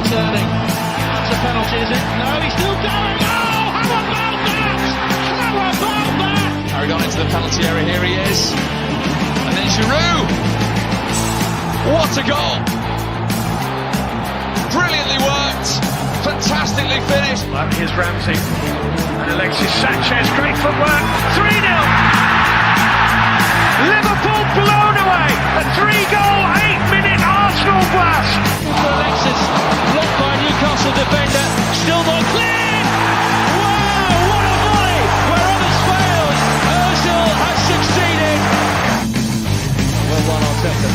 turning. That's a penalty, is it? No, he's still going. Oh, how about that? How about that? Carried on into the penalty area. Here he is. And then Giroud. What a goal. Brilliantly worked. Fantastically finished. Well, here's Ramsey. And Alexis Sanchez. Great footwork. 3-0. Liverpool blown away. A 3-goal, 8-minute Arsenal blast. For Alexis, blocked by Newcastle defender. Still not clear. Wow, what a volley. Where others failed, Ozil has succeeded. Well done, Arteta.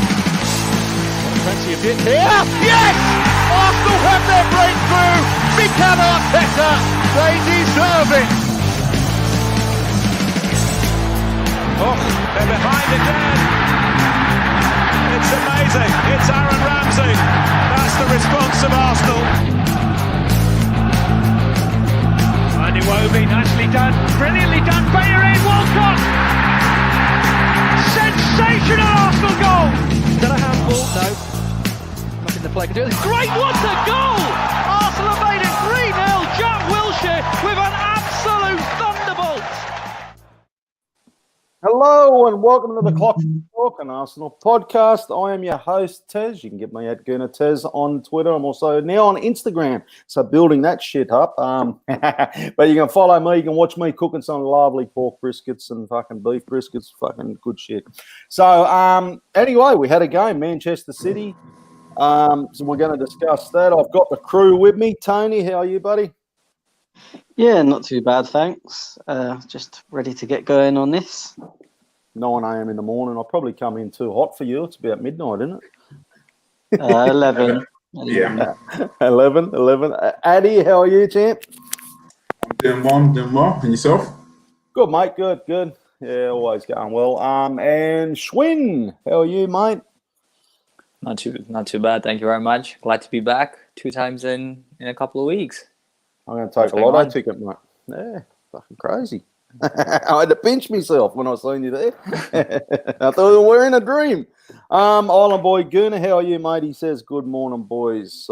Plenty of it here. Yes! Arsenal have their breakthrough. Mikel Arteta. They deserve it. Oh, they're behind again. It's amazing. It's Aaron Ramsey. That's the response of Arsenal. Iwobi, nicely done. Brilliantly done. Bayer in, Walcott. Sensational Arsenal goal. Is that a handball? No. Nothing the play can do. Great, what a goal! Arsenal have made it 3-0. Jack Wilshere with an absolute thunderbolt. Hello and welcome to the Clock Talk, an Arsenal podcast. I am your host, Tez. You can get me at GoonerTez on Twitter. I'm also now on Instagram, so building that shit up. But you can follow me. You can watch me cooking some lovely pork briskets and fucking beef briskets. Fucking good shit. So anyway, we had a game, Manchester City. So we're going to discuss that. I've got the crew with me. Tony, how are you, buddy? Yeah, not too bad, thanks. Just ready to get going on this. 9 a.m. in the morning. I'll probably come in too hot for you. It's about midnight, isn't it? 11. Yeah. 11. Addy, how are you, champ? I'm doing well. And yourself? Good, mate. Good. Yeah, always going well. And Schwinn, how are you, mate? Not too bad. Thank you very much. Glad to be back 2 times in a couple of weeks. I'm going to take a lotto ticket, mate. Yeah, fucking crazy. I had to pinch myself when I seen you there. I thought we were in a dream. Island boy Gooner, how are you, mate? He says, good morning, boys.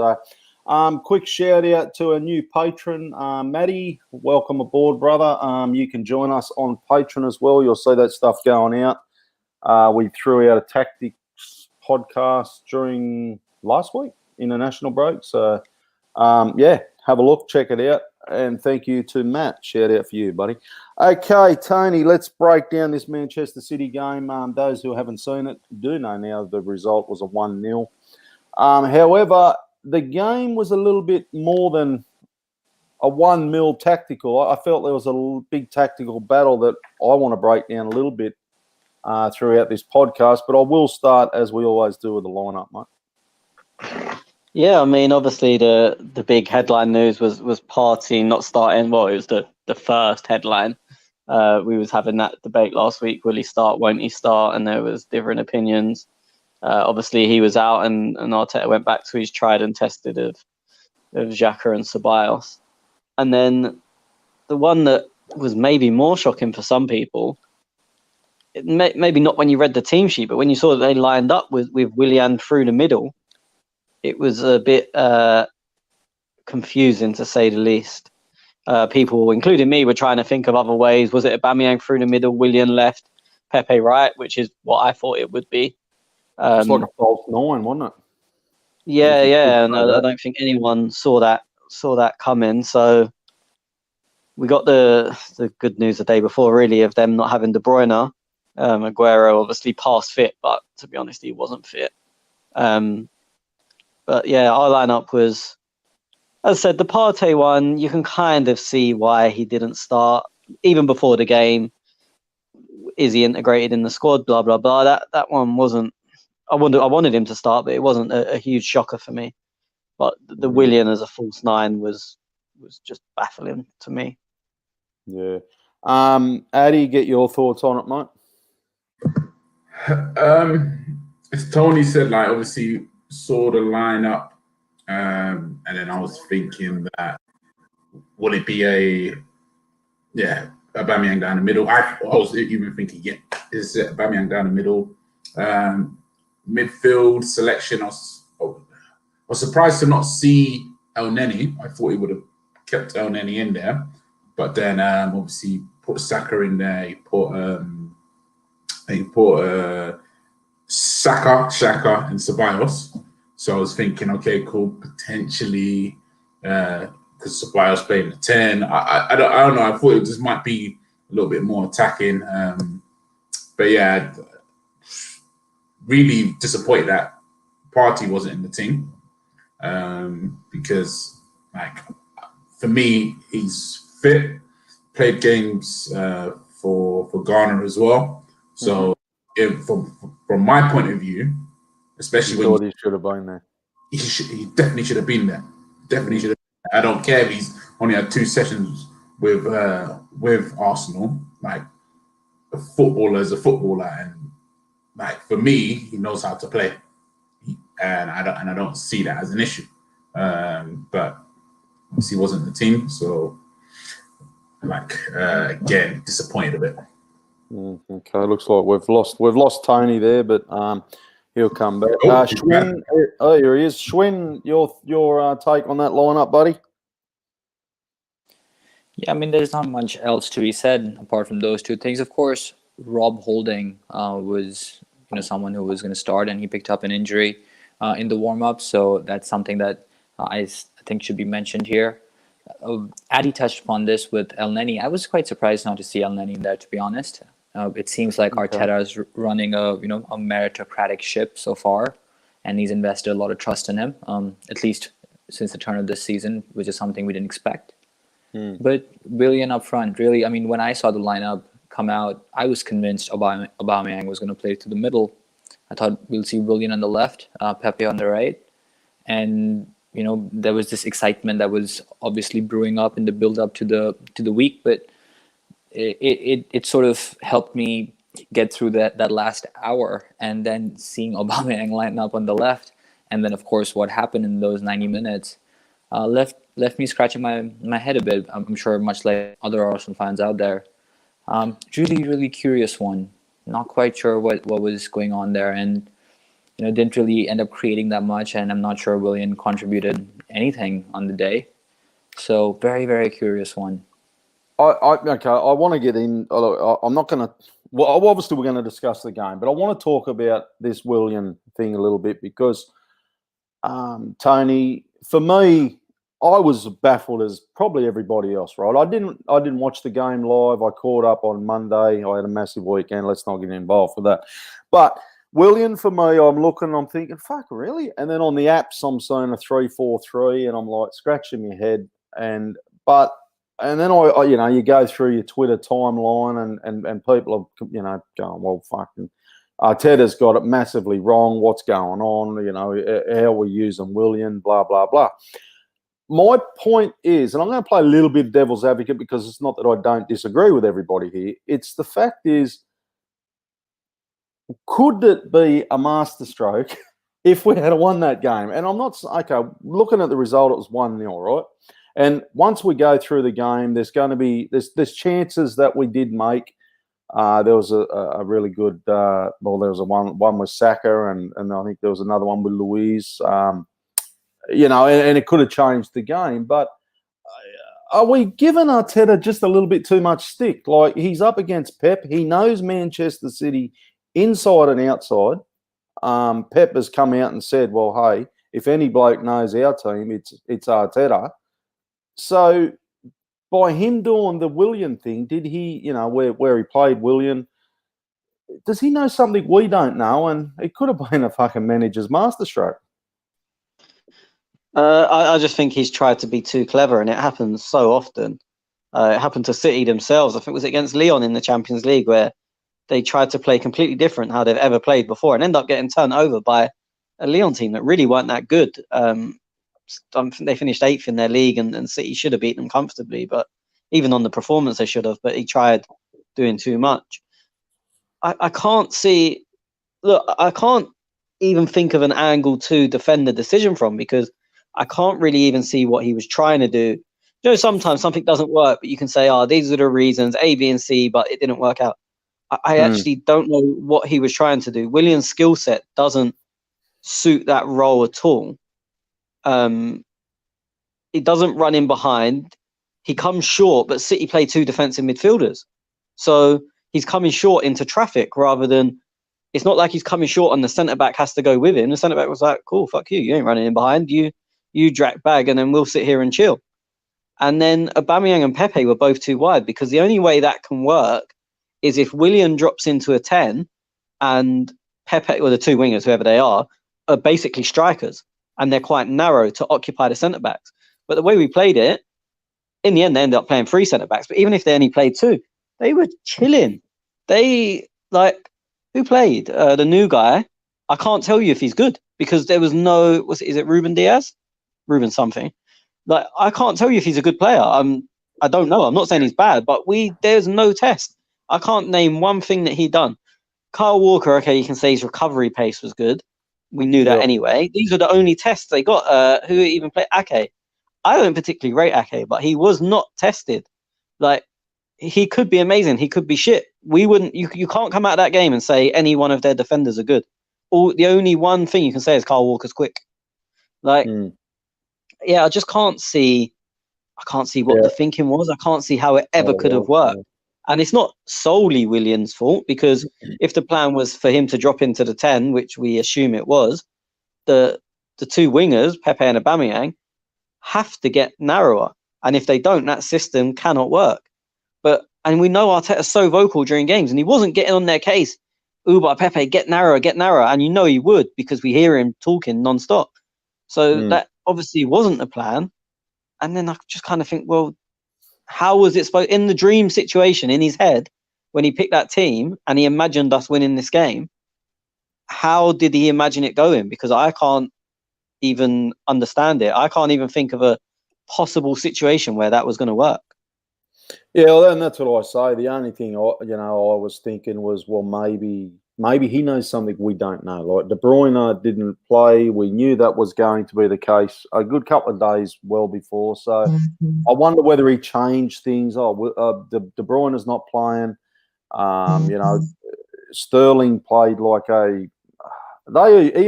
Quick shout out to a new patron, Matty. Welcome aboard, brother. You can join us on Patreon as well. You'll see that stuff going out. We threw out a tactics podcast during last week, international break. So, yeah, have a look, check it out. And thank you to Matt. Shout out for you, buddy. Okay, Tony, let's break down this Manchester City game. Those who haven't seen it do know now the result was a 1-0. However, the game was a little bit more than a 1-0 tactical. I felt there was a big tactical battle that I want to break down a little bit throughout this podcast, but I will start, as we always do, with the lineup, mate. Yeah, I mean, obviously the big headline news was Partey not starting. Well, it was the first headline. We was having that debate last week. Will he start? Won't he start? And there was different opinions. Obviously, he was out, and Arteta went back to his tried and tested of Xhaka and Ceballos. And then the one that was maybe more shocking for some people, maybe not when you read the team sheet, but when you saw that they lined up with Willian through the middle, it was a bit confusing, to say the least. People, including me, were trying to think of other ways. Was it Aubameyang through the middle, Willian left, Pepe right, which is what I thought it would be. It's like a false 9, wasn't it? Yeah, and I don't think anyone saw that coming. So we got the good news the day before, really, of them not having De Bruyne. Aguero obviously past fit, but to be honest, he wasn't fit. But yeah, our lineup was, as I said, the Partey one, you can kind of see why he didn't start. Even before the game, is he integrated in the squad, blah, blah, blah. That one wasn't, I wanted him to start, but it wasn't a huge shocker for me. But the Willian as a false 9 was just baffling to me. Yeah. Addy, get your thoughts on it, mate. As Tony said, like, obviously saw the lineup, and then I was thinking that will it be Aubameyang down the middle? I was even thinking, is it Aubameyang down the middle? Midfield selection, I was surprised to not see El Neni. I thought he would have kept El Neni in there, but then obviously put Saka in there. He put Xhaka, and Ceballos. So I was thinking, okay, cool, potentially because Ceballos playing the 10. I don't know. I thought it just might be a little bit more attacking. But yeah, really disappointed that Partey wasn't in the team because, like, for me, he's fit. Played games for Ghana as well. So, from my point of view, especially when he should have been there, he definitely should have been there. Definitely should have. I don't care if he's only had 2 sessions with Arsenal. Like, a footballer is a footballer, and like for me, he knows how to play, and I don't see that as an issue. But obviously, he wasn't in the team, so like again, disappointed a bit. Okay, looks like we've lost Tony there, but he'll come back. Schwinn, here he is. Schwinn, your take on that lineup, buddy? Yeah, I mean, there's not much else to be said apart from those 2 things. Of course, Rob Holding was someone who was going to start, and he picked up an injury in the warm-up, so that's something that I think should be mentioned here. Addy touched upon this with El Neni. I was quite surprised not to see El Neni in there, to be honest. It seems like Arteta is running a meritocratic ship so far, and he's invested a lot of trust in him, at least since the turn of this season, which is something we didn't expect. But Willian up front, really, I mean, when I saw the lineup come out, I was convinced Aubameyang was going to play to the middle. I thought we'll see Willian on the left, Pepe on the right, and there was this excitement that was obviously brewing up in the build-up to the week, but it sort of helped me get through that last hour, and then seeing Aubameyang line up on the left, and then of course what happened in those 90 minutes left me scratching my head a bit. I'm sure much like other Arsenal fans out there. Really curious one. Not quite sure what was going on there, and didn't really end up creating that much, and I'm not sure Willian contributed anything on the day. So very curious one. I want to get in. I'm not going to. Well, obviously we're going to discuss the game, but I want to talk about this Willian thing a little bit because, Tony, for me, I was baffled as probably everybody else. Right? I didn't watch the game live. I caught up on Monday. I had a massive weekend. Let's not get involved with that. But Willian, for me, I'm thinking, fuck, really? And then on the apps, I'm seeing a 3-4-3, and I'm like scratching my head. And then I you go through your Twitter timeline, and people are, going, well, fucking Arteta's got it massively wrong. What's going on? How we're using Willian, blah, blah, blah. My point is, and I'm going to play a little bit of devil's advocate because it's not that I don't disagree with everybody here. It's the fact is, could it be a masterstroke if we had won that game? And I'm not, looking at the result, it was 1-0, right? And once we go through the game, there's going to be, there's chances that we did make. There was a really good, there was one with Saka, and I think there was another one with Luiz, and it could have changed the game. But are we giving Arteta just a little bit too much stick? Like, he's up against Pep. He knows Manchester City inside and outside. Pep has come out and said, well, hey, if any bloke knows our team, it's Arteta. So by him doing the Willian thing, did he, where he played Willian, does he know something we don't know? And it could have been a fucking manager's masterstroke. I just think he's tried to be too clever, and it happens so often. It happened to City themselves. I think it was against Lyon in the Champions League, where they tried to play completely different how they've ever played before, and end up getting turned over by a Lyon team that really weren't that good. I think they finished 8th in their league, and City should have beaten them comfortably. But even on the performance, they should have. But he tried doing too much. I can't see. Look, I can't even think of an angle to defend the decision from, because I can't really even see what he was trying to do. Sometimes something doesn't work, but you can say, these are the reasons, A, B, and C, but it didn't work out. I actually don't know what he was trying to do. Willian's skill set doesn't suit that role at all. he doesn't run in behind. He comes short, but City play 2 defensive midfielders. So he's coming short into traffic rather than, it's not like he's coming short and the centre-back has to go with him. The centre-back was like, cool, fuck you. You ain't running in behind. You drag bag and then we'll sit here and chill. And then Aubameyang and Pepe were both too wide, because the only way that can work is if Willian drops into a 10 and Pepe, or the 2 wingers, whoever they are basically strikers, and they're quite narrow to occupy the centre-backs. But the way we played it, in the end, they ended up playing 3 centre-backs. But even if they only played 2, they were chilling. They, like, who played? The new guy. I can't tell you if he's good, because there was no, is it Ruben Diaz? Ruben something. Like, I can't tell you if he's a good player. I don't know. I'm not saying he's bad, but there's no test. I can't name one thing that he done. Kyle Walker, okay, you can say his recovery pace was good. We knew that anyway. These were the only tests they got. Who even played? Ake. I don't particularly rate Ake, but he was not tested. Like, he could be amazing. He could be shit. We wouldn't. You can't come out of that game and say any one of their defenders are good. The only one thing you can say is Kyle Walker's quick. Like, yeah, I just can't see. I can't see what the thinking was. I can't see how it ever could have worked. And it's not solely Willian's fault, because if the plan was for him to drop into the 10, which we assume it was, the 2 wingers, Pepe and Aubameyang, have to get narrower. And if they don't, that system cannot work. And we know Arteta's so vocal during games, and he wasn't getting on their case. But Pepe, get narrower. And you know he would, because we hear him talking non-stop. So that obviously wasn't the plan. And then I just kind of think, well, how was it supposed, in the dream situation in his head, when he picked that team and he imagined us winning this game, how did he imagine it going? Because I can't even understand it. I can't even think of a possible situation where that was going to work. Yeah, well, then that's what I say. The only thing I was thinking was, well, maybe he knows something we don't know. Like, De Bruyne didn't play. We knew that was going to be the case a good couple of days well before. So I wonder whether he changed things. De Bruyne is not playing. Sterling played like he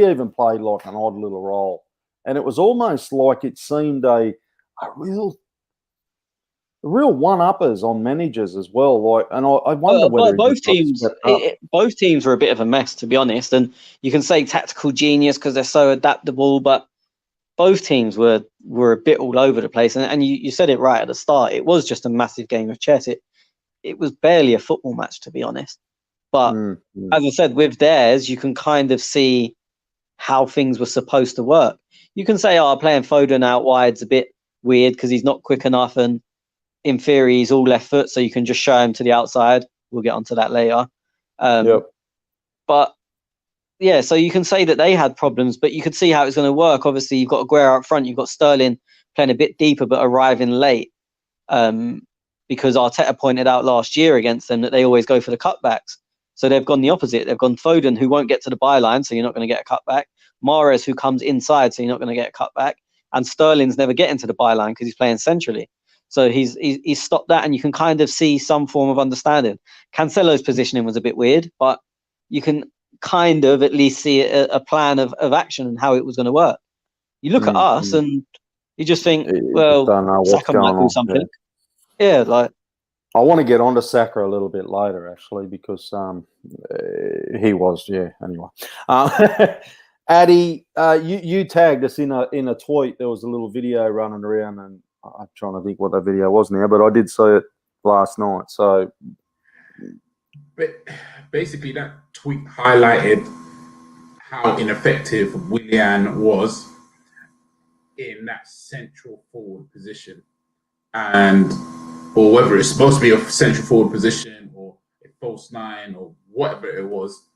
even played like an odd little role. And it was almost like it seemed a real one-uppers on managers as well. Like, and I wonder whether both teams were a bit of a mess, to be honest. And you can say tactical genius because they're so adaptable, but both teams were a bit all over the place. And you said it right at the start. It was just a massive game of chess. It was barely a football match, to be honest. But as I said, with theirs, you can kind of see how things were supposed to work. You can say, playing Foden out wide's a bit weird because he's not quick enough, and in theory, he's all left foot, so you can just show him to the outside. We'll get onto that later. But yeah, so you can say that they had problems, but you could see how it's going to work. Obviously, you've got Aguero up front, you've got Sterling playing a bit deeper but arriving late, because Arteta pointed out last year against them that they always go for the cutbacks. So they've gone the opposite. They've gone Foden, who won't get to the byline, so you're not going to get a cutback. Mahrez, who comes inside, so you're not going to get a cutback. And Sterling's never getting to the byline because he's playing centrally. So he's stopped that, and you can kind of see some form of understanding. Cancelo's positioning was a bit weird, but you can kind of at least see a plan of action and how it was going to work. You look at us and you just think, well, Saka might do something. Yeah, like, I want to get onto Saka a little bit later, actually, because he was, anyway. Addy, you tagged us in a tweet. There was a little video running around, and I'm trying to think what that video was now, but I did see it last night. So, but basically, that tweet highlighted how ineffective Willian was in that central forward position, or whether it's supposed to be a central forward position or a false nine or whatever it was.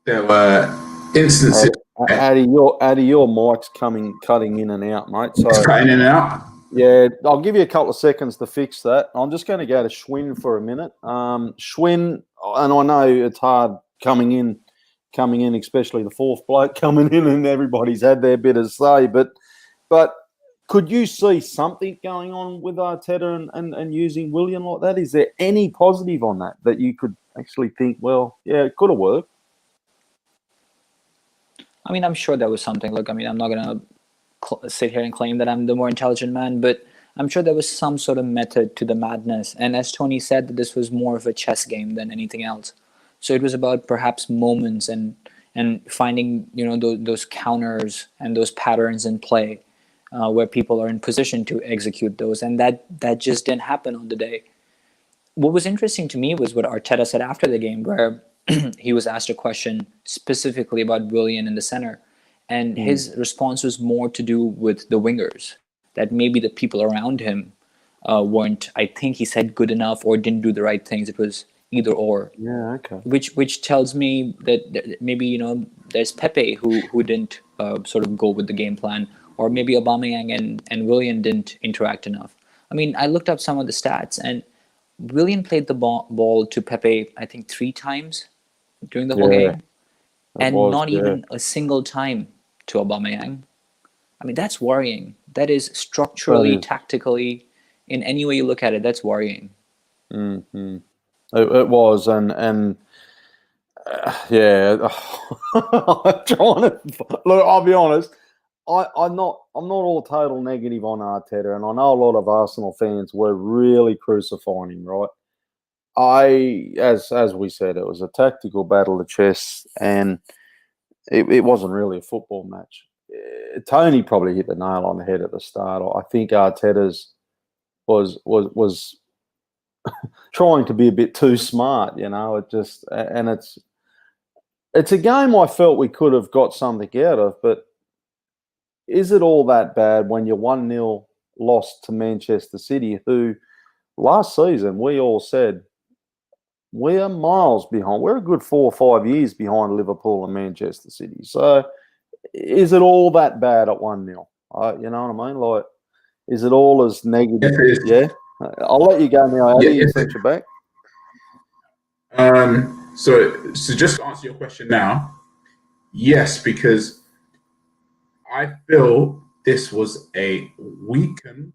There were instances. Addy, your mic's cutting in and out, mate. So it's cutting in and out. Yeah, I'll give you a couple of seconds to fix that. I'm just going to go to Schwinn for a minute. Schwinn, and I know it's hard coming in, especially the fourth bloke coming in, and everybody's had their bit to say. But could you see something going on with Arteta and using Willian like that? Is there any positive on that you could actually think, well, yeah, it could have worked? I mean, I'm sure there was something. Look, I mean, I'm not going to sit here and claim that I'm the more intelligent man, but I'm sure there was some sort of method to the madness. And as Tony said, that this was more of a chess game than anything else. So it was about perhaps moments and finding, you know, those counters and those patterns in play where people are in position to execute those. And that just didn't happen on the day. What was interesting to me was what Arteta said after the game, where he was asked a question specifically about Willian in the center. And his response was more to do with the wingers, that maybe the people around him weren't, I think he said, good enough or didn't do the right things. It was either or. Yeah, okay. Which tells me that maybe, you know, there's Pepe who didn't sort of go with the game plan, or maybe Aubameyang and Willian didn't interact enough. I mean, I looked up some of the stats, and Willian played the ball to Pepe, I think, 3 times during the whole game, and not even a single time to Aubameyang. I mean, that's worrying. That is structurally, tactically, in any way you look at it, that's worrying. Mm-hmm. It was, and yeah, I'm trying to look. I'll be honest. I'm not all total negative on Arteta, and I know a lot of Arsenal fans were really crucifying him. Right? As we said, it was a tactical battle of chess, and it wasn't really a football match. Tony probably hit the nail on the head at the start. I think Arteta's was trying to be a bit too smart, you know. It's a game I felt we could have got something out of, but is it all that bad when you're 1-0 lost to Manchester City, who last season we all said we're miles behind. We're a good 4 or 5 years behind Liverpool and Manchester City. So is it all that bad at 1-0? You know what I mean? Like, is it all as negative? Yeah. I'll let you go now. How do you think you're back? So just to answer your question now, yes, because I feel this was a weakened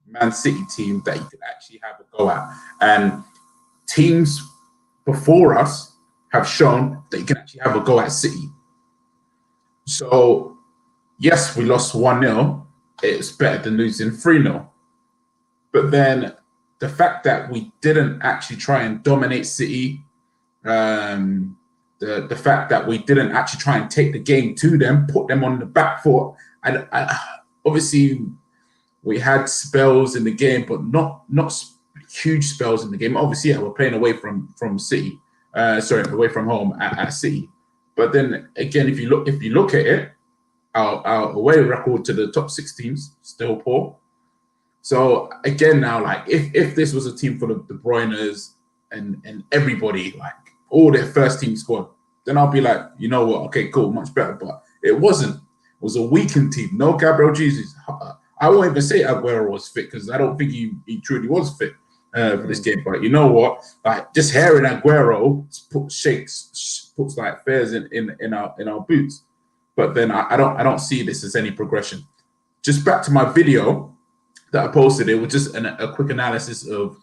Man City team that you could actually have a go at. And teams before us have shown that you can actually have a go at City. So, yes, we lost 1-0. It's better than losing 3-0. But then the fact that we didn't actually try and dominate City, the fact that we didn't actually try and take the game to them, put them on the back foot, and obviously we had spells in the game, but not huge spells in the game. Obviously, yeah, we're playing away from City, away from home at City. But then again, if you look at it, our away record to the top 6 teams still poor. So again, now, like, if this was a team full of De Bruyne's and everybody, like all their first team squad, then I'll be like, you know what? Okay, cool, much better. But it wasn't. It was a weakened team. No Gabriel Jesus. I won't even say Aguero was fit, because I don't think he truly was fit for this game. But you know what? Like, just hearing Aguero puts like fairs in our boots. But then I don't see this as any progression. Just back to my video that I posted, it was just a quick analysis of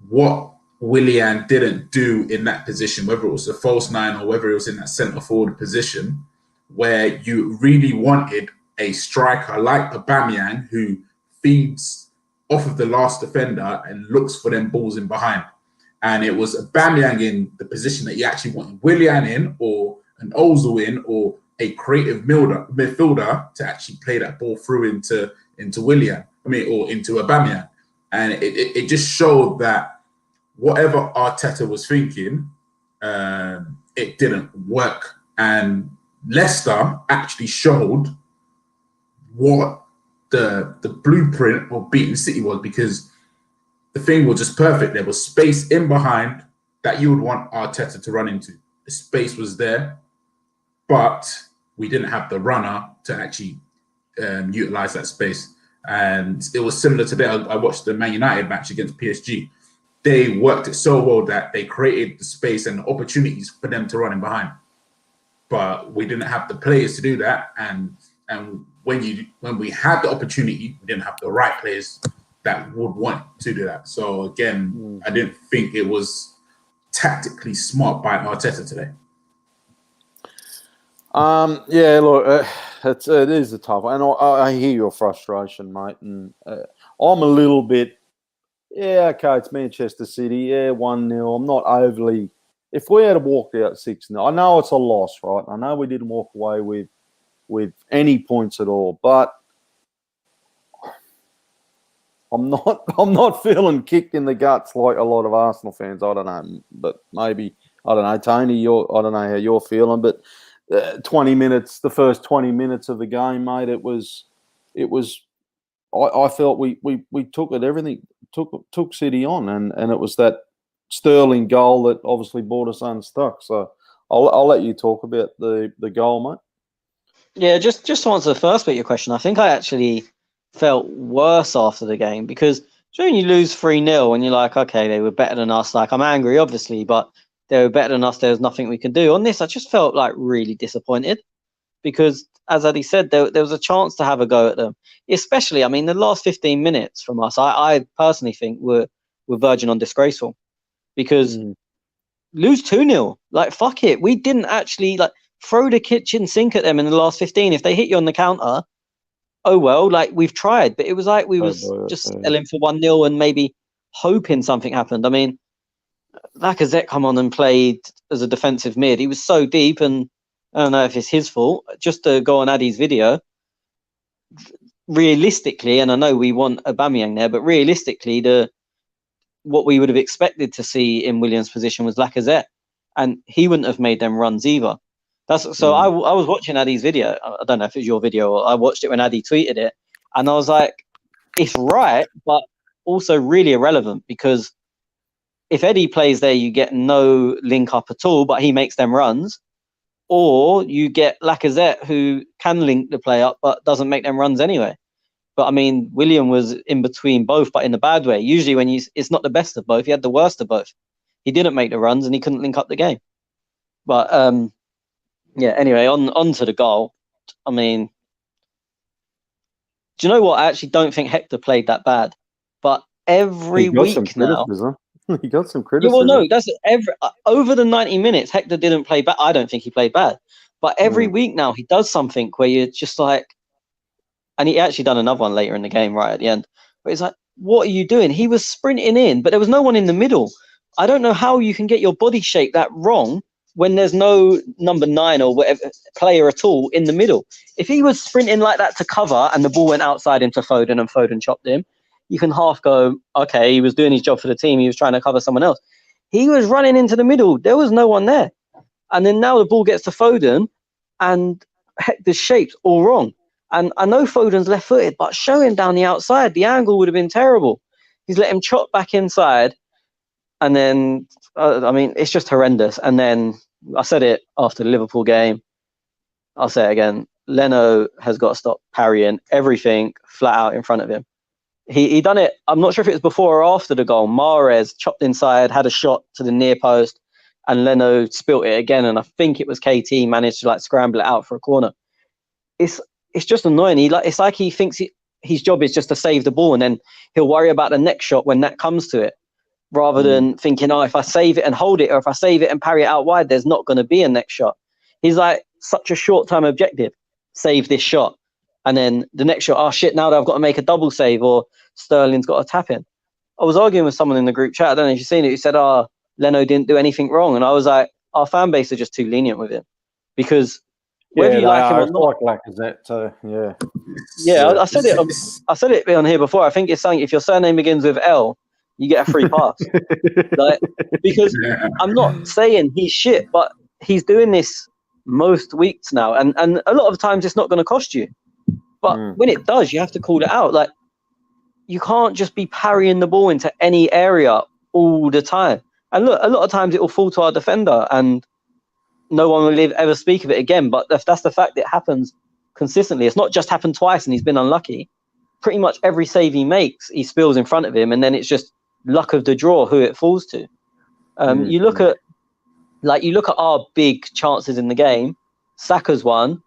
what Willian didn't do in that position, whether it was a false 9 or whether it was in that centre forward position, where you really wanted a striker like Aubameyang who feeds off of the last defender and looks for them balls in behind. And it was Aubameyang in the position that you actually wanted Willian in, or an Ozil in, or a creative midfielder to actually play that ball through into Willian. Or into Aubameyang. And it just showed that whatever Arteta was thinking, it didn't work. And Leicester actually showed what the blueprint of beating City was, because the thing was just perfect. There was space in behind that you would want Arteta to run into. The space was there, but we didn't have the runner to actually utilize that space. And it was similar today. I watched the Man United match against PSG. They worked it so well that they created the space and the opportunities for them to run in behind. But we didn't have the players to do that. And when we had the opportunity, we didn't have the right players that would want to do that. So again, I didn't think it was tactically smart by Arteta today. Yeah, look, it is a tough one. And I hear your frustration, mate. And I'm a little bit, okay, it's Manchester City, 1-0. I'm not overly. If we had walked out 6-0, I know it's a loss, right? I know we didn't walk away with any points at all, but I'm not feeling kicked in the guts like a lot of Arsenal fans. I don't know, but maybe I don't know, Tony. I don't know how you're feeling, but 20 minutes, the first 20 minutes of the game, mate, it was. I felt we took it, everything took City on, and it was that Sterling goal that obviously brought us unstuck. So I'll let you talk about the goal, mate. Yeah, just to answer the first bit of your question, I think I actually felt worse after the game because when you lose 3-0 and you're like, okay, they were better than us. Like, I'm angry, obviously, but they were better than us. There was nothing we can do. On this, I just felt like really disappointed because, as Eddie said, there was a chance to have a go at them. Especially, I mean, the last 15 minutes from us, I personally think were verging on disgraceful because lose 2-0. Like, fuck it. We didn't actually, like, throw the kitchen sink at them in the last 15. If they hit you on the counter, oh well, like, we've tried. But it was like we was just settling for 1-0 and maybe hoping something happened. I mean, Lacazette come on and played as a defensive mid. He was so deep, and I don't know if it's his fault. Just to go on Addy's video, realistically, and I know we want Aubameyang there, but realistically, what we would have expected to see in Williams' position was Lacazette, and he wouldn't have made them runs either. So I was watching Addy's video. I don't know if it was your video or I watched it when Addy tweeted it, and I was like, it's right, but also really irrelevant because if Eddie plays there, you get no link up at all, but he makes them runs. Or you get Lacazette, who can link the play up, but doesn't make them runs anyway. But I mean, William was in between both, but in a bad way. Usually when it's not the best of both, he had the worst of both. He didn't make the runs and he couldn't link up the game. But yeah, anyway, on to the goal. I mean, do you know what? I actually don't think Hector played that bad. But every week now... He got some criticism. Yeah, well, no, that's over the 90 minutes, Hector didn't play bad. I don't think he played bad. But every week now, he does something where you're just like, and he actually done another one later in the game, right at the end. But it's like, what are you doing? He was sprinting in, but there was no one in the middle. I don't know how you can get your body shape that wrong when there's no number 9 or whatever player at all in the middle. If he was sprinting like that to cover and the ball went outside into Foden and Foden chopped him, you can half go, okay, he was doing his job for the team. He was trying to cover someone else. He was running into the middle. There was no one there. And then now the ball gets to Foden and Hector's shape's all wrong. And I know Foden's left-footed, but show him down the outside. The angle would have been terrible. He's let him chop back inside. And then, I mean, it's just horrendous. And then I said it after the Liverpool game. I'll say it again. Leno has got to stop parrying everything flat out in front of him. He done it. I'm not sure if it was before or after the goal. Mahrez chopped inside, had a shot to the near post, and Leno spilt it again. And I think it was KT managed to like scramble it out for a corner. It's just annoying. It's like he thinks his job is just to save the ball, and then he'll worry about the next shot when that comes to it, rather than thinking, oh, if I save it and hold it, or if I save it and parry it out wide, there's not going to be a next shot. He's like such a short-term objective. Save this shot. And then the next shot, oh shit, now I've got to make a double save or Sterling's got to tap in. I was arguing with someone in the group chat, I don't know if you've seen it, who said, oh, Leno didn't do anything wrong. And I was like, our fan base are just too lenient with him. Because whether you like him or not... like Lacazette too, yeah. Yeah, I said it on here before. I think it's saying if your surname begins with L, you get a free pass. Because I'm not saying he's shit, but he's doing this most weeks now. And a lot of times it's not going to cost you. But when it does, you have to call it out. Like, you can't just be parrying the ball into any area all the time. And look, a lot of times it will fall to our defender and no one will ever speak of it again. But that's the fact, it happens consistently. It's not just happened twice and he's been unlucky. Pretty much every save he makes, he spills in front of him, and then it's just luck of the draw who it falls to. You look at our big chances in the game. Saka's one.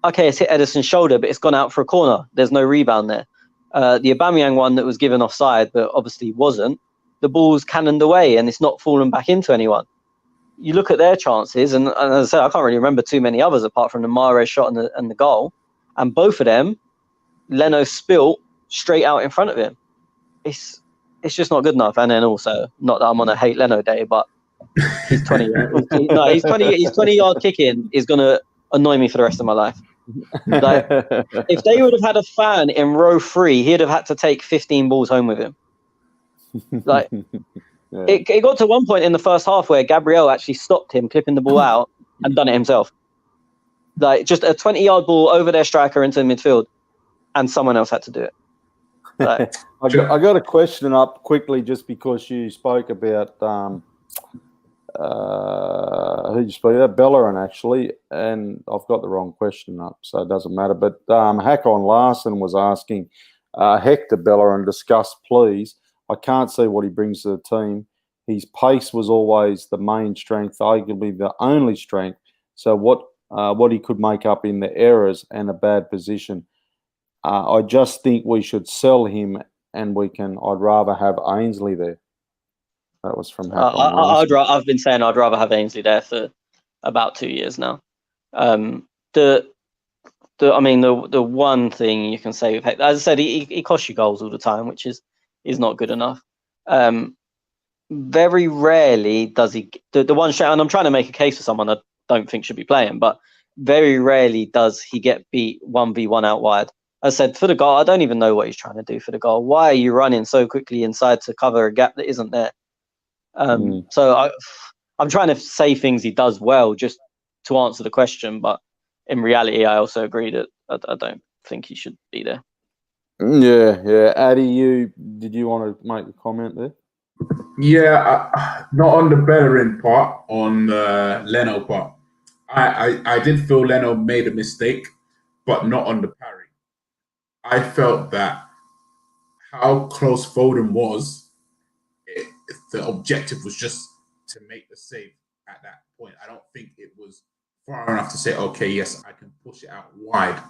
Okay, it's hit Ederson's shoulder, but it's gone out for a corner. There's no rebound there. The Aubameyang one that was given offside, but obviously wasn't, the ball's cannoned away and it's not fallen back into anyone. You look at their chances, and as I said, I can't really remember too many others apart from the Mahrez shot and the goal. and both of them, Leno spilt straight out in front of him. It's just not good enough. And then also, not that I'm on a hate Leno day, but he's 20. He's 20 yard kicking is gonna annoy me for the rest of my life. Like, if they would have had a fan in row 3, he'd have had to take 15 balls home with him. Like, it got to one point in the first half where Gabriel actually stopped him clipping the ball out and done it himself. Like, just a 20-yard ball over their striker into midfield, and someone else had to do it. Like, I got a question up quickly just because you spoke about who you spoke about, Bellerin actually, and I've got the wrong question up, so it doesn't matter. But Hakon Larson was asking Hector Bellerin, discuss please. I can't see what he brings to the team. His pace was always the main strength, arguably the only strength. So what he could make up in the errors and a bad position. I just think we should sell him, and I'd rather have Ainsley there. That was from I've been saying I'd rather have Ainsley there for about 2 years now. The one thing you can say with Hector, as I said, he costs you goals all the time, which is not good enough. Very rarely does he the one shot, and I'm trying to make a case for someone I don't think should be playing, but very rarely does he get beat 1v1 out wide. As I said, for the goal, I don't even know what he's trying to do for the goal. Why are you running so quickly inside to cover a gap that isn't there? So I'm trying to say things he does well just to answer the question, but in reality, I also agree that I don't think he should be there. Yeah. Addy, did you want to make a comment there? Yeah, not on the Bellerin part, on the Leno part. I did feel Leno made a mistake, but not on the parry. I felt that how close Foden was, the objective was just to make the save at that point. I don't think it was far enough to say, okay, yes, I can push it out wide.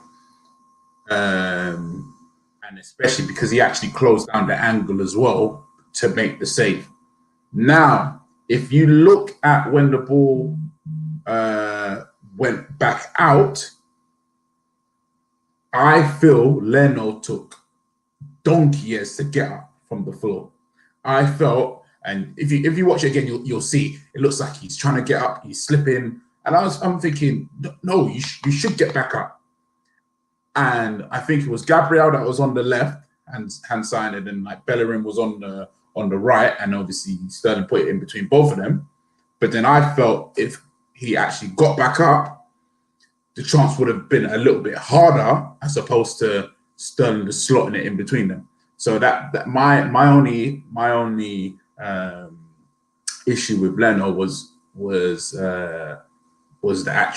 And especially because he actually closed down the angle as well to make the save. Now, if you look at when the ball went back out, I feel Leno took donkey years to get up from the floor. I felt, and if you watch it again, you'll see it looks like he's trying to get up, he's slipping, and I'm thinking, no, you should get back up. And I think it was Gabriel that was on the left hand side, and then like Bellerin was on the right, and obviously Sterling put it in between both of them. But then I felt if he actually got back up, the chance would have been a little bit harder as opposed to Sterling just slotting it in between them. So that my only issue with Leno was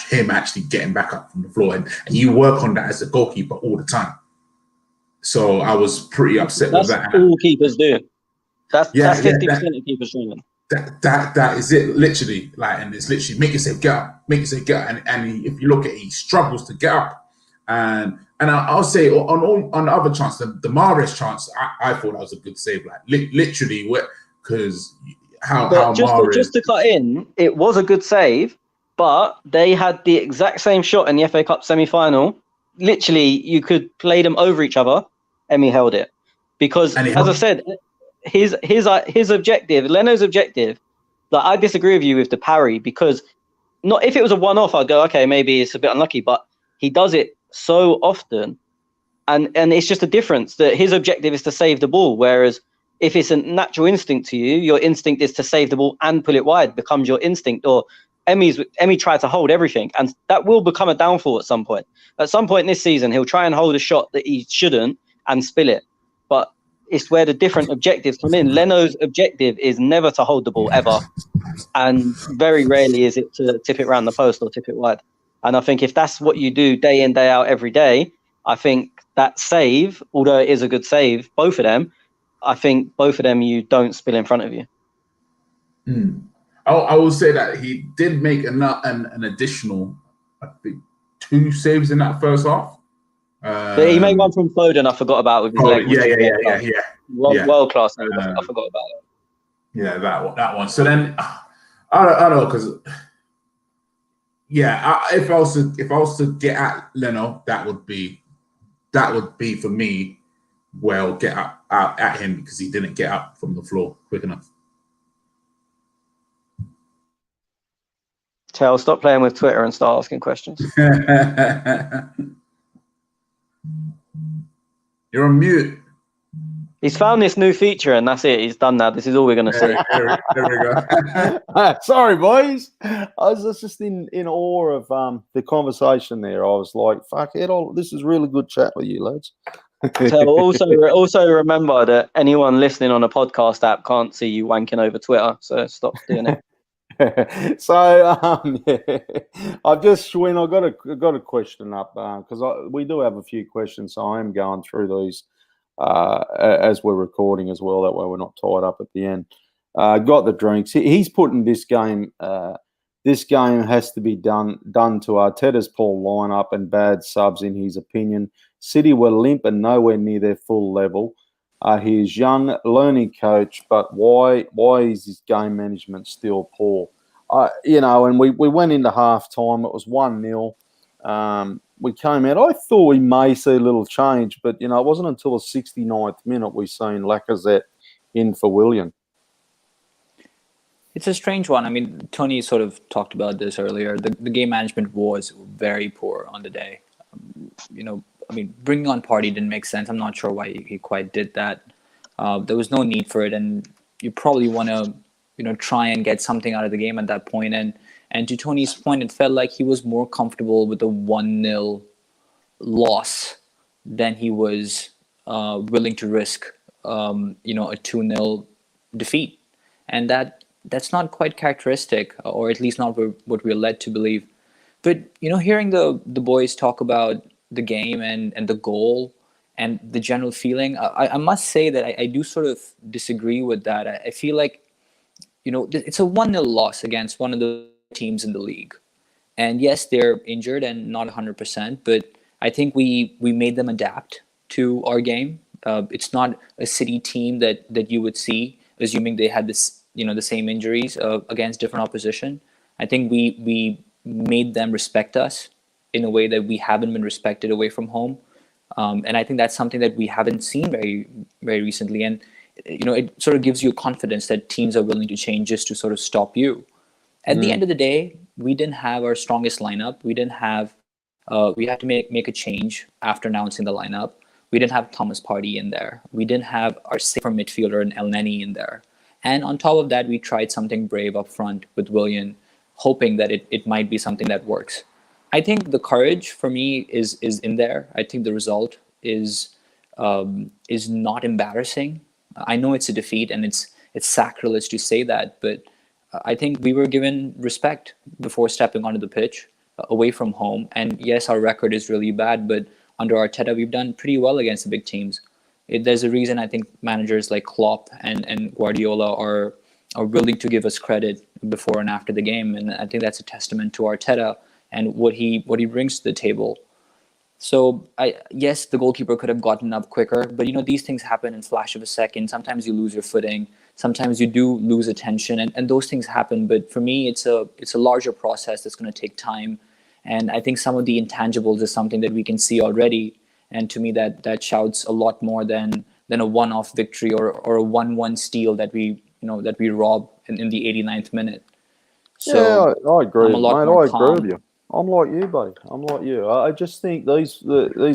him actually getting back up from the floor, and you work on that as a goalkeeper all the time. So I was pretty upset with that. That's all keepers do. That's 50% of keepers doing. That is it, literally. Like, and it's literally make yourself get up, and if you look at it, he struggles to get up. And I'll say on the other chance, the Mahrez chance, I thought that was a good save. Like literally, because just to cut in, it was a good save, but they had the exact same shot in the FA Cup semi-final. Literally, you could play them over each other, and he held it because, as I said, his objective, Leno's objective. Like, I disagree with you with the parry, because not if it was a one-off, I'd go, okay, maybe it's a bit unlucky, but he does it so often, and it's just a difference that his objective is to save the ball, whereas if it's a natural instinct to you, your instinct is to save the ball and pull it wide, becomes your instinct. Or Emi tried to hold everything, and that will become a downfall at some point. At some point this season, he'll try and hold a shot that he shouldn't and spill it. But it's where the different objectives come in. Leno's objective is never to hold the ball ever, and very rarely is it to tip it around the post or tip it wide. And I think if that's what you do day in, day out, every day, I think that save, although it is a good save, both of them, I think both of them you don't spill in front of you. I will say that he did make an additional, I think, 2 saves in that first half. But he made one from Foden, I forgot about, with his leg. Yeah. World class. I forgot about it. Yeah, that one. So then, I don't know, because if I was to get at Leno, that would be for me. Well, get out at him because he didn't get up from the floor quick enough. Tell, stop playing with Twitter and start asking questions. You're on mute. He's found this new feature and that's it. He's done that. This is all we're going to say. There we go. Sorry, boys. I was just in awe of the conversation there. I was like, fuck it all. This is really good chat with you, lads. So also remember that anyone listening on a podcast app can't see you wanking over Twitter. So stop doing it. So I've just when I got a question up because we do have a few questions, so I am going through these as we're recording as well. That way we're not tied up at the end. Got the drinks. He's putting this game. This game has to be done to Arteta's poor lineup and bad subs, in his opinion. City were limp and nowhere near their full level. He is young, learning coach, but why is his game management still poor? And we went into half time. It was 1-0. We came out. I thought we may see a little change, but it wasn't until the 69th minute we seen Lacazette in for Willian. It's a strange one. I mean, Tony sort of talked about this earlier. The game management was very poor on the day. Bringing on Partey didn't make sense. I'm not sure why he quite did that. There was no need for it, and you probably want to, try and get something out of the game at that point. And to Tony's point, it felt like he was more comfortable with a 1-0 loss than he was willing to risk, a 2-0 defeat, and that's not quite characteristic, or at least not what we're led to believe. But hearing the boys talk about the game and the goal and the general feeling, I must say that I do sort of disagree with that. I feel like it's a 1-0 loss against one of the teams in the league, and yes, they're injured and not 100%, but I think we made them adapt to our game. It's not a City team that you would see, assuming they had this the same injuries against different opposition. I think we made them respect us in a way that we haven't been respected away from home. And I think that's something that we haven't seen very, very recently. And, it sort of gives you confidence that teams are willing to change just to sort of stop you. At the end of the day, we didn't have our strongest lineup. We didn't have, we had to make a change after announcing the lineup. We didn't have Thomas Partey in there. We didn't have our safer midfielder and El Neni in there. And on top of that, we tried something brave up front with Willian, hoping that it might be something that works. I think the courage for me is in there. I think the result is not embarrassing. I know it's a defeat and it's sacrilege to say that, but I think we were given respect before stepping onto the pitch away from home. And yes, our record is really bad, but under Arteta, we've done pretty well against the big teams. There's a reason I think managers like Klopp and Guardiola are willing to give us credit before and after the game, and I think that's a testament to Arteta and what he brings to the table. So yes, the goalkeeper could have gotten up quicker, but these things happen in flash of a second. Sometimes you lose your footing, sometimes you do lose attention, and those things happen. But for me, it's a larger process that's going to take time, and I think some of the intangibles is something that we can see already. And to me, that shouts a lot more than a one-off victory or a 1-1 steal that we rob in the 89th minute. So yeah, I agree, mate. I agree with you. I'm like you, buddy. I'm like you. I just think these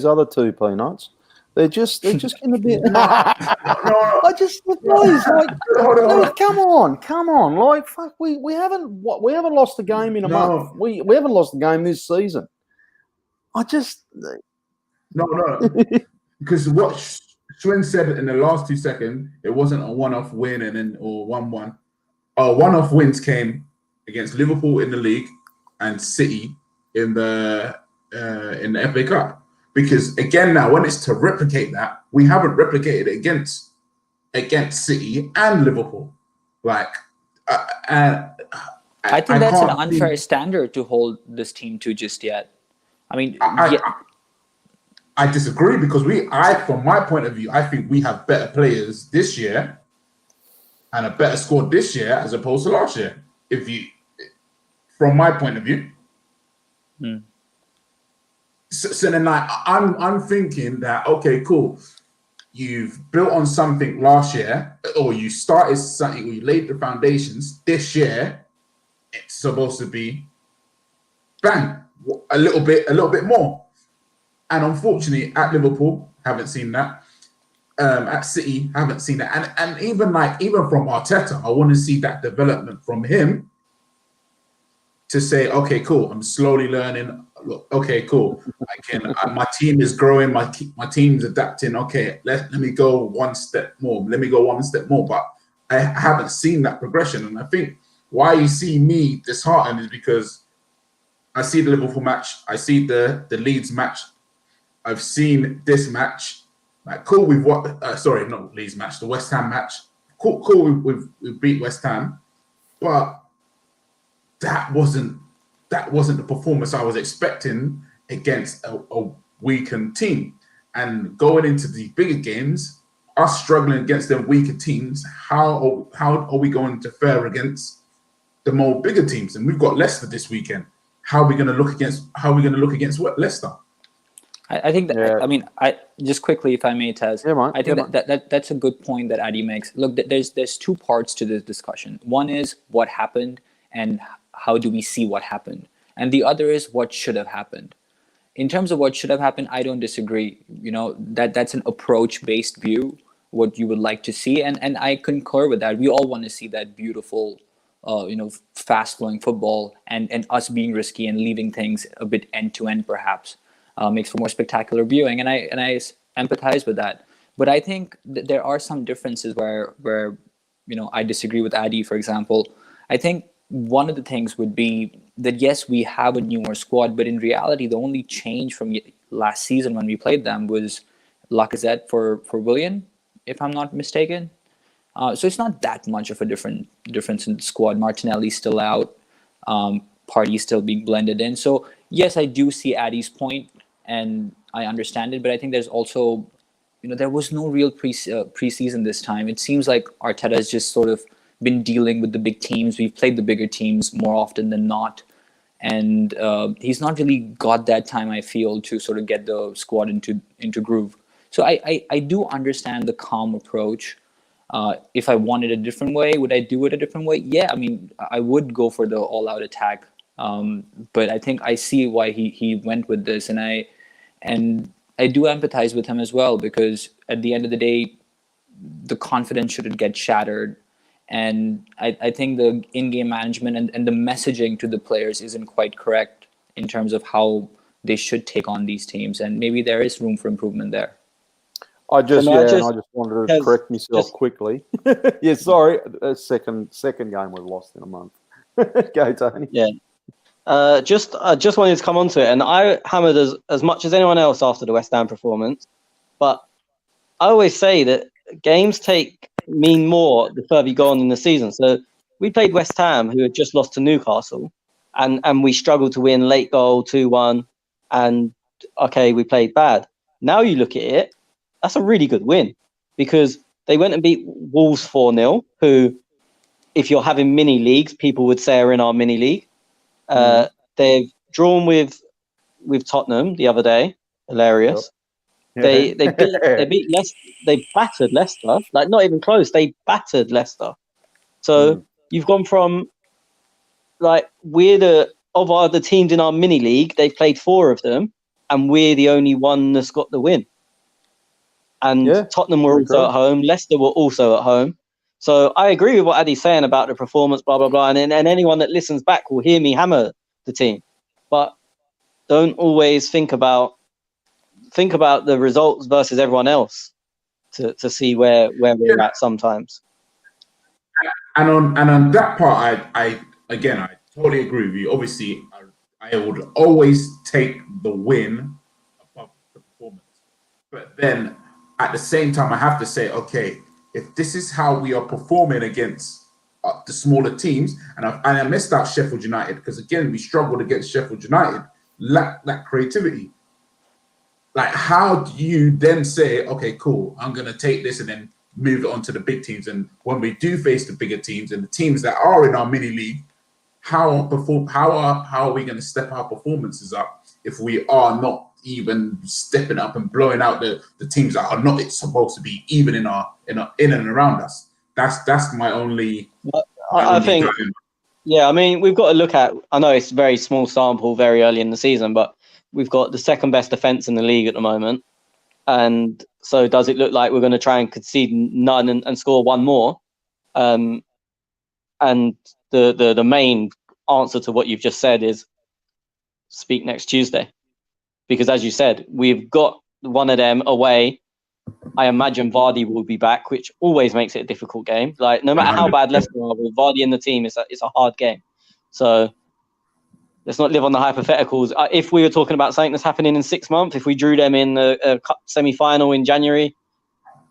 other two peanuts, they're just getting a bit. I just the boys like, come on, like fuck. We haven't lost a game in a month. We haven't lost a game this season. No, because what Schwinn said in the last 2 seconds, it wasn't a one-off win or 1-1. One-off wins came against Liverpool in the league and City in the FA Cup. Because again, now when it's to replicate that, we haven't replicated it against City and Liverpool. Like, I think that's an unfair standard to hold this team to just yet. I mean, I disagree because from my point of view, I think we have better players this year and a better squad this year as opposed to last year. From my point of view, So then, like, I'm thinking that, okay, cool. You've built on something last year, or you started something, or you laid the foundations. This year, it's supposed to be bang, a little bit more. And unfortunately, at Liverpool, haven't seen that. At City, haven't seen that. And even from Arteta, I want to see that development from him to say, okay, cool, I'm slowly learning. Look, okay, cool. I can. My team is growing. My team's adapting. Okay, let me go one step more. Let me go one step more. But I haven't seen that progression, and I think why you see me disheartened is because I see the Liverpool match. I see the Leeds match. I've seen this match. Like, cool, we've what? Sorry, not Leeds match. The West Ham match. Cool, we've beat West Ham, but that wasn't the performance I was expecting against a weakened team. And going into the bigger games, us struggling against them weaker teams, how are we going to fare against the more bigger teams? And we've got Leicester this weekend. How are we going to look against Leicester? I think that, I mean, I just quickly, if I may, Taz, I think that's a good point that Adi makes. Look, there's two parts to this discussion. One is what happened and how do we see what happened? And the other is what should have happened. In terms of what should have happened, I don't disagree. You know, that's an approach-based view, what you would like to see. And I concur with that. We all want to see that beautiful, fast-flowing football and us being risky and leaving things a bit end-to-end, perhaps, makes for more spectacular viewing. And I empathize with that. But I think there are some differences where I disagree with Adi, for example. I think one of the things would be that, yes, we have a newer squad, but in reality, the only change from last season when we played them was Lacazette for Willian, if I'm not mistaken. So it's not that much of a difference in the squad. Martinelli's still out, Partey still being blended in. So yes, I do see Adi's point, and I understand it, but I think there's also, there was no real preseason this time. It seems like Arteta has just sort of been dealing with the big teams. We've played the bigger teams more often than not. And he's not really got that time, I feel, to sort of get the squad into groove. So I do understand the calm approach. If I wanted a different way, would I do it a different way? Yeah, I mean, I would go for the all-out attack. But I think I see why he went with this. And I do empathize with him as well, because at the end of the day, the confidence shouldn't get shattered. And I think the in-game management and the messaging to the players isn't quite correct in terms of how they should take on these teams. And maybe there is room for improvement there. I just wanted to correct myself quickly. Yeah, sorry. Second game was lost in a month. Go, Tony. Yeah. Just wanted to come on to it. And I hammered as much as anyone else after the West Ham performance. But I always say that games mean more the further you go on in the season. So we played West Ham, who had just lost to Newcastle, and we struggled to win, late goal, 2-1, and okay, we played bad. Now you look at it, that's a really good win, because they went and beat Wolves 4-0, who, if you're having mini leagues, people would say are in our mini league. They've drawn with Tottenham the other day, hilarious. Yep. They beat Leicester. They battered Leicester, like not even close. They battered Leicester. So you've gone from, like, of all the teams in our mini league, they've played 4 of them, and we're the only one that's got the win. And Tottenham were also at home. Leicester were also at home. So I agree with what Adi's saying about the performance, blah blah blah. And anyone that listens back will hear me hammer the team, but don't always think about the results versus everyone else to see where we're at sometimes. And on that part, I totally agree with you. Obviously, I would always take the win above the performance. But then at the same time, I have to say, okay, if this is how we are performing against the smaller teams, and I missed out Sheffield United, because again, we struggled against Sheffield United, lacked that creativity. Like, how do you then say, okay, cool, I'm going to take this and then move it on to the big teams? And when we do face the bigger teams and the teams that are in our mini league, how are we going to step our performances up if we are not even stepping up and blowing out the teams that are not supposed to be even in and around us? That's my only. I think, yeah, I mean, we've got to look at. I know it's a very small sample, very early in the season, but we've got the second best defense in the league at the moment, and so does it look like we're going to try and concede none and score one more? And the main answer to what you've just said is speak next Tuesday. Because as you said, we've got one of them away. I imagine Vardy will be back, which always makes it a difficult game. Like, no matter how bad Leicester are, with Vardy in the team, it's a hard game. So let's not live on the hypotheticals. If we were talking about something that's happening in 6 months, if we drew them in a semi-final in January,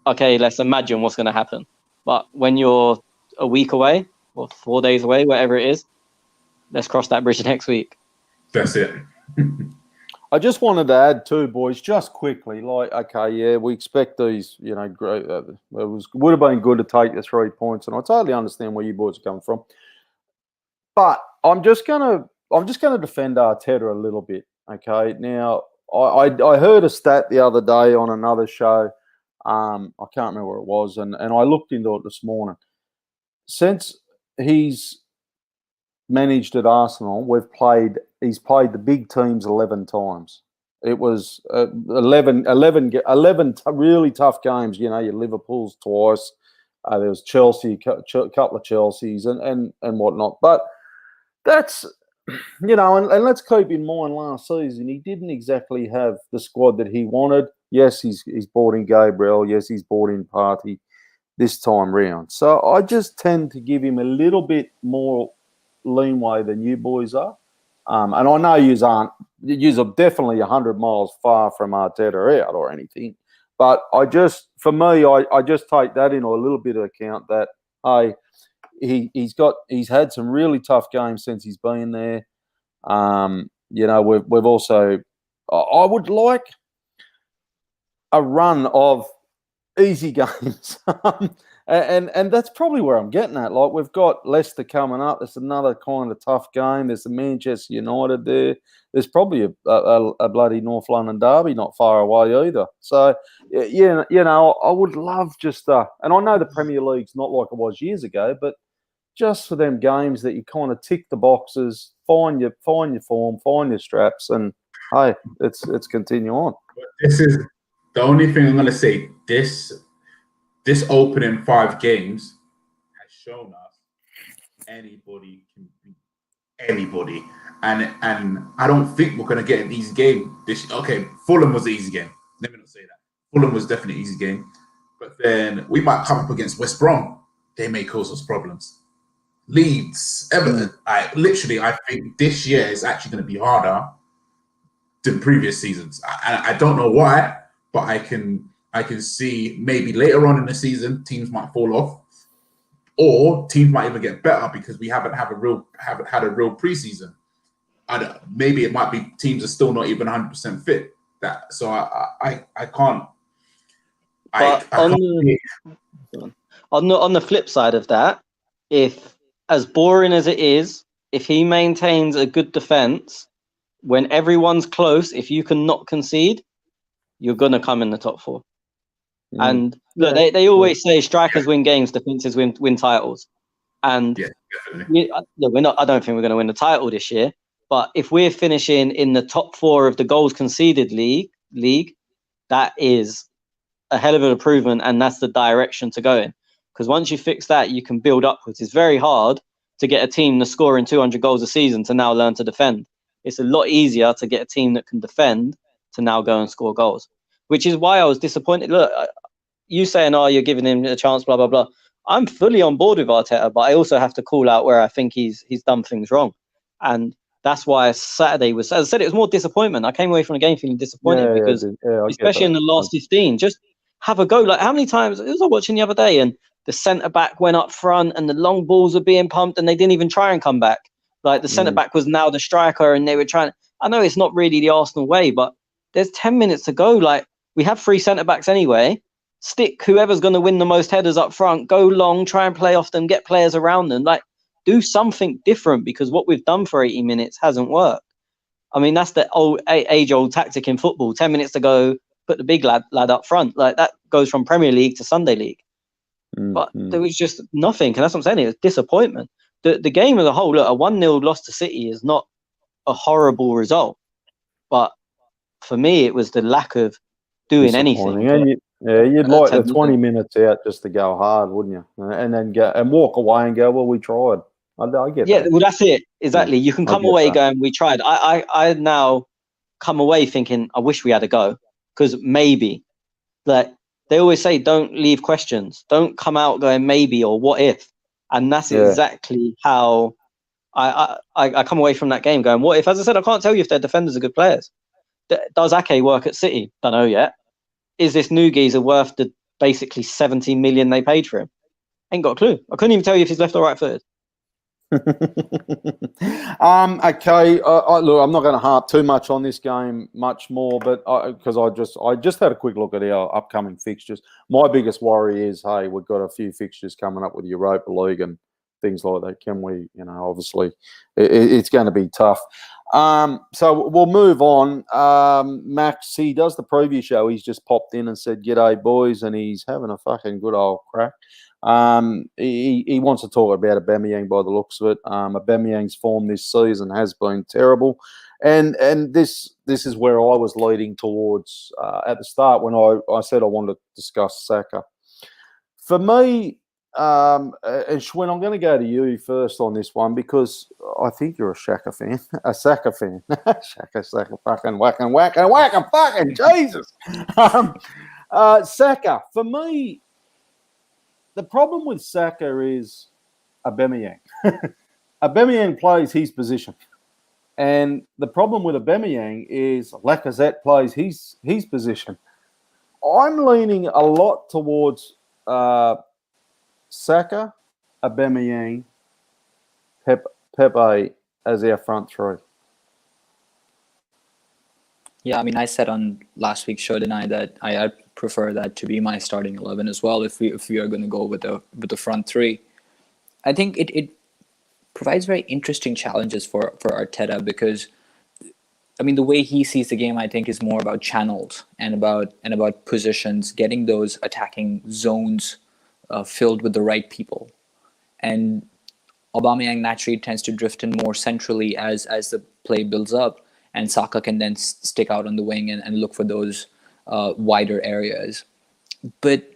okay, let's imagine what's going to happen. But when you're a week away or 4 days away, whatever it is, let's cross that bridge next week. That's it. I just wanted to add too, boys, just quickly. Like, okay, yeah, we expect these. Great. It would have been good to take the 3 points, and I totally understand where you boys are coming from. But I'm just gonna defend Arteta a little bit. Okay, now I heard a stat the other day on another show. I can't remember where it was, and I looked into it this morning. Since he's managed at Arsenal, he's played the big teams 11 times. It was 11 really tough games. Your Liverpool's twice. There was Chelsea, couple of Chelseas and whatnot. But that's, and let's keep in mind last season, he didn't exactly have the squad that he wanted. Yes, he's brought in Gabriel. Yes, he's brought in Partey this time round. So I just tend to give him a little bit more leeway than you boys are. And I know yous are definitely 100 miles far from Arteta out or anything. But I just take that into a little bit of account that, hey, he's had some really tough games since he's been there. We've also, I would like a run of easy games. And that's probably where I'm getting at. Like, we've got Leicester coming up. There's another kind of tough game. There's the Manchester United there. There's probably a bloody North London derby not far away either. So, I would love just and I know the Premier League's not like it was years ago, but just for them games that you kind of tick the boxes, find your form, find your straps, and hey, let's continue on. This is the only thing I'm going to say. This opening 5 games has shown us anybody can beat anybody, and I don't think we're going to get an easy game. Fulham was an easy game. Let me not say that. Fulham was definitely an easy game, but then we might come up against West Brom. They may cause us problems. Leeds, Everton. I think this year is actually going to be harder than previous seasons. I don't know why, but I can see maybe later on in the season teams might fall off, or teams might even get better because we haven't had a real preseason. Maybe it might be teams are still not even 100% fit. I can't. On the flip side of that, if as boring as it is, if he maintains a good defense when everyone's close, if you can not concede, you're gonna come in the top 4. And look, they always say strikers win games, defenses win titles. And we're not. I don't think we're going to win the title this year. But if we're finishing in the top 4 of the goals conceded league, that is a hell of an improvement, and that's the direction to go in. Because once you fix that, you can build upwards. It's very hard to get a team that's scoring 200 goals a season to now learn to defend. It's a lot easier to get a team that can defend to now go and score goals. Which is why I was disappointed. Look, you saying, you're giving him a chance, blah, blah, blah. I'm fully on board with Arteta, but I also have to call out where I think he's done things wrong. And that's why Saturday was, as I said, it was more disappointment. I came away from the game feeling disappointed because, especially in the last 15, just have a go. Like, how many times, I was watching the other day, and the centre-back went up front and the long balls were being pumped and they didn't even try and come back. Like, the centre-back was now the striker and they were trying. I know it's not really the Arsenal way, but there's 10 minutes to go. Like, we have 3 centre-backs anyway. Stick whoever's going to win the most headers up front, go long, try and play off them, get players around them. Like, do something different, because what we've done for 80 minutes hasn't worked. I mean, that's the age-old tactic in football. 10 minutes to go, put the big lad up front. Like, that goes from Premier League to Sunday League. But there was just nothing, and that's what I'm saying. It was disappointment. The game as a whole, look, a 1-0 loss to City is not a horrible result, but for me, it was the lack of doing anything. And you'd like the 20 minutes out just to go hard, wouldn't you? And then go and walk away and go, well, we tried. I get that. Well, that's it. Exactly. You can come away going, we tried. I now come away thinking, I wish we had a go, because maybe, like they always say, don't leave questions. Don't come out going maybe or what if. And that's exactly how I come away from that game going, what if? As I said, I can't tell you if their defenders are good players. Does Ake work at City? Don't know yet. Is this new geezer worth the basically 70 million they paid for him? Ain't got a clue. I couldn't even tell you if he's left or right footed. Okay. Look, I'm not going to harp too much on this game much more, but because I just had a quick look at our upcoming fixtures. My biggest worry is, hey, we've got a few fixtures coming up with Europa League and things like that. Can we, obviously it's going to be tough. So we'll move on. Max, he does the preview show. He's just popped in and said, "G'day, boys," and he's having a fucking good old crack. He wants to talk about Aubameyang by the looks of it. Aubameyang's form this season has been terrible, and this is where I was leading towards at the start when I said I wanted to discuss Saka. For me, and Schwinn, I'm going to go to you first on this one because I think you're a Saka fan. Saka, fucking whack, fucking Jesus. Saka, for me, the problem with Saka is Aubameyang. Aubameyang plays his position. And the problem with Aubameyang is Lacazette plays his position. I'm leaning a lot towards Saka, Aubameyang, Pepe as our front three. Yeah, I mean, I said on last week's show tonight that I prefer that to be my starting 11 as well. If we are going to go with the front three, I think it provides very interesting challenges for Arteta because, I mean, the way he sees the game, I think, is more about channels and about positions, getting those attacking zones filled with the right people. And Aubameyang naturally tends to drift in more centrally as the play builds up, and Saka can then stick out on the wing and look for those wider areas. But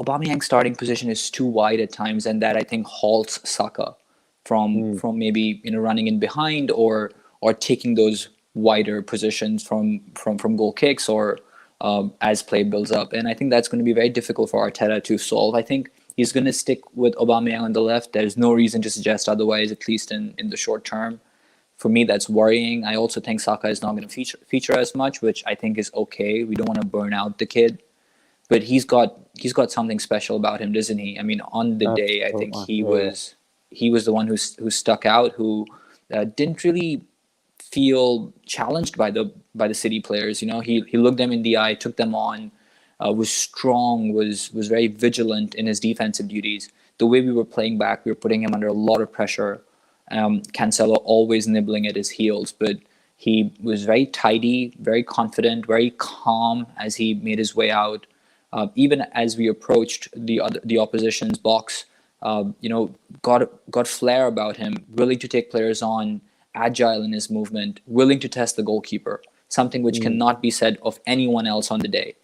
Aubameyang's starting position is too wide at times, and that I think halts Saka from maybe running in behind or taking those wider positions from goal kicks or as play builds up. And I think that's going to be very difficult for Arteta to solve. I think he's going to stick with Aubameyang on the left. There's no reason to suggest otherwise, at least in the short term. For me, that's worrying. I also think Saka is not going to feature as much, which I think is okay. We don't want to burn out the kid, but he's got something special about him, doesn't he? I mean, on the day, I think he was the one who stuck out, who didn't really feel challenged by the City players. He looked them in the eye, took them on, was strong, was very vigilant in his defensive duties. The way we were playing back, we were putting him under a lot of pressure. Cancelo always nibbling at his heels, but he was very tidy, very confident, very calm as he made his way out. Even as we approached the opposition's box, got flair about him, willing to take players on, agile in his movement, willing to test the goalkeeper, something which cannot be said of anyone else on the day.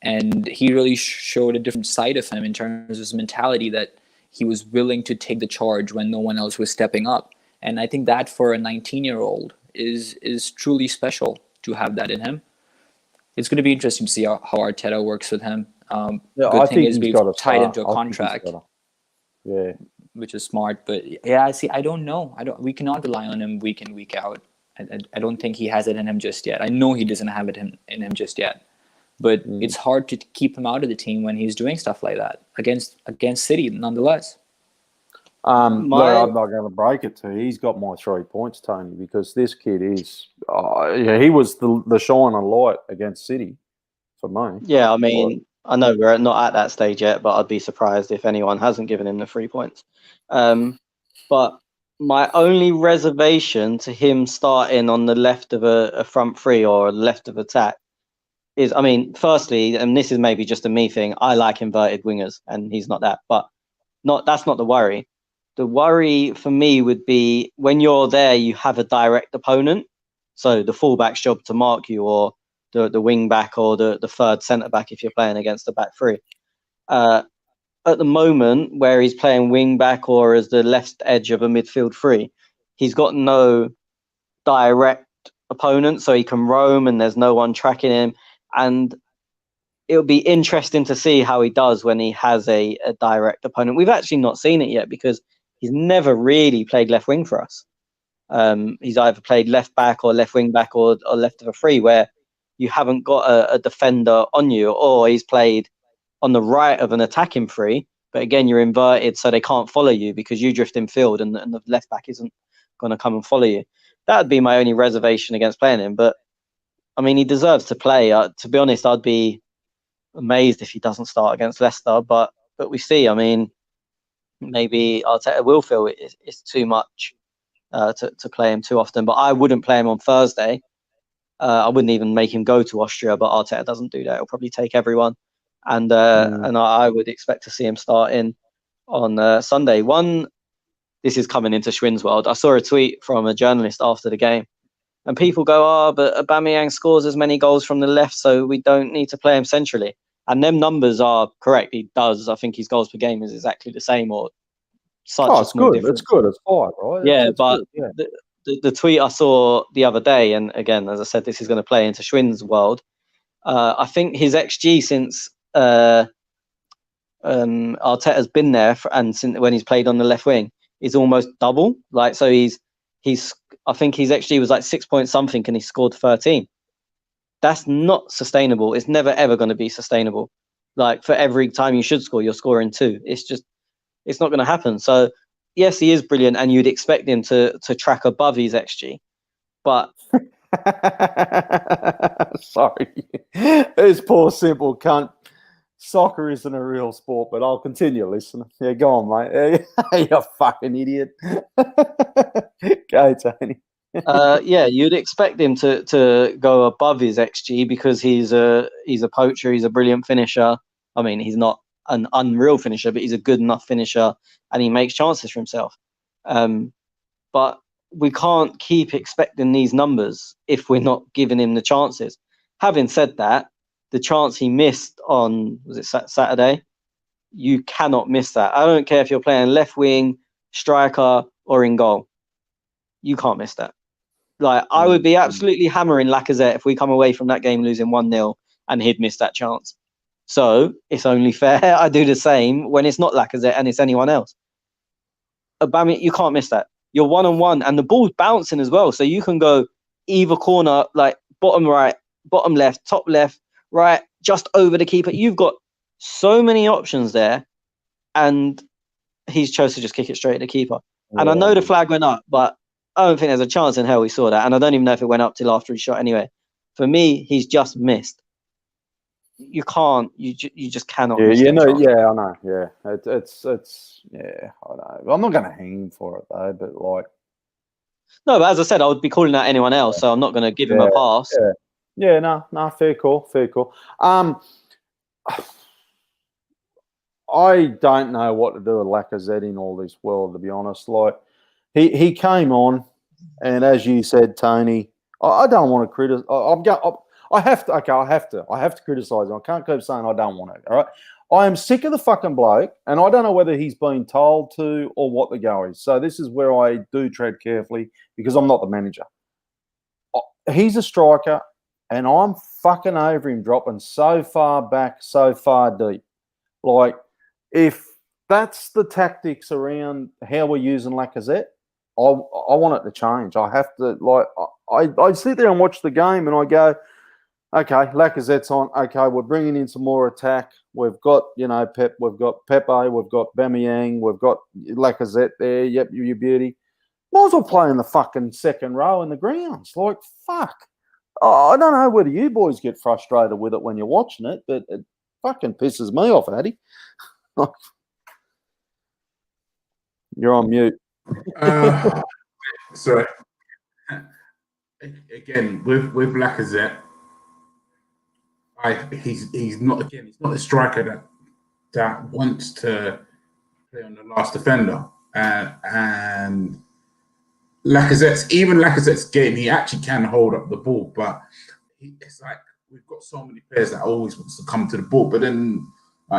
And he really showed a different side of him in terms of his mentality, that he was willing to take the charge when no one else was stepping up. And I think that for a 19-year-old is truly special to have that in him. It's going to be interesting to see how Arteta works with him. Good thing is we've tied him to a contract, which is smart. But yeah, I don't know. We cannot rely on him week in, week out. I don't think he has it in him just yet. I know he doesn't have it in him just yet. But it's hard to keep him out of the team when he's doing stuff like that against City, nonetheless. I'm not going to break it to you. He's got my 3 points, Tony, because this kid is he was the shining light against City for me. Yeah, I mean, I know we're not at that stage yet, but I'd be surprised if anyone hasn't given him the 3 points. But my only reservation to him starting on the left of a front three or left of attack is, I mean, firstly, and this is maybe just a me thing, I like inverted wingers, and he's not that. But that's not the worry. The worry for me would be when you're there, you have a direct opponent. So the fullback's job to mark you, or the wing back, or the third centre back if you're playing against the back three. At the moment, where he's playing wing back or as the left edge of a midfield three, he's got no direct opponent, so he can roam and there's no one tracking him. And it'll be interesting to see how he does when he has a direct opponent. We've actually not seen it yet because he's never really played left wing for us. He's either played left back or left wing back or left of a free, where you haven't got a defender on you, or he's played on the right of an attacking free, but again, you're inverted, so they can't follow you because you drift in field and the left back isn't going to come and follow you. That would be my only reservation against playing him. But, I mean, he deserves to play. To be honest, I'd be amazed if he doesn't start against Leicester, but we see. I mean, maybe Arteta will feel it's too much to play him too often, but I wouldn't play him on Thursday. I wouldn't even make him go to Austria, but Arteta doesn't do that. He'll probably take everyone. And I would expect to see him starting on Sunday. This is coming into Schwinn's world. I saw a tweet from a journalist after the game, and people go, but Aubameyang scores as many goals from the left, so we don't need to play him centrally. And them numbers are correct. He does. I think his goals per game is exactly the same, or such a small difference. It's good. It's fine, right? Yeah, but good, yeah. The tweet I saw the other day, and again, as I said, this is going to play into Schwinn's world. I think his XG since Arteta's been there and since when he's played on the left wing is almost double. Like, so he's I think his XG was like 6 point something and he scored 13. That's not sustainable. It's never ever going to be sustainable. Like, for every time you should score, you're scoring 2. It's not going to happen. So yes, he is brilliant, and you'd expect him to track above his XG, but sorry, this poor simple cunt. Soccer isn't a real sport, but I'll continue listening. Yeah, go on, mate. You fucking idiot. Go, Tony. Yeah, you'd expect him to go above his XG because he's a poacher. He's a brilliant finisher. I mean, he's not an unreal finisher, but he's a good enough finisher, and he makes chances for himself. But we can't keep expecting these numbers if we're not giving him the chances. Having said that, the chance he missed on, was it Saturday? You cannot miss that. I don't care if you're playing left wing, striker, or in goal. You can't miss that. Like, I would be absolutely hammering Lacazette if we come away from that game losing 1-0 and he'd miss that chance. So it's only fair I do the same when it's not Lacazette and it's anyone else. Aubameyang, you can't miss that. You're 1-on-1 and the ball's bouncing as well. So you can go either corner, like bottom right, bottom left, top left, right, just over the keeper. You've got so many options there, and he's chose to just kick it straight at the keeper. Yeah. And I know the flag went up, but I don't think there's a chance in hell we saw that. And I don't even know if it went up till after he shot anyway. For me, he's just missed. You can't. You just cannot. Yeah, I know. Yeah, it's yeah. I know. I'm not going to hang him for it though, but like. No, but as I said, I would be calling out anyone else, so I'm not going to give him a pass. Yeah, no, fair call. I don't know what to do with Lacazette in all this world, to be honest. Like, he came on, and as you said, Tony, I don't want to criticize. I have to criticize him. I can't keep saying I don't want to. All right, I am sick of the fucking bloke, and I don't know whether he's been told to or what the go is. So this is where I do tread carefully because I'm not the manager. He's a striker, and I'm fucking over him dropping so far back, so far deep. Like, if that's the tactics around how we're using Lacazette, I want it to change. I have to, like, I sit there and watch the game and I go, okay, Lacazette's on. Okay, we're bringing in some more attack. We've got, Pep. We've got Pepe. We've got Aubameyang. We've got Lacazette there. Yep, you beauty. Might as well play in the fucking second row in the grounds. Like, fuck. I don't know whether you boys get frustrated with it when you're watching it, but it fucking pisses me off, Addy. You're on mute. So again, with Lacazette, he's not a striker that wants to play on the last defender, and Lacazette's game, he actually can hold up the ball, but it's like we've got so many players that always wants to come to the ball, but then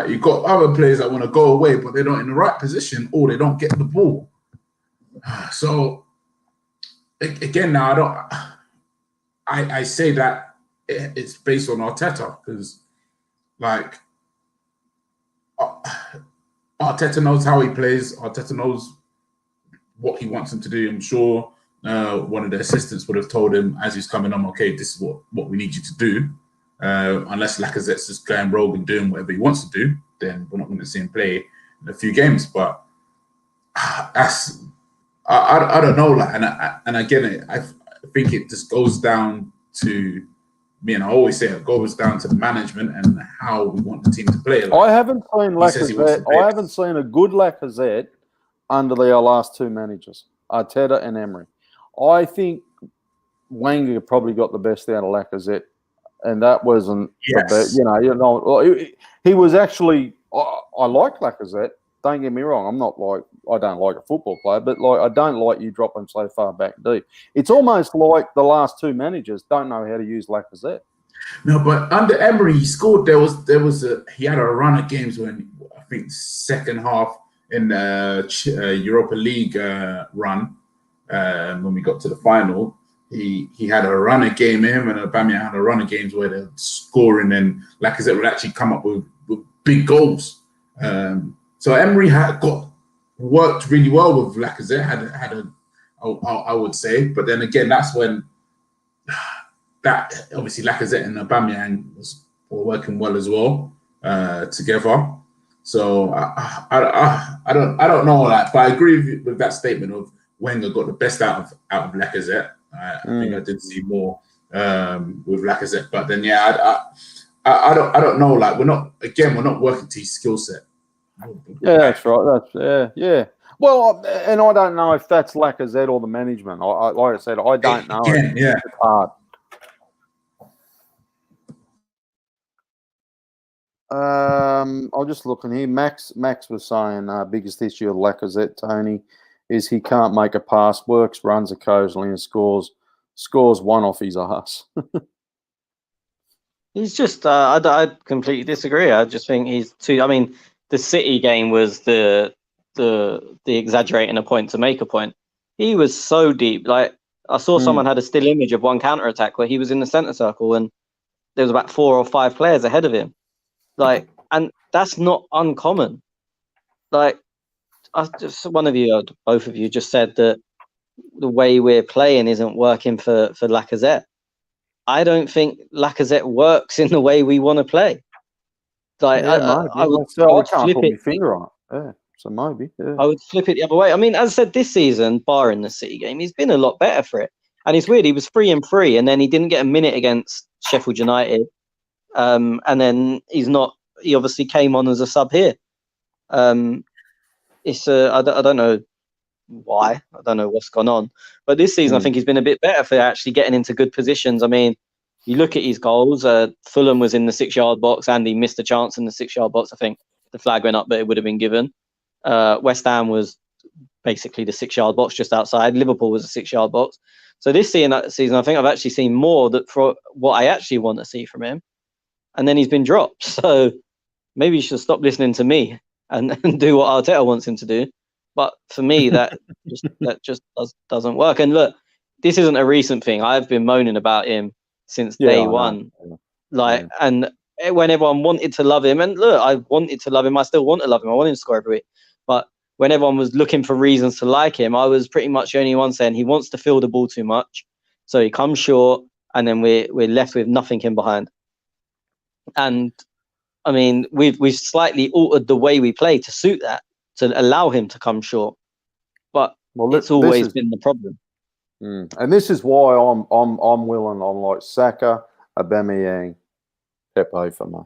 you've got other players that want to go away, but they're not in the right position or they don't get the ball. So again, now I say that it's based on Arteta, because like Arteta knows how he plays. Arteta knows what he wants him to do. I'm sure one of the assistants would have told him as he's coming on, okay, this is what we need you to do. Unless Lacazette's just going rogue and doing whatever he wants to do, then we're not going to see him play in a few games. But I don't know, like, and again, I think it just goes down to me, and I always say it goes down to the management and how we want the team to play. Like, I haven't seen Lacazette. I haven't seen a good Lacazette under their last two managers, Arteta and Emery. I think Wenger probably got the best out of Lacazette, and that wasn't the best. He was actually. I like Lacazette. Don't get me wrong. I'm not like I don't like a football player, but like I don't like you drop him so far back deep. It's almost like the last two managers don't know how to use Lacazette. No, but under Emery, he scored. He had a run of games when I think second half in the Europa League run when we got to the final. He had a run of game. Him and Aubameyang had a run of games where they're scoring, and Lacazette would actually come up with big goals. So Emery worked really well with Lacazette. I would say, but then again, that's when that obviously Lacazette and Aubameyang were working well as well together. So I don't know that, but I agree with that statement of Wenger got the best out of Lacazette. I think I did see more with Lacazette, but then I don't know. Like we're not working to his skill set. Yeah, that's right. Yeah. Well, and I don't know if that's Lacazette or the management. Like I said, I don't know. Again, yeah. It's hard. I'll just look in here. Max was saying biggest issue of Lacazette, Tony, is he can't make a pass, works, runs occasionally, and scores one off his ass. He's just, I completely disagree. I just think he's too. I mean, the City game was the exaggerating a point to make a point. He was so deep. Like I saw someone had a still image of one counter attack where he was in the centre circle and there was about 4 or 5 players ahead of him. Like, and that's not uncommon. Like, both of you just said that the way we're playing isn't working for Lacazette. I don't think Lacazette works in the way we want to play. Like, I would flip it. Finger on it. Yeah, so maybe. Yeah. I would flip it the other way. I mean, as I said, this season, barring the City game, he's been a lot better for it. And it's weird. He was 3-3, and then he didn't get a minute against Sheffield United. And then he obviously came on as a sub here. I don't know why. I don't know what's gone on. But this season, I think he's been a bit better for actually getting into good positions. I mean, you look at his goals. Fulham was in the 6-yard box and he missed a chance in the 6-yard box. I think the flag went up, but it would have been given. West Ham was basically the 6-yard box just outside. Liverpool was a 6-yard box. So this season, I think I've actually seen more for what I actually want to see from him. And then he's been dropped. So maybe he should stop listening to me and do what Arteta wants him to do. But for me, that just doesn't work. And look, this isn't a recent thing. I've been moaning about him since day one. And when everyone wanted to love him, and look, I wanted to love him. I still want to love him. I want him to score every week. But when everyone was looking for reasons to like him, I was pretty much the only one saying he wants to fill the ball too much. So he comes short, and then we're left with nothing in behind. And I mean, we've slightly altered the way we play to suit that, to allow him to come short. But it's always been the problem. And this is why I'm willing on like Saka, Aubameyang, Pepe for me.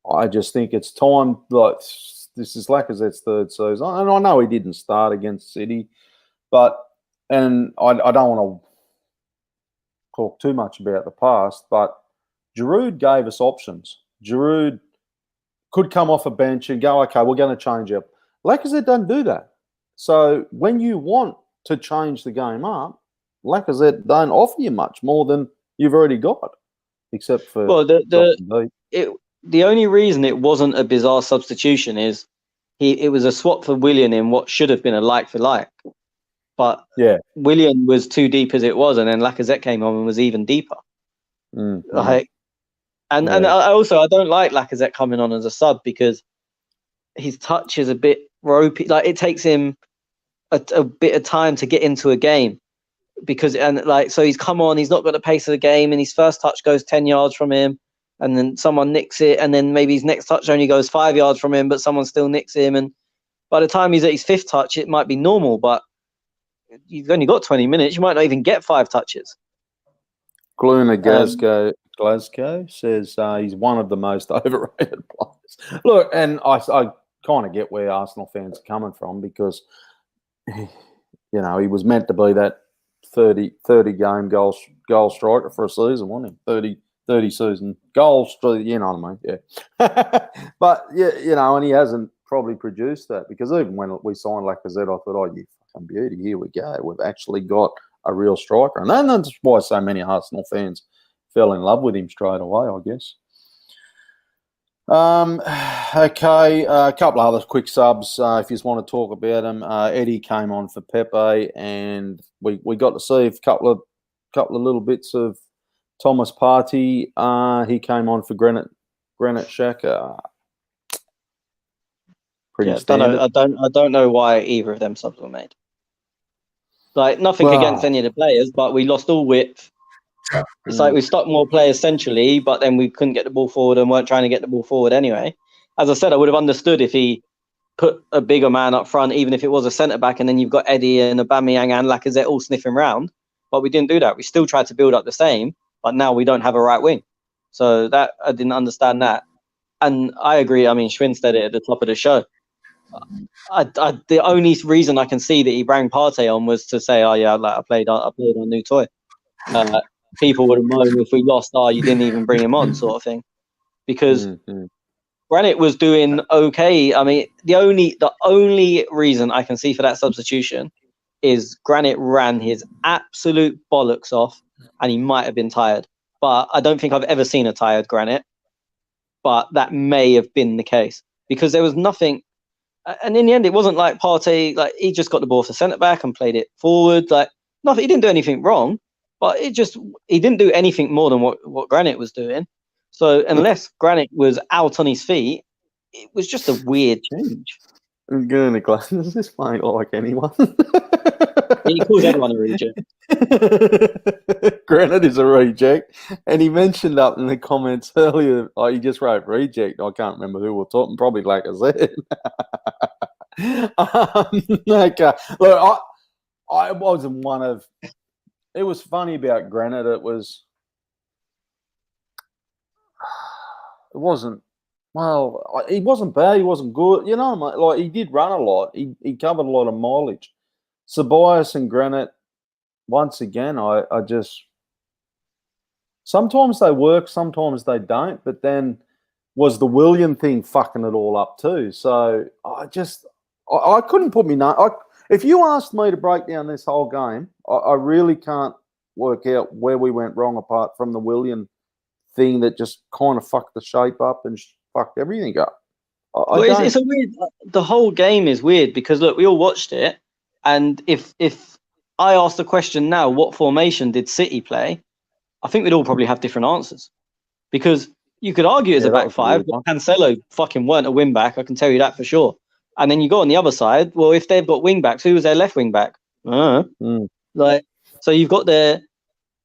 I just think it's time. Like this is Lacazette's third season, and I know he didn't start against City, and I don't want to talk too much about the past, but Giroud gave us options. Giroud could come off a bench and go, okay, we're going to change up. Lacazette doesn't do that. So when you want to change the game up, Lacazette don't offer you much more than you've already got, except for the only reason it wasn't a bizarre substitution is it was a swap for Willian in what should have been a like for like, but Willian was too deep as it was, and then Lacazette came on and was even deeper. Like, and I don't like Lacazette coming on as a sub because his touch is a bit ropey. Like, it takes him a bit of time to get into a game so he's come on, he's not got the pace of the game, and his first touch goes 10 yards from him, and then someone nicks it, and then maybe his next touch only goes 5 yards from him, but someone still nicks him, and by the time he's at his fifth touch, it might be normal, but you've only got 20 minutes, you might not even get 5 touches. Gluna Glasgow says he's one of the most overrated players. Look, and I kind of get where Arsenal fans are coming from, because he was meant to be that 30 game goal striker for a season, wasn't he? 30 season goals, you know what I mean? Yeah. But, and he hasn't probably produced that, because even when we signed Lacazette, I thought, oh, you fucking beauty, here we go. We've actually got a real striker. And that's why so many Arsenal fans fell in love with him straight away, I guess. Okay, a couple of other quick subs if you just want to talk about them. Eddie came on for Pepe, and we got to see a couple of little bits of Thomas Partey. He came on for Granit Xhaka. Pretty standard. I don't know why either of them subs were made. Like, nothing against any of the players, but we lost all width. It's like we stuck more players centrally, but then we couldn't get the ball forward and weren't trying to get the ball forward anyway. As I said, I would have understood if he put a bigger man up front, even if it was a centre-back, and then you've got Eddie and Aubameyang and Lacazette all sniffing round. But we didn't do that. We still tried to build up the same, but now we don't have a right wing. So that I didn't understand that. And I agree. I mean, Schwinn said it at the top of the show. The only reason I can see that he brought Partey on was to say, oh yeah, I played on a new toy. People would have known if we lost, you didn't even bring him on, sort of thing. Because Granit was doing okay. I mean, the only reason I can see for that substitution is Granit ran his absolute bollocks off, and he might have been tired. But I don't think I've ever seen a tired Granit. But that may have been the case, because there was nothing. And in the end, it wasn't like Partey, like, he just got the ball to centre-back and played it forward. Like, nothing. He didn't do anything wrong, but he didn't do anything more than what Granit was doing. So unless Granit was out on his feet, it was just a weird change. I'm going to class. Does this playing like anyone? He calls everyone a reject. Granit is a reject. And he mentioned up in the comments earlier, he just wrote reject. I can't remember who we're talking, probably Lacazette. Okay. Look, I wasn't one of... It was funny about Granit. It wasn't... Well, he wasn't bad. He wasn't good. You know, like, he did run a lot. He covered a lot of mileage. Ceballos and Granit, once again, I just... Sometimes they work, sometimes they don't. But then was the William thing fucking it all up too. So I couldn't put me... If you asked me to break down this whole game, I really can't work out where we went wrong apart from the William thing that just kind of fucked the shape up and fucked everything up. It's a weird. The whole game is weird because, look, we all watched it, and if I asked the question now, what formation did City play? I think we'd all probably have different answers, because you could argue it's a back five, but Cancelo fucking weren't a wing back. I can tell you that for sure. And then you go on the other side. Well, if they've got wing backs, who was their left wing back? Like, so you've got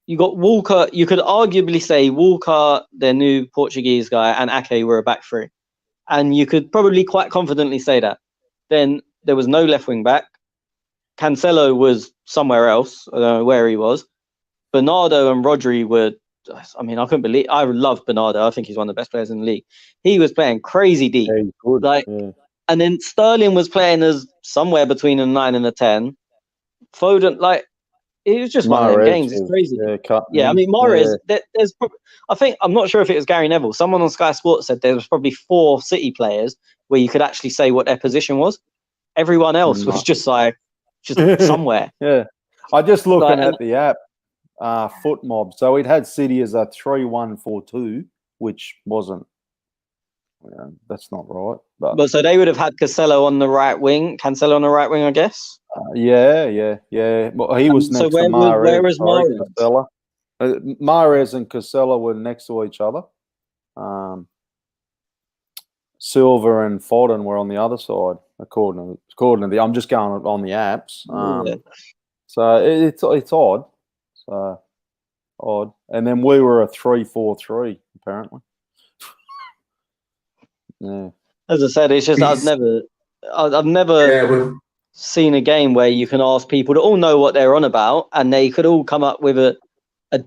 Walker. You could arguably say Walker, their new Portuguese guy, and Ake were a back three, and you could probably quite confidently say that. Then there was no left wing back. Cancelo was somewhere else. I don't know where he was. Bernardo and Rodri were. I mean, I couldn't believe. I love Bernardo. I think he's one of the best players in the league. He was playing crazy deep, And then Sterling was playing as somewhere between a 9 and a 10. Foden, like, it was just one of them games. It's crazy. Yeah, I mean, Mahrez, there's probably, I think, I'm not sure if it was Gary Neville. Someone on Sky Sports said there was probably 4 City players where you could actually say what their position was. Everyone else was just like, somewhere. Yeah. I just looking at the app, Foot Mob. So it had City as a 3-1-4-2, which wasn't. That's not right. But so they would have had Cancelo on the right wing, I guess. Yeah. Well, he was next to Mahrez. Where was Mahrez? Mahrez and Cancelo were next to each other. Silva and Foden were on the other side, according to the. I'm just going on the apps. So it's odd. So odd. And then we were a 3-4-3 apparently. Yeah. As I said, it's just I've never seen a game where you can ask people to all know what they're on about, and they could all come up with a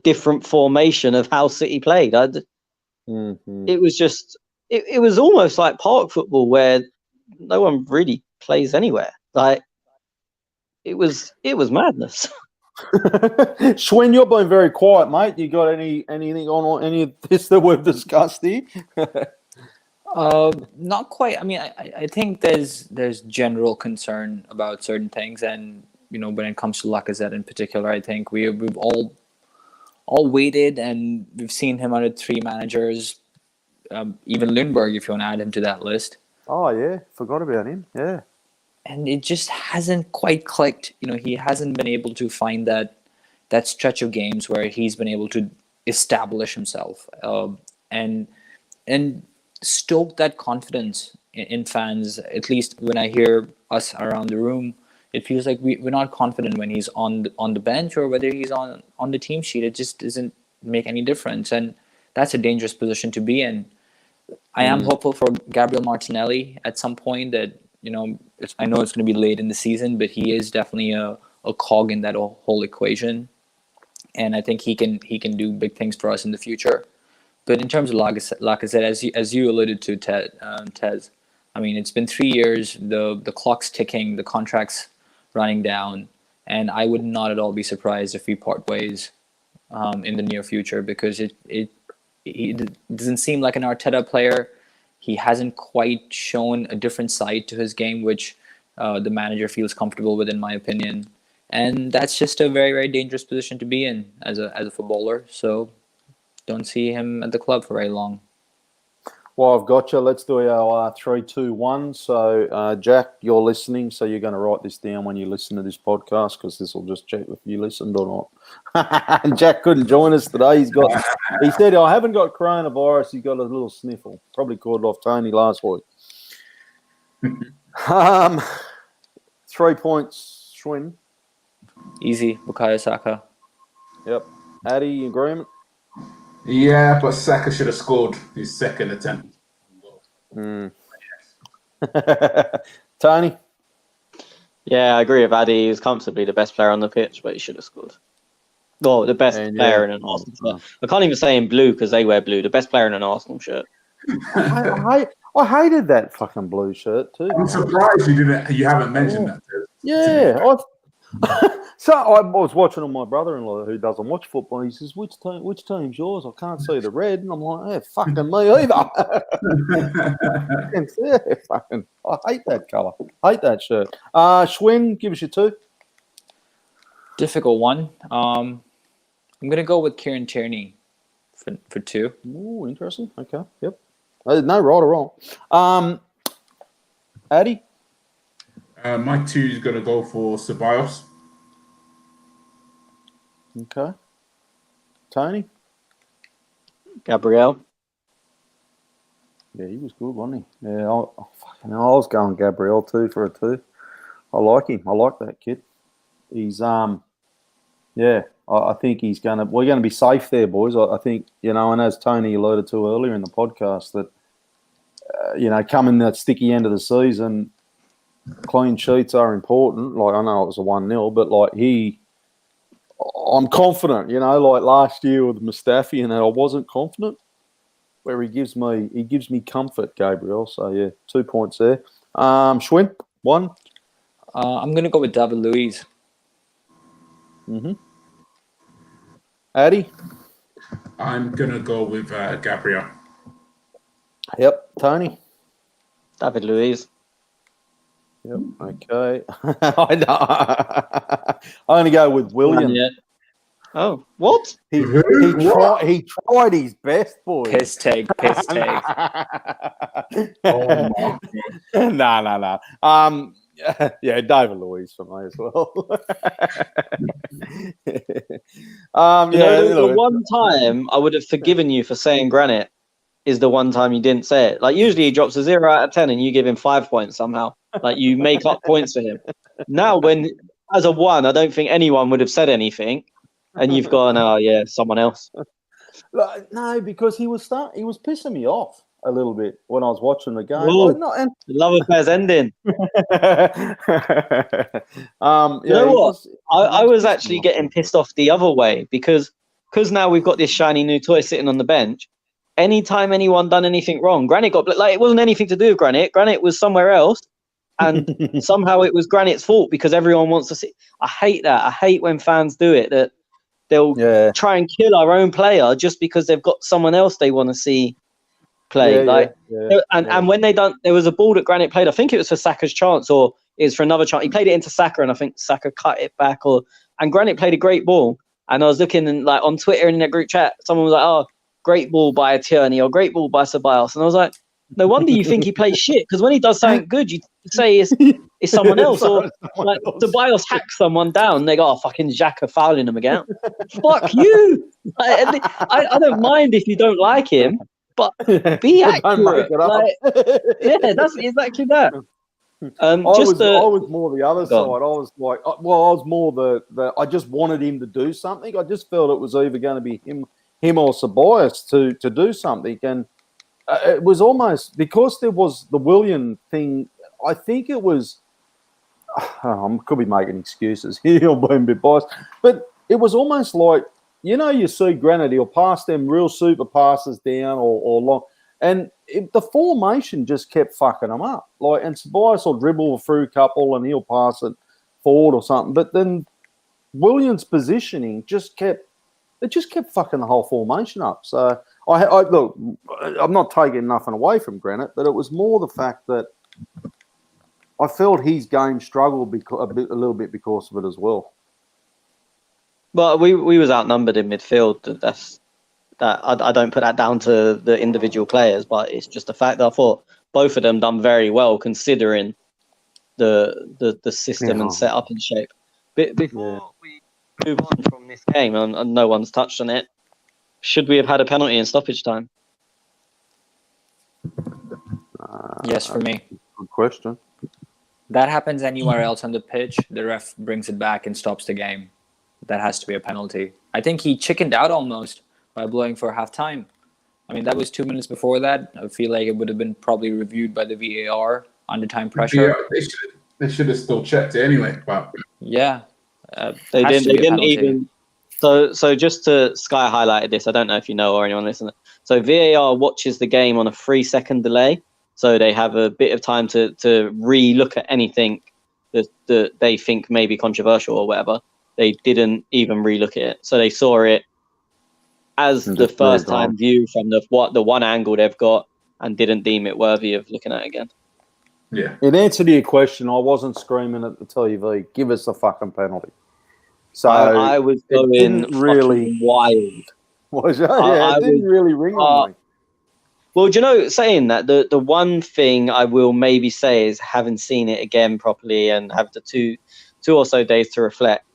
different formation of how City played. It was just it was almost like park football where no one really plays anywhere. Like it was madness. Schwinn, you've been very quiet, mate. You got anything on any of this that we've discussed here? Not quite. I mean, I think there's general concern about certain things, and when it comes to Lacazette in particular, I think we've all waited, and we've seen him under 3 managers, even Lundberg, if you want to add him to that list. Oh yeah, forgot about him. Yeah, and it just hasn't quite clicked. He hasn't been able to find that stretch of games where he's been able to establish himself, and stoke that confidence in fans. At least when I hear us around the room, it feels like we're not confident when he's on the bench or whether he's on the team sheet. It just doesn't make any difference, and that's a dangerous position to be in. I am hopeful for Gabriel Martinelli at some point. That I know it's going to be late in the season, but he is definitely a cog in that whole equation, and I think he can do big things for us in the future. But in terms of Lacazette, as you alluded to, Tez, I mean, it's been 3 years. The clock's ticking. The contract's running down, and I would not at all be surprised if we part ways in the near future, because it doesn't seem like an Arteta player. He hasn't quite shown a different side to his game, which the manager feels comfortable with, in my opinion. And that's just a very, very dangerous position to be in as a footballer. So don't see him at the club for very long. Well, I've got you. Let's do our 3, 2, 1. So, Jack, you're listening, so you're going to write this down when you listen to this podcast, because this will just check if you listened or not. And Jack couldn't join us today. He said, I haven't got coronavirus. He's got a little sniffle. Probably called off Tony last week. 3 points, Schwinn. Easy, Bukayo Saka. Yep. Addy, agreement? Yeah, but Saka should have scored his second attempt. Tony? Yeah, I agree with Addy. He was comfortably the best player on the pitch, but he should have scored. Well, the best player in an Arsenal shirt. I can't even say in blue because they wear blue. The best player in an Arsenal shirt. I hated that fucking blue shirt too. I'm surprised you haven't mentioned that. Yeah, so I was watching on my brother-in-law who doesn't watch football. He says, "Which team's yours?" I can't see the red, and I'm like, "Yeah, fucking me either." I hate that colour. I hate that shirt. Schwinn, give us your 2. Difficult one. I'm gonna go with Kieran Tierney for 2. Oh, interesting. Okay, yep. No right or wrong. Addy? My 2 is going to go for Ceballos. Okay. Tony? Gabriel. Yeah, he was good, wasn't he? Yeah, I was going Gabriel too for a 2. I like him. I like that kid. He's yeah. I think we're going to be safe there, boys. I think, and as Tony alluded to earlier in the podcast, that coming that sticky end of the season, clean sheets are important. Like, I know it was a 1-0, but I'm confident. Like last year with Mustafi, and that I wasn't confident. Where he gives me comfort, Gabriel. So yeah, 2 points there. Schwinn, 1. I'm gonna go with David Luiz. Mm-hmm. Addy? I'm gonna go with Gabriel. Yep. Tony? David Luiz. Yep. Okay. I'm going to go with William. Yeah. Oh, what? He tried his best, boys. Piss take. Oh my No. Yeah, David Luiz for me as well. The one time I would have forgiven you for saying Granit is the one time you didn't say it. Like, usually he drops a 0 out of 10 and you give him 5 points somehow. Like, you make up points for him. Now, when as a 1, I don't think anyone would have said anything, and you've gone, oh yeah, someone else. No, because he was pissing me off a little bit when I was watching the game. Whoa, the love affair's ending. You know what? I was actually getting pissed off the other way because now we've got this shiny new toy sitting on the bench. Anytime anyone done anything wrong, Granit got like, it wasn't anything to do with Granit. Granit was somewhere else, and somehow it was Granit's fault because everyone wants to see. I hate that. I hate when fans do it, that they'll try and kill our own player just because they've got someone else they want to see play. And when they done, there was a ball that Granit played. I think it was for Saka's chance, or it was for another chance. He played it into Saka, and I think Saka cut it back. And Granit played a great ball. And I was looking and like on Twitter in a group chat, someone was like, "Oh, great ball by Tierney," or "Great ball by Ceballos," and I was like, "No wonder you think he plays shit, because when he does something good, you say it's someone else." Or like Ceballos hacks someone down, they go, "Oh, fucking Xhaka fouling him again." Fuck you! I don't mind if you don't like him, but be accurate. Yeah, that's exactly that. I was more the other side. I was like, I was more the I just wanted him to do something. I just felt it was either going to be him or Ceballos to do something, and it was almost because there was the Willian thing. I think it was. I could be making excuses here or being a bit biased, but it was almost like, you see Granit, he'll pass them real super passes down or long, and the formation just kept fucking them up. Like, and Ceballos will dribble through a couple and he'll pass it forward or something, but then Willian's positioning just kept fucking the whole formation up. So I look, I'm not taking nothing away from Granit, but it was more the fact that I felt his game struggled a little bit because of it as well. Well, we was outnumbered in midfield. I don't put that down to the individual players, but it's just the fact that I thought both of them done very well considering the system and setup and shape. But before we move on from this game, and no one's touched on it, should we have had a penalty in stoppage time? Yes, for me. Good question. That happens anywhere else on the pitch, the ref brings it back and stops the game. That has to be a penalty. I think he chickened out almost by blowing for half-time. I mean, that was 2 minutes before that. I feel like it would have been probably reviewed by the VAR under time pressure. Yeah, they should have still checked it anyway. But yeah, they didn't even. So just to Sky highlighted this. I don't know if you know or anyone listening. So VAR watches the game on a 3-second delay. So they have a bit of time to re-look at anything that they think may be controversial or whatever. They didn't even re-look at it. So they saw it as the first time view from the one angle they've got and didn't deem it worthy of looking at it again. Yeah. In answer to your question, I wasn't screaming at the TV, give us a fucking penalty. So I was going really wild. Was you? Yeah, it didn't really ring on me. Well, saying that, the one thing I will maybe say is, having seen it again properly and have the two or so days to reflect,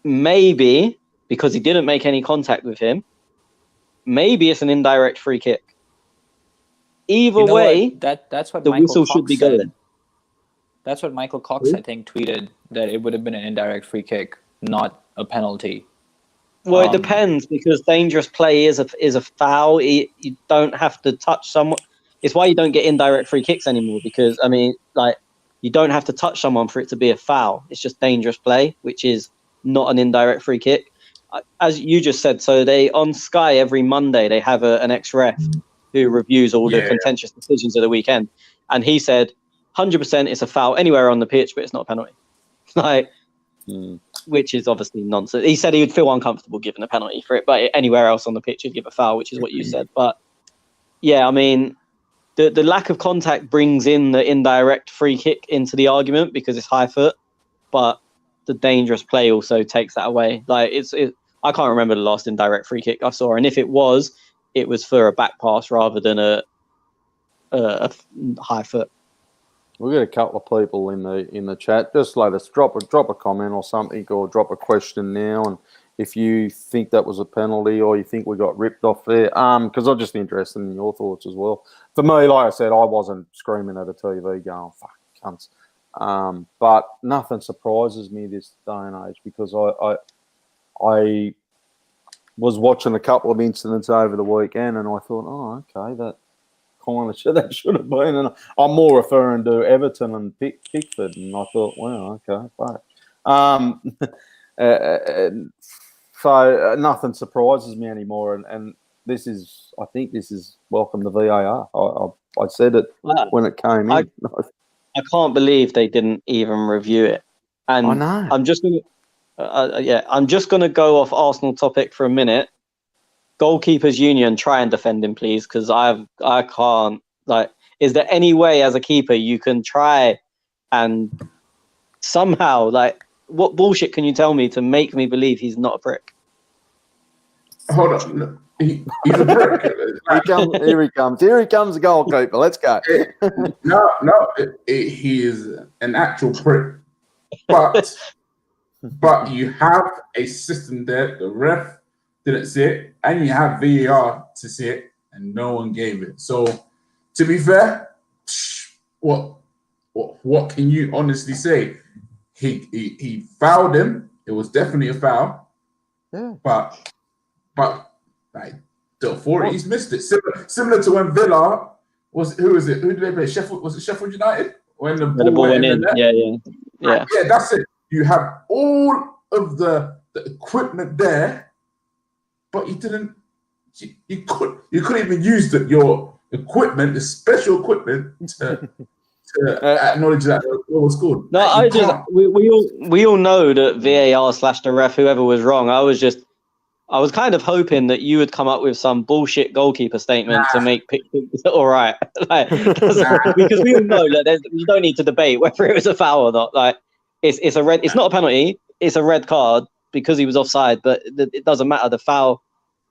maybe because he didn't make any contact with him, maybe it's an indirect free kick. Either way, that's what the Michael whistle Cox should be said. going. That's what Michael Cox, I think, tweeted, that it would have been an indirect free kick, not a penalty. Well, it depends, because dangerous play is a foul. You don't have to touch someone. It's why you don't get indirect free kicks anymore, because, I mean, like, you don't have to touch someone for it to be a foul. It's just dangerous play, which is not an indirect free kick. As you just said, so they, on Sky every Monday, they have an ex-ref who reviews all the contentious decisions of the weekend. And he said, 100% it's a foul anywhere on the pitch, but it's not a penalty. Like, which is obviously nonsense. He said he would feel uncomfortable giving a penalty for it, but anywhere else on the pitch he'd give a foul, which is what you said. But yeah, I mean, the lack of contact brings in the indirect free kick into the argument because it's high foot, but the dangerous play also takes that away. Like I can't remember the last indirect free kick I saw, and if it was for a back pass rather than a high foot. We've got a couple of people in the chat. Just let us drop a comment or something, or drop a question now, and if you think that was a penalty or you think we got ripped off there, because I'm just interested in your thoughts as well. For me, like I said, I wasn't screaming at a TV going "fuck cunts," but nothing surprises me this day and age because I was watching a couple of incidents over the weekend and I thought, oh, okay, that should have been. And I'm more referring to Everton and Pickford, and I thought, well, okay, fine. So nothing surprises me anymore, and I think this is welcome to VAR. I said it when it came in. I can't believe they didn't even review it. And I know. I'm just gonna go off Arsenal topic for a minute. Goalkeepers Union, try and defend him, please, because I can't. Like, is there any way as a keeper you can try and somehow, like, what bullshit can you tell me to make me believe he's not a prick? Hold on, he's a prick. Here he comes, the goalkeeper. Let's go. He is an actual prick, but you have a system there. The ref didn't see it, and you have VAR to see it, and no one gave it. So, to be fair, what can you honestly say? He fouled him. It was definitely a foul. Yeah. But like the authorities missed it. Similar to when Villa who did they play? Sheffield, was it Sheffield United? When the ball went in. Yeah, that's it. You have all of the equipment there, but you didn't. You couldn't even use your equipment, the special equipment, to acknowledge that it was scored. No, we all know that VAR / the ref, whoever was wrong. I was kind of hoping that you would come up with some bullshit goalkeeper statement to make Pickford all right, like, because we all know that you don't need to debate whether it was a foul or not. Like, it's a red. It's not a penalty. It's a red card because he was offside. But it doesn't matter. The foul,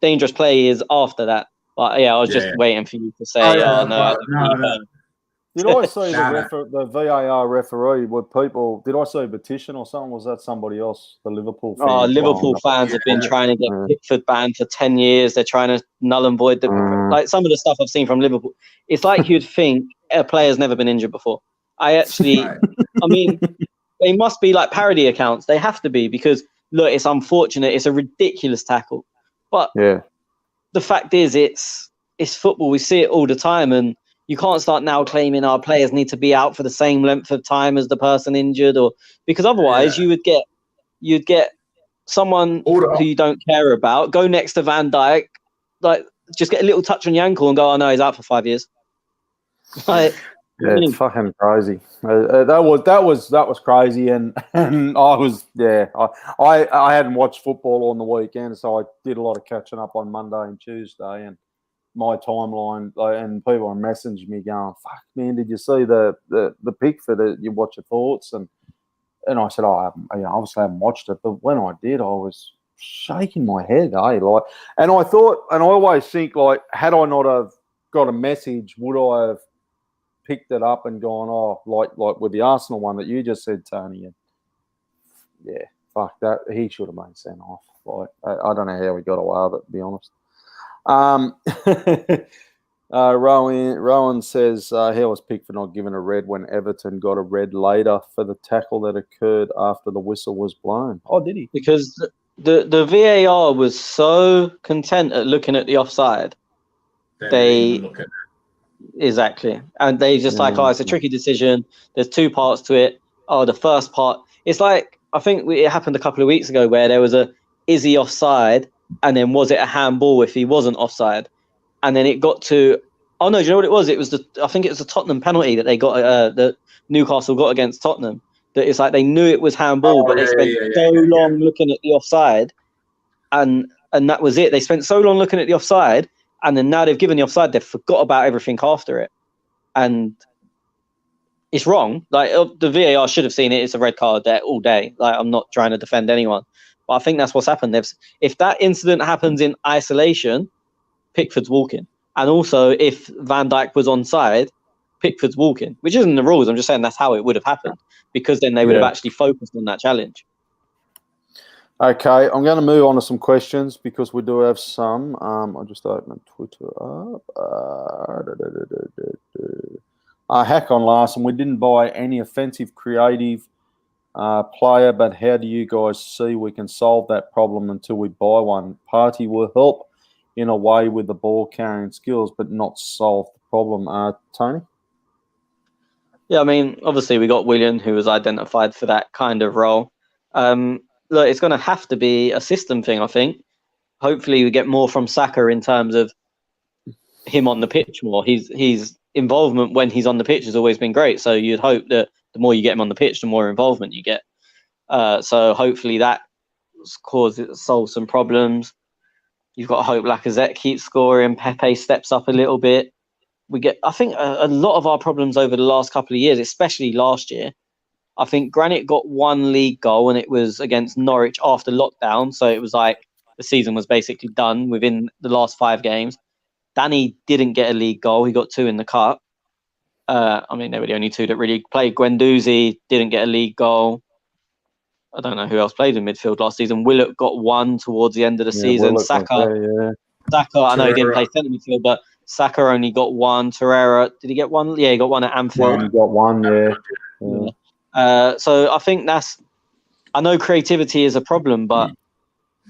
dangerous play is after that. But yeah, I was just waiting for you to say, no. Did I see the VAR referee? Did I see a petition or something? Was that somebody else? The Liverpool fans? Liverpool fans have been trying to get Pickford banned for 10 years. They're trying to null and void like some of the stuff I've seen from Liverpool. It's like you'd think a player's never been injured before. I mean, they must be like parody accounts. They have to be because, look, it's unfortunate. It's a ridiculous tackle. But the fact is, it's football. We see it all the time, and you can't start now claiming our players need to be out for the same length of time as the person injured, or because otherwise you'd get someone who you don't care about go next to Van Dijk, like just get a little touch on your ankle and go, oh no, he's out for 5 years. Like, it's fucking crazy. That was crazy, and I was I hadn't watched football on the weekend, so I did a lot of catching up on Monday and Tuesday, and my timeline, and people messaged me going, "Fuck, man, did you see the Pickford? You watch your thoughts?" And I said, "I obviously haven't watched it, but when I did, I was shaking my head, and I thought, and I always think, like, had I not have got a message, would I have picked it up and gone, like with the Arsenal one that you just said, Tony? And yeah, fuck that, he should have been sent off. Like, I don't know how he got away with it, to be honest." Rowan says, how was Pickford not given a red when Everton got a red later for the tackle that occurred after the whistle was blown? Oh, did he? Because the VAR was so content at looking at the offside. Exactly. And they just it's a tricky decision. There's two parts to it. The first part, it's like, I think it happened a couple of weeks ago where there was is he offside? And then was it a handball if he wasn't offside? And then it got to, do you know what it was? I think it was the Tottenham penalty that they got, that Newcastle got against Tottenham. that it's like they knew it was handball, but they spent so long looking at the offside, and that was it. They spent so long looking at the offside, and then now they've given the offside, they've forgot about everything after it, and it's wrong. Like the VAR should have seen it. It's a red card there all day. Like I'm not trying to defend anyone, but I think that's what's happened. If that incident happens in isolation, Pickford's walking, and also if Van Dijk was onside, Pickford's walking, which isn't the rules. I'm just saying that's how it would have happened, because then they would have actually focused on that challenge. Okay, I'm going to move on to some questions because we do have some. I'll just open Twitter up. Hack on Larson. We didn't buy any offensive, creative player, but how do you guys see we can solve that problem until we buy one? Partey will help in a way with the ball carrying skills, but not solve the problem. Tony? Yeah, I mean, obviously we got Willian, who was identified for that kind of role. Look, it's going to have to be a system thing, I think. Hopefully we get more from Saka in terms of him on the pitch more. His involvement when he's on the pitch has always been great. So you'd hope that the more you get him on the pitch, the more involvement you get. So hopefully that solves some problems. You've got to hope Lacazette keeps scoring. Pepe steps up a little bit. I think a lot of our problems over the last couple of years, especially last year, I think Granit got one league goal and it was against Norwich after lockdown. So it was like the season was basically done within the last 5 games. Danny didn't get a league goal. He got 2 in the cup. I mean, they were the only 2 that really played. Guendouzi didn't get a league goal. I don't know who else played in midfield last season. Willock got 1 towards the end of the season. Willock Saka, I know he didn't play centre midfield, but Saka only got 1. Torreira, did he get 1? Yeah, he got 1 at Anfield. He got 1, yeah. So I think I know creativity is a problem, but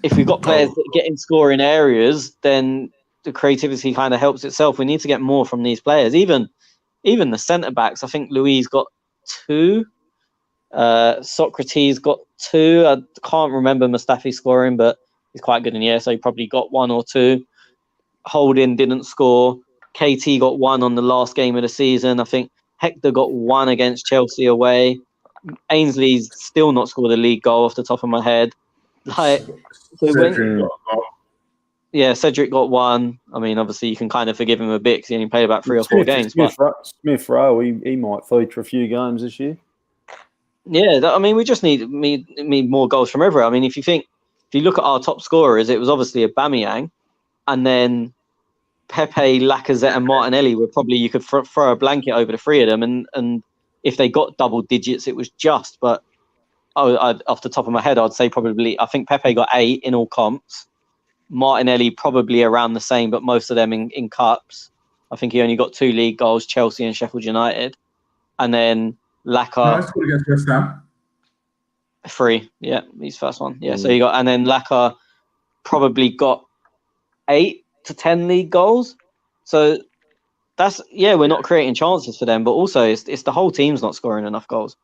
if we've got players that get in scoring areas, then the creativity kind of helps itself. We need to get more from these players. Even the centre backs. I think Luis got 2. Socrates got 2. I can't remember Mustafi scoring, but he's quite good in the air, so he probably got 1 or 2. Holding didn't score. KT got 1 on the last game of the season. I think Hector got 1 against Chelsea away. Ainsley's still not scored a league goal off the top of my head. Cedric got 1. I mean, obviously you can kind of forgive him a bit because he only played about 3 or 4 games. Smith Rowe, he might feature a few games this year. Yeah, I mean, we just need more goals from everywhere. I mean, if you look at our top scorers, it was obviously Aubameyang, and then Pepe, Lacazette, and Martinelli were probably, you could throw a blanket over the 3 of them, and if they got double digits, it was just. But off the top of my head, I'd say probably, I think Pepe got 8 in all comps. Martinelli probably around the same, but most of them in cups. I think he only got 2 league goals, Chelsea and Sheffield United. And then Laka. Nice against West Ham. 3, yeah, his first one. Yeah, so you got, and then Laka probably got 8 to 10 league goals. So that's, we're not creating chances for them, but also it's the whole team's not scoring enough goals.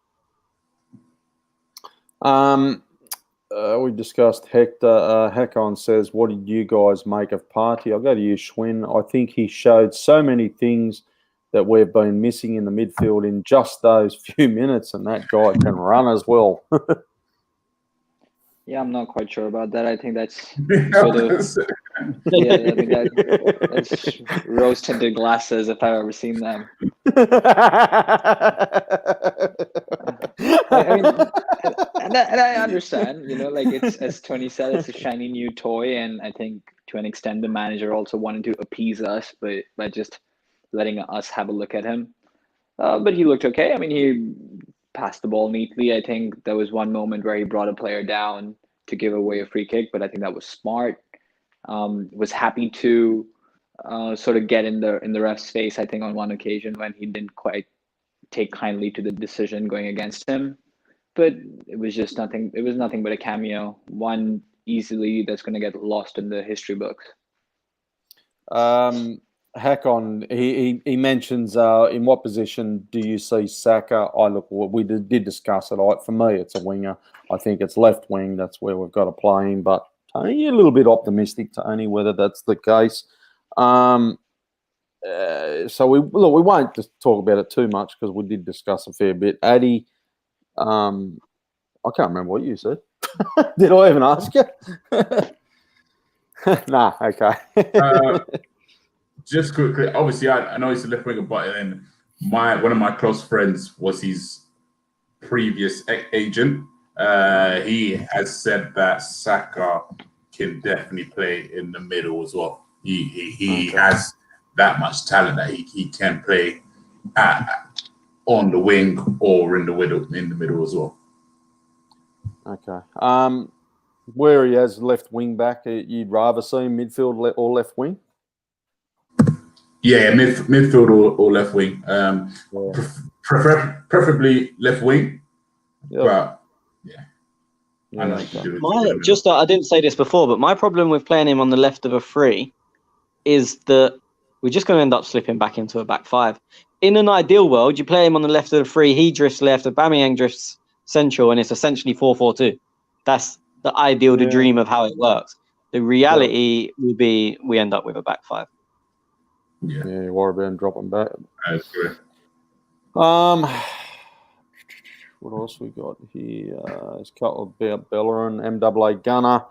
We discussed Hector. Hakon says, what did you guys make of Partey? I'll go to you, Schwinn. I think he showed so many things that we've been missing in the midfield in just those few minutes, and that guy can run as well. Yeah, I'm not quite sure about that. I think that's sort of I think that's rose-tinted glasses if I've ever seen them. I mean, and I understand, like it's, as Tony said, it's a shiny new toy, and I think to an extent the manager also wanted to appease us by just letting us have a look at him. But he looked okay. I mean, he passed the ball neatly. I think there was one moment where he brought a player down to give away a free kick, but I think that was smart. Was happy to sort of get in the ref's face, I think, on one occasion when he didn't quite take kindly to the decision going against him. But it was just nothing. It was nothing but a cameo, one easily that's going to get lost in the history books. Hakon, he mentions in what position do you see Saka? We did discuss it. For me, it's a winger. I think it's left wing. That's where we've got to play him. But Tony, you're a little bit optimistic, Tony, whether that's the case. So we won't just talk about it too much because we did discuss a fair bit. Addy, I can't remember what you said. Did I even ask you? Nah, okay. Just quickly, obviously, I know he's a left winger, but then one of my close friends was his previous agent. He has said that Saka can definitely play in the middle as well. He has that much talent that he can play on the wing or in the middle as well. Okay. Where he has left wing back, you'd rather see him midfield or left wing? Yeah, midfield or left wing. Preferably left wing. Yep. But I know you can do it. I didn't say this before, but my problem with playing him on the left of a three is that we're just going to end up slipping back into a back five. In an ideal world, you play him on the left of the three, he drifts left, Aubameyang drifts central, and it's essentially 4-4-2. That's the ideal, the dream of how it works. The reality will be we end up with a back five. Yeah, you worry about him dropping back. I agree. What else we got here? It's a couple about Bellerin, MAA Gunner.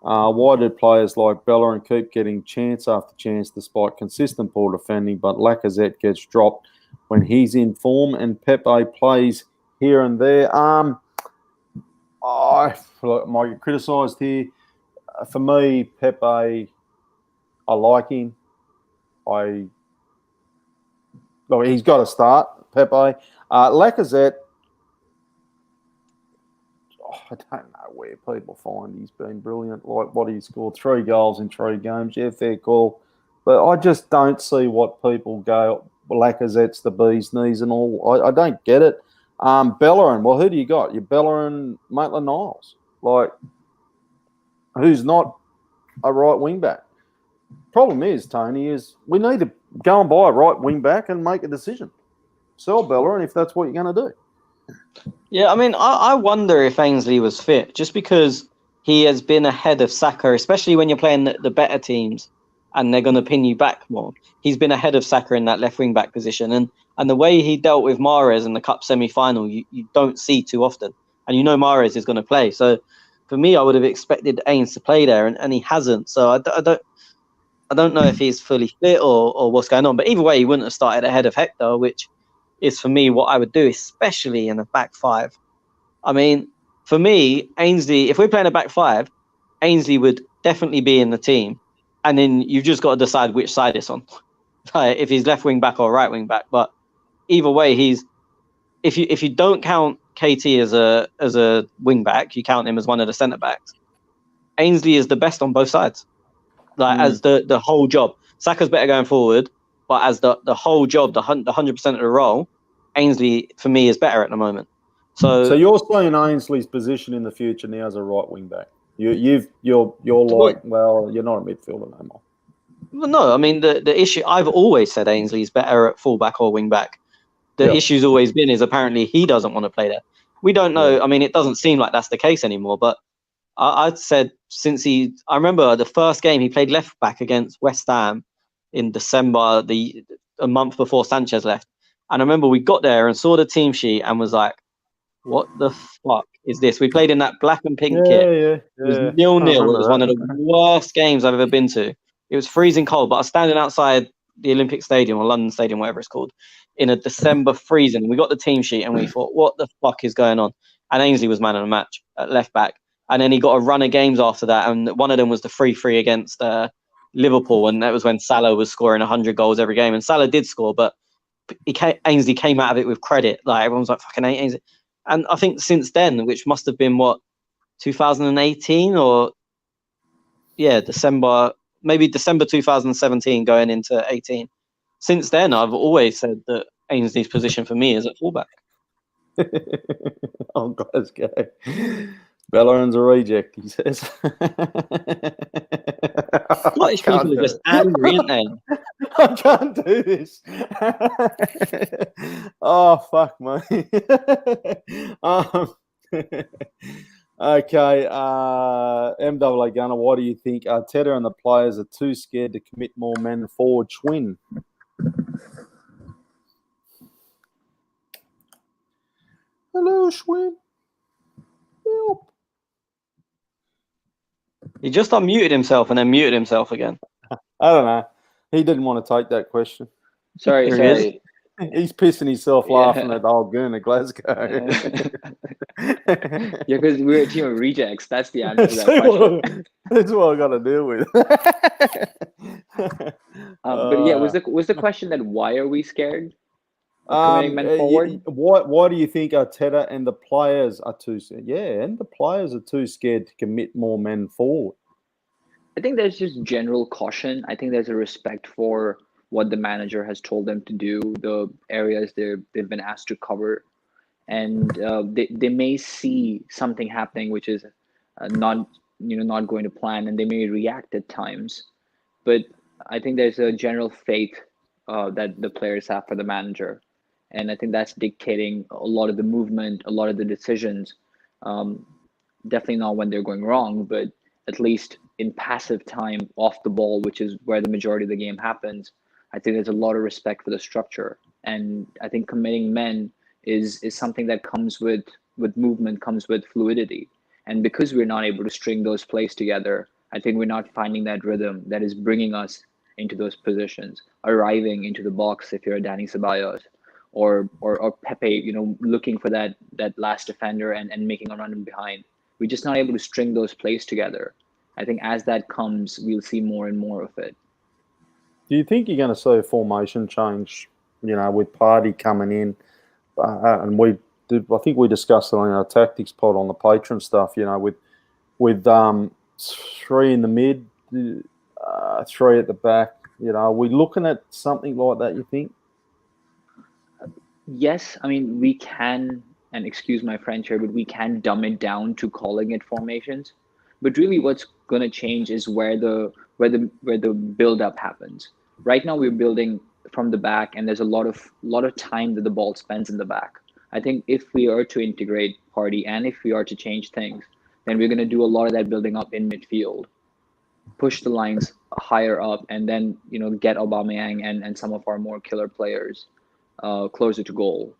Why do players like Bellerin keep getting chance after chance despite consistent poor defending, but Lacazette gets dropped when he's in form and Pepe plays here and there? I might get criticised here. For me, Pepe, I like him. He's got to start, Pepe. Lacazette, I don't know where people find he's been brilliant. Like what he scored, 3 goals in 3 games. Yeah, fair call. But I just don't see what people go, Lacazette's the bee's knees and all. I don't get it. Bellerin, well, who do you got? You're Bellerin, Maitland-Niles. Like, who's not a right wing back? Problem is, Tony, is we need to go and buy a right wing back and make a decision. Sell Bellerin if that's what you're going to do. Yeah, I mean, I wonder if Ainsley was fit, just because he has been ahead of Saka, especially when you're playing the better teams and they're going to pin you back more. He's been ahead of Saka in that left wing back position. And the way he dealt with Mahrez in the Cup semi-final, you don't see too often. And you know Mahrez is going to play. So for me, I would have expected Ainsley to play there, and he hasn't. So I don't know if he's fully fit or what's going on. But either way, he wouldn't have started ahead of Hector, which is for me what I would do, especially in a back five. I mean, for me, Ainsley, if we're playing a back five, Ainsley would definitely be in the team. And then you've just got to decide which side it's on. If he's left wing back or right wing back. But either way, if you don't count KT as a wing back, you count him as one of the centre backs. Ainsley is the best on both sides. As the whole job. Saka's better going forward, but as the whole job, the 100% of the role, Ainsley for me is better at the moment. So you're saying Ainsley's position in the future now as a right wing back. You're like, well, you're not a midfielder no more. Well, no, I mean the issue. I've always said Ainsley's better at fullback or wing back. The issue's always been is apparently he doesn't want to play there. We don't know. I mean, it doesn't seem like that's the case anymore. But I'd said I remember the first game he played left back against West Ham in December, a month before Sanchez left. And I remember we got there and saw the team sheet and was like, what the fuck is this? We played in that black and pink kit. It was 0-0. It was one of the worst games I've ever been to. It was freezing cold, but I was standing outside the Olympic Stadium or London Stadium, whatever it's called, in a December freezing. We got the team sheet and we thought, what the fuck is going on? And Ainsley was man of the match at left back. And then he got a run of games after that. And one of them was the 3-3 against Liverpool. And that was when Salah was scoring 100 goals every game. And Salah did score, but Ainsley came out of it with credit. Like, everyone's like, fucking Ainsley. And I think since then, which must have been 2018 or December 2017 going into 18. Since then, I've always said that Ainsley's position for me is at fullback. Oh, guys, go. Bellerin's a reject, he says. Scottish people are just angry, aren't they? I can't do this. Oh, fuck me. Okay. MAA Gunner, why do you think Arteta and the players are too scared to commit more men forward Schwinn? Hello, Schwinn. Help. He just unmuted himself and then muted himself again. I don't know. He didn't want to take that question. Sorry. He's pissing himself laughing at the old goon at Glasgow. Yeah, because we're a team of rejects. That's the answer to that question. That's what I got to deal with. But yeah, was the question that why are we scared of committing men forward? Why do you think Arteta and the players are too scared? Yeah, and the players are too scared to commit more men forward. I think there's just general caution. I think there's a respect for what the manager has told them to do, the areas they've been asked to cover, and they may see something happening which is not going to plan, and they may react at times. But I think there's a general faith that the players have for the manager, and I think that's dictating a lot of the movement, a lot of the decisions. Definitely not when they're going wrong, but at least in passive time off the ball, which is where the majority of the game happens. I think there's a lot of respect for the structure, and I think committing men is something that comes with movement, comes with fluidity. And because we're not able to string those plays together, I think we're not finding that rhythm that is bringing us into those positions, arriving into the box if you're a Dani Ceballos, or Pepe, looking for that last defender and making a run in behind. We're just not able to string those plays together. I think as that comes, we'll see more and more of it. Do you think you're going to see a formation change, with Partey coming in? And I think we discussed it on our tactics pod on the Patreon stuff, with 3 in the mid, 3 at the back. Are we looking at something like that, you think? Yes, I mean, we can, and excuse my French here, but we can dumb it down to calling it formations. But really what's going to change is where the build-up happens. Right now we're building from the back, and there's a lot of time that the ball spends in the back. I think if we are to integrate Partey and if we are to change things, then we're going to do a lot of that building up in midfield, push the lines higher up, and then get Aubameyang and some of our more killer players closer to goal.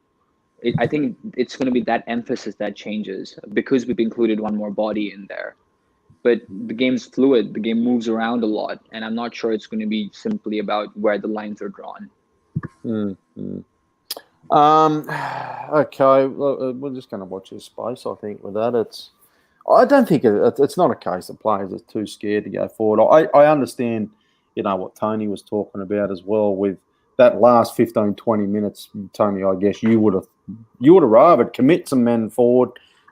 I think it's going to be that emphasis that changes because we've included one more body in there. But the game's fluid, the game moves around a lot, and I'm not sure it's going to be simply about where the lines are drawn. Mm-hmm. Okay, we're just going to watch this space, I think, with that. I don't think it's not a case of players are too scared to go forward. I understand, what Tony was talking about as well with that last 15, 20 minutes, Tony. I guess you would have rather commit some men forward,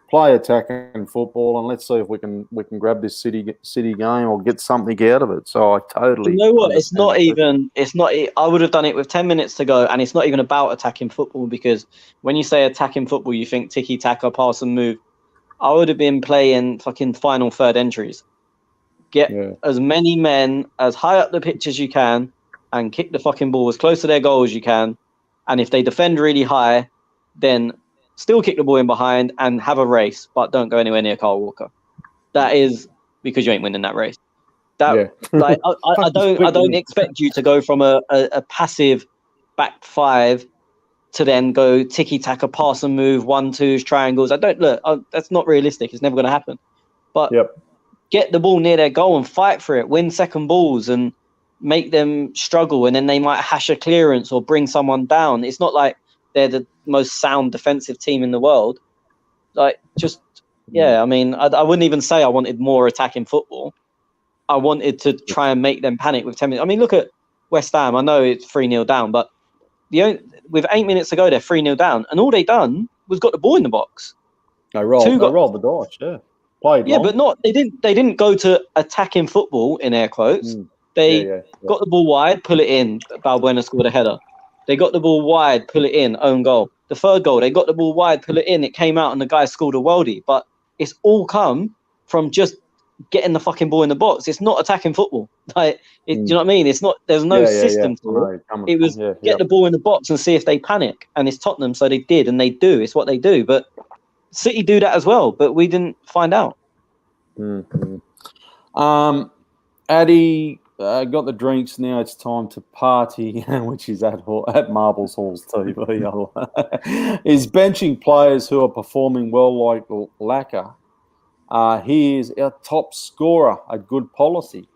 play attacking football, and let's see if we can grab this City game or get something out of it. So I totally. You know what? It's not. I would have done it with 10 minutes to go, and it's not even about attacking football, because when you say attacking football, you think tiki taka, pass and move. I would have been playing fucking final third entries. Get as many men as high up the pitch as you can, and kick the fucking ball as close to their goal as you can. And if they defend really high, then still kick the ball in behind and have a race, but don't go anywhere near Kyle Walker. That is because you ain't winning that race. I don't expect you to go from a passive back 5 to then go tiki taka, pass and move, 1-2s, triangles. That's not realistic. It's never going to happen. But get the ball near their goal and fight for it. Win second balls and make them struggle, and then they might hash a clearance or bring someone down. It's not like they're the most sound defensive team in the world. I mean, I wouldn't even say I wanted more attacking football. I wanted to try and make them panic with 10 minutes. I mean, look at West Ham. I know it's 3-0 down, but with 8 minutes to go, they're 3-0 down, and all they done was got the ball in the box. They rolled the dice, Played long. But they didn't go to attacking football in air quotes. They got the ball wide, pull it in. Balbuena scored a header. They got the ball wide, pull it in, own goal. The third goal, they got the ball wide, pull it in. It came out and the guy scored a worldie. But it's all come from just getting the fucking ball in the box. It's not attacking football. Do you know what I mean? It's not. There's no system to it. It was get the ball in the box and see if they panic. And it's Tottenham, so they did, and they do. It's what they do. But City do that as well, but we didn't find out. Mm-hmm. Addy, got the drinks. Now it's time to party, which is at Marbles Halls TV. Is benching players who are performing well like Laka. He is our top scorer. A good policy.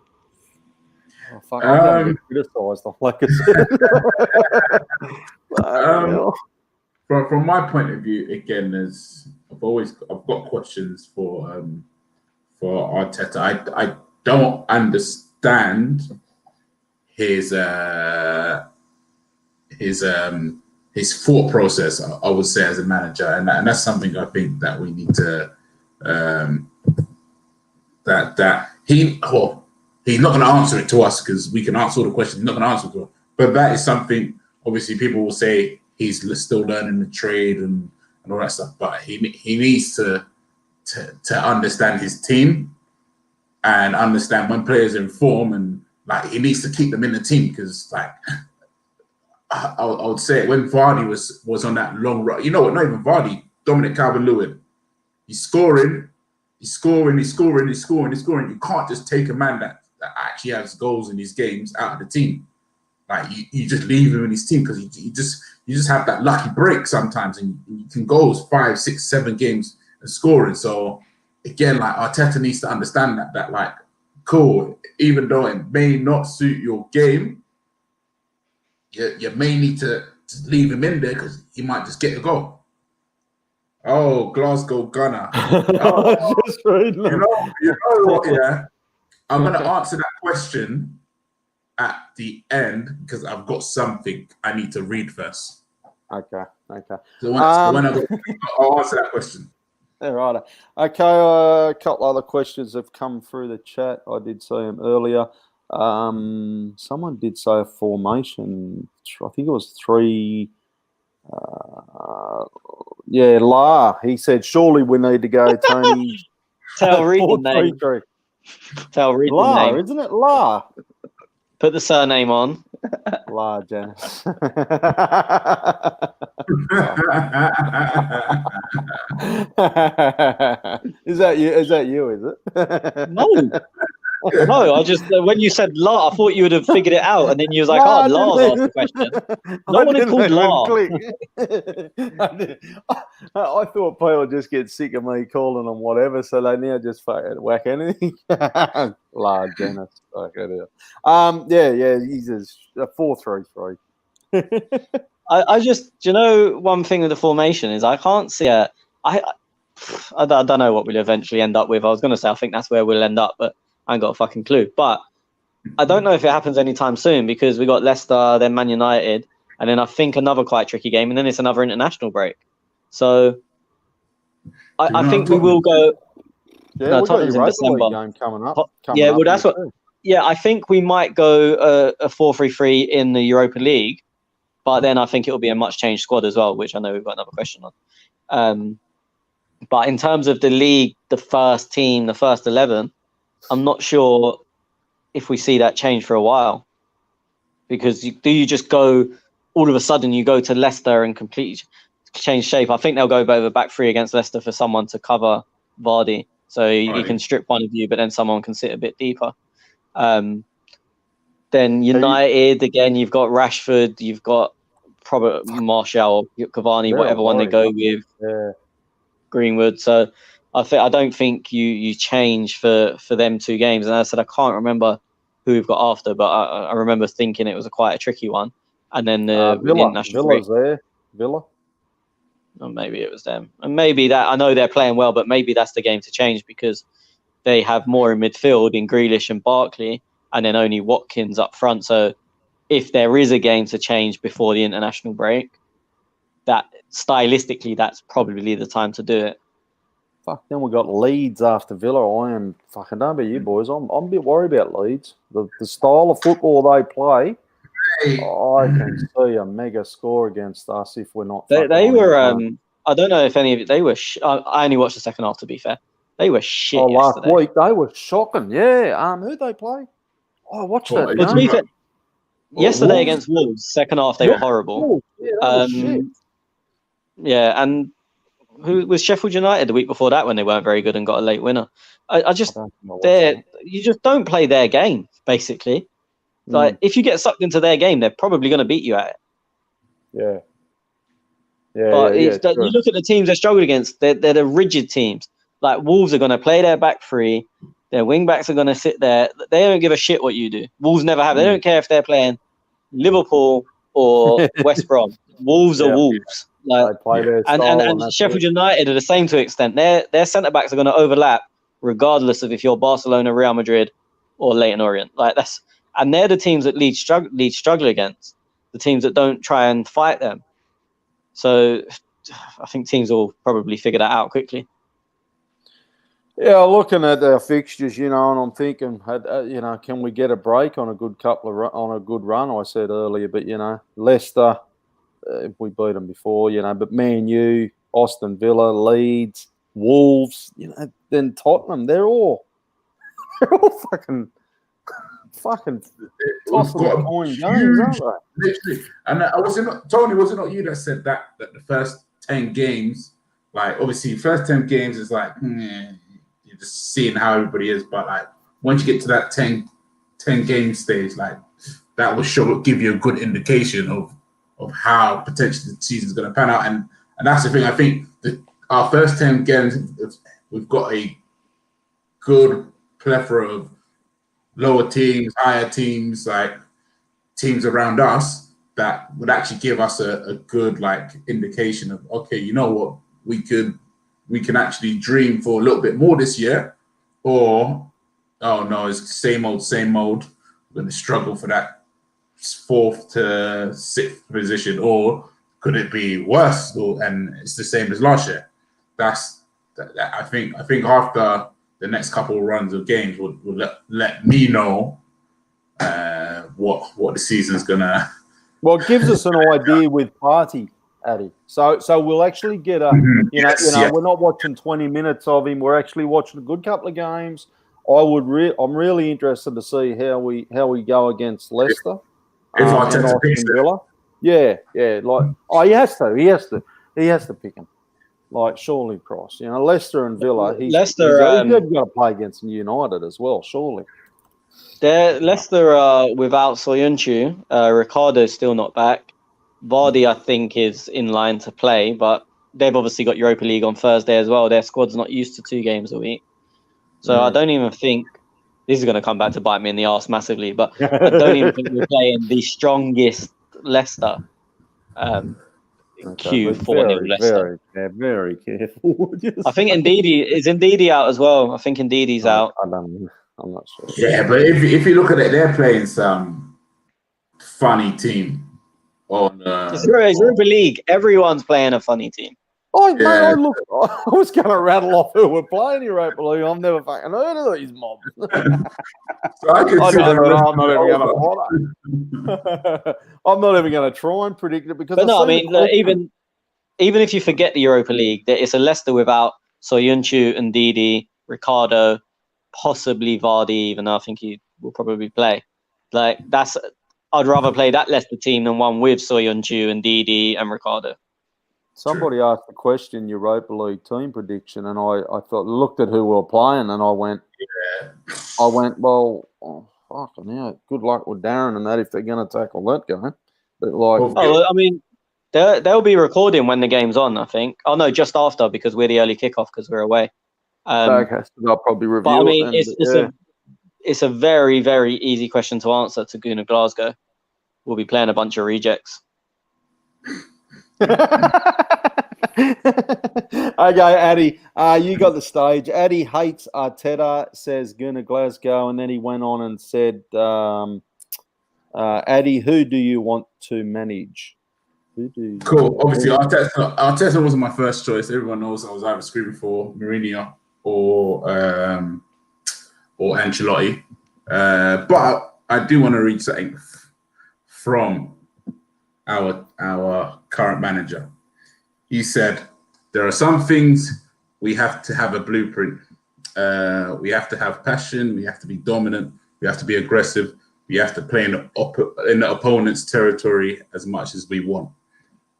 Oh, fuck, I'm going to get criticised on Laka. From my point of view, again, I've got questions for Arteta. I don't understand his thought process. I would say as a manager, and that's something I think that we need to he's not going to answer it to us because we can answer all the questions. He's not going to answer it to us. But that is something. Obviously, people will say he's still learning the trade and all that stuff. But he needs to understand his team and understand when players are in form, and like he needs to keep them in the team because like I would say it, when Vardy was on that long run. You know what? Not even Vardy. Dominic Calvert-Lewin. He's scoring. You can't just take a man that actually has goals in his games out of the team. Like you just leave him in his team because you just have that lucky break sometimes, and you can go 5, 6, 7 games and scoring. So again, like Arteta needs to understand that like, cool, even though it may not suit your game, you may need to leave him in there because he might just get a goal. Oh, Glasgow Gunner. Oh, you know what? Yeah, I'm going to answer that question at the end because I've got something I need to read first. Okay. So when I'll answer that question. Yeah, right. Okay, a couple other questions have come through the chat. I did see them earlier. Someone did say a formation. I think it was 3. La. He said, surely we need to go, Tony. Tell read the name. Tell read La, the name. Isn't it La? Put the surname on. La Janice. Is that you? Is it? No, I just when you said La, I thought you would have figured it out, and then you was like, "Oh, La's asked the question." No one had called La. I thought people would just get sick of me calling them whatever, so they now just fucking whack anything. La Janice. He's a 4-3-3. I just, one thing with the formation is I can't see I don't know what we'll eventually end up with. I was going to say I think that's where we'll end up, but I ain't got a fucking clue. But I don't know if it happens anytime soon because we got Leicester, then Man United, and then I think another quite tricky game, and then it's another international break. So I think we will go. Yeah, we've got your December game coming up. That's what. Yeah, I think we might go a 4-3-3 in the Europa League, but then I think it will be a much changed squad as well, which I know we've got another question on. But in terms of the league, the first team, the first 11, I'm not sure if we see that change for a while. Because do you just go, all of a sudden you go to Leicester and completely change shape? I think they'll go over back 3 against Leicester for someone to cover Vardy. So you can strip one of you, but then someone can sit a bit deeper. Then United, again, you've got Rashford, you've got probably Martial, Cavani, whatever one they go with. Yeah. Greenwood. So I don't think you change for them 2 games. And as I said, I can't remember who we've got after, but I remember thinking it was quite a tricky one. And then Villa's there. Villa. Or maybe it was them. And maybe that, I know they're playing well, but maybe that's the game to change because they have more in midfield in Grealish and Barkley, and then only Watkins up front. So if there is a game to change before the international break, that stylistically, that's probably the time to do it. Fuck, then we got Leeds after Villa. I am fucking, don't be you boys. I'm a bit worried about Leeds. The style of football they play, I can see a mega score against us if we're not. They were. I don't know if any of it. They were. I only watched the second half. To be fair, they were shit. Last week they were shocking. Yeah. Who'd they play? Oh, I watched that. Well, to be fair, yesterday against Wolves, second half they were horrible. Yeah, shit. Yeah, and who was Sheffield United the week before that when they weren't very good and got a late winner? You just don't play their game basically. Like, if you get sucked into their game, they're probably going to beat you at it. Yeah. But you look at the teams they struggle against, they're the rigid teams. Like, Wolves are going to play their back three. Their wing backs are going to sit there. They don't give a shit what you do. Wolves never have. They don't care if they're playing Liverpool or West Brom. Wolves are Wolves. Like, and Sheffield United are the same to an extent. Their centre backs are going to overlap, regardless of if you're Barcelona, Real Madrid, or Leyton Orient. Like, and they're the teams that Leeds struggle against. The teams that don't try and fight them. So I think teams will probably figure that out quickly. Yeah, looking at our fixtures, and I'm thinking, can we get a break on a good run? I said earlier, but Leicester, we beat them before, but Man U, Aston Villa, Leeds, Wolves, then Tottenham, they're all fucking tossing the coin games, aren't they? Literally. And Tony, was it not you that said that the first 10 games, like, obviously, first 10 games is like, you're just seeing how everybody is, but like, once you get to that 10 game stage, like, that will give you a good indication of how potentially the season's going to pan out. And that's the thing. I think that our first 10 games, we've got a good plethora of lower teams, higher teams, like teams around us that would actually give us a good like indication of, okay, you know what, we can actually dream for a little bit more this year, or oh no, it's same old. We're going to struggle for that 4th to 6th position, or could it be worse? And it's the same as last year. I think after the next couple of runs of games will let me know what the season's gonna. Well, it gives us an idea with Partey, Addy. So we'll actually get we're not watching 20 minutes of him. We're actually watching a good couple of games. I'm really interested to see how we go against Leicester. If Arteta picks Villa. Yeah. Like, he has to pick him. Like, surely, Cross. Leicester and Villa. He's got to play against United as well, surely. Leicester without Soyuncu. Ricardo's still not back. Vardy, I think, is in line to play, but they've obviously got Europa League on Thursday as well. Their squad's not used to 2 games a week. So I don't even think this is going to come back to bite me in the arse massively, but I don't even think we're playing the strongest Leicester. Q4-0 Leicester. Very careful. I think Ndidi out as well. I think Ndidi's out. I'm not sure. Yeah, but if you look at it, they're playing some funny team on. It's Europa League. Everyone's playing a funny team. I was going to rattle off who we're playing Europa League. I've never fucking heard of these mobs. So I'm not even going to try and predict it because. But even if you forget the Europa League, it's a Leicester without Soyuncu, Ndidi, Ricardo, possibly Vardy. Even though I think he will probably play. Like, I'd rather play that Leicester team than one with Soyuncu, Ndidi, and Ricardo. Somebody asked the question, Europa League team prediction, and I looked at who we were playing, and I went, well, fucking hell, good luck with Darren and that if they're going to tackle that guy. But they'll be recording when the game's on, I think. Oh no, just after, because we're the early kickoff because we're away. Okay, so they'll probably review it. It's a very, very easy question to answer to Goon of Glasgow. We'll be playing a bunch of rejects. Okay, Addy, you got the stage. Addy hates Arteta, says Gunnar Glasgow, and then he went on and said, Addy, who do you want to manage? Cool. Obviously, Arteta wasn't my first choice. Everyone knows I was either screaming for Mourinho or Ancelotti. But I do want to read something from our current manager. He said, there are some things we have to have a blueprint. We have to have passion. We have to be dominant. We have to be aggressive. We have to play in the opponent's territory as much as we want.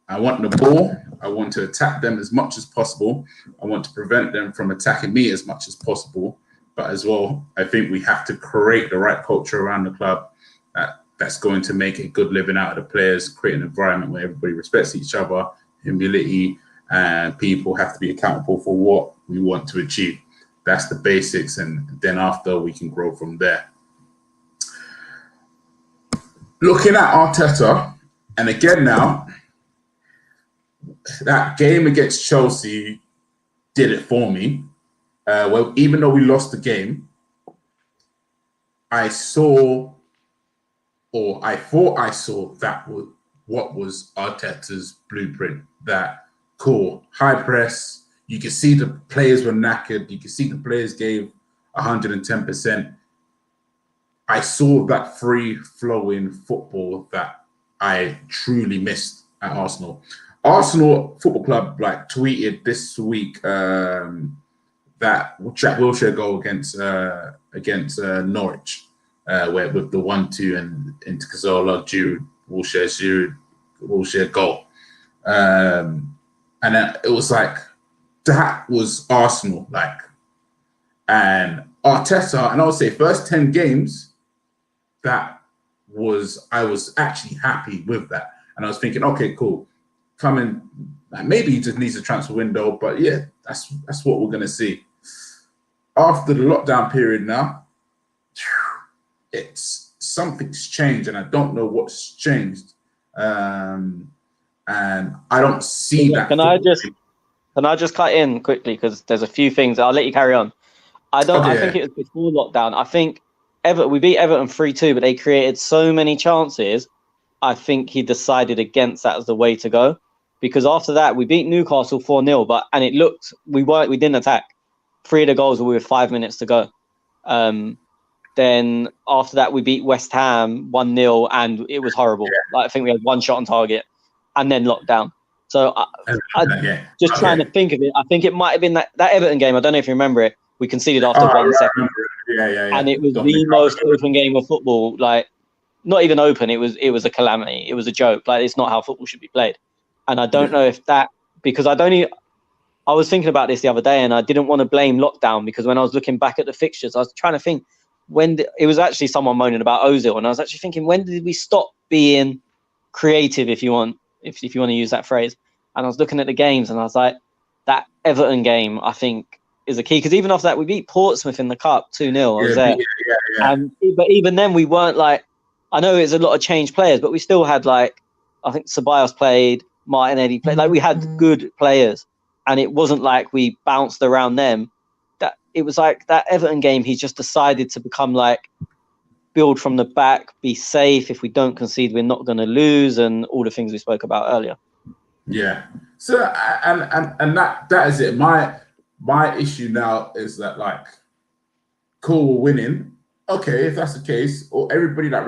I want the ball. I want to attack them as much as possible. I want to prevent them from attacking me as much as possible. But as well, I think we have to create the right culture around the club. that's going to make a good living out of the players, create an environment where everybody respects each other, humility, and people have to be accountable for what we want to achieve. That's the basics, and then after we can grow from there. Looking at Arteta, and again now, that game against Chelsea did it for me. Well, even though we lost the game, I thought I saw that was what was Arteta's blueprint. That cool, high press. You could see the players were knackered. You could see the players gave 110%. I saw that free-flowing football that I truly missed at Arsenal. Arsenal Football Club tweeted this week that Jack Wilshere goal against Norwich, where with the 1-2 and into Cazorla, Giroud, Wilshere goal, and then it was that was Arsenal and Arteta, and I would say first 10 games, I was actually happy with that, and I was thinking, okay, cool. Coming, maybe he just needs a transfer window, but yeah, that's what we're gonna see. After the lockdown period now, something's changed, and I don't know what's changed. And I don't see that. Can I just cut in quickly because there's a few things. I'll let you carry on. I think it was before lockdown. I think we beat Everton 3-2, but they created so many chances. I think he decided against that as the way to go. Because after that, we beat Newcastle 4-0, and it looked we didn't attack. 3 of the goals were with 5 minutes to go. Then after that, we beat West Ham 1-0, and it was horrible. Yeah. I think we had 1 shot on target, and then lockdown. So trying to think of it. I think it might have been that Everton game. I don't know if you remember it. We conceded after 1 second. Yeah. And it was the most open game of football. Not even open. It was a calamity. It was a joke. It's not how football should be played. And I don't know if that, because I was thinking about this the other day, and I didn't want to blame lockdown, because when I was looking back at the fixtures, I was trying to think it was actually someone moaning about Ozil, and I was actually thinking, when did we stop being creative, if you want to use that phrase? And I was looking at the games, and I was like, that Everton game, I think, is a key, because even after that, we beat Portsmouth in the cup 2-0. I was there, but even then, we weren't I know it's a lot of changed players, but we still had I think Ceballos played. Martinelli played. We had good players, and it wasn't like we bounced around them. That it was that Everton game. He just decided to become build from the back, be safe. If we don't concede, we're not going to lose, and all the things we spoke about earlier. Yeah. So and that is it. My issue now is that cool, we're winning. Okay, if that's the case, or everybody that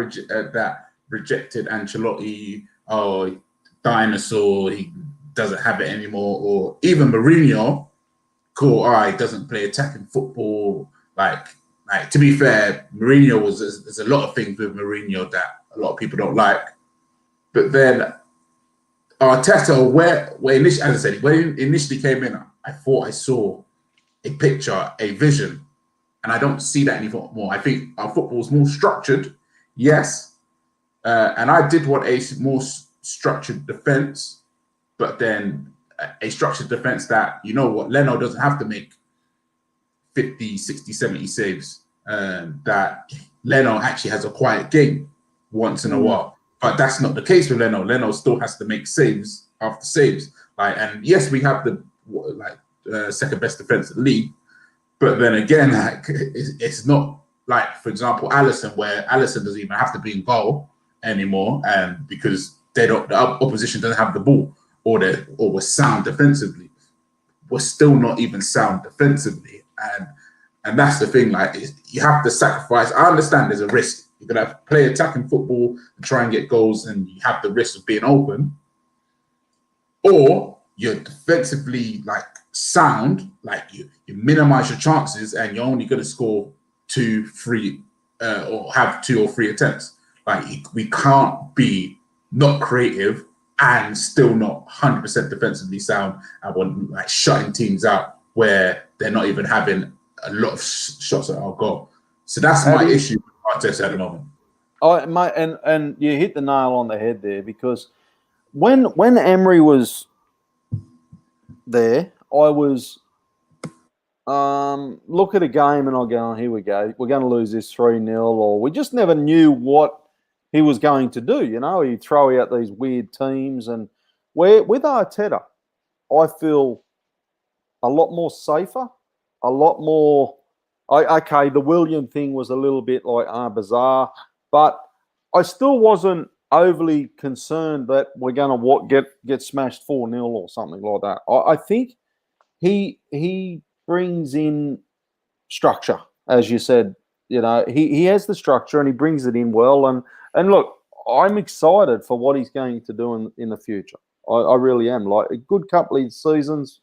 rejected Ancelotti, dinosaur, he doesn't have it anymore, or even Mourinho, cool, all right, doesn't play attacking football. To be fair, Mourinho there's a lot of things with Mourinho that a lot of people don't like. But then Arteta, where initially, as I said, when he initially came in, I thought I saw a picture, a vision, and I don't see that anymore. I think our football is more structured, yes, and I did want a more structured defense, but then a structured defense that, Leno doesn't have to make 50, 60, 70 saves. That Leno actually has a quiet game once in a while. But that's not the case with Leno. Leno still has to make saves after saves. And yes, we have the second best defense in the league. But then again, it's not for example, Alisson, where Alisson doesn't even have to be in goal anymore, and because the opposition doesn't have the ball, or we're sound defensively. We're still not even sound defensively, and that's the thing. You have to sacrifice. I understand there's a risk. You're gonna have to play attacking football and try and get goals, and you have the risk of being open, or you're defensively sound, you minimize your chances, and you're only gonna score 2, 3, or have 2 or 3 attempts. We can't be not creative and still not 100% defensively sound, and we're shutting teams out where they're not even having a lot of shots at our goal. So that's my issue with Arteta at the moment. Mate, and you hit the nail on the head there, because when Emery was there, I was look at a game and I go, oh, here we go, we're going to lose this 3-0, or we just never knew what he was going to do. You know, he'd throw out these weird teams, and with Arteta, I feel a lot more safer, a lot more. Okay, the William thing was a little bit like bizarre, but I still wasn't overly concerned that we're going to get smashed 4-0 or something like that. I think he brings in structure, as you said. You know, he has the structure and he brings it in well. And look, I'm excited for what he's going to do in the future. I really am. Like, a good couple of seasons,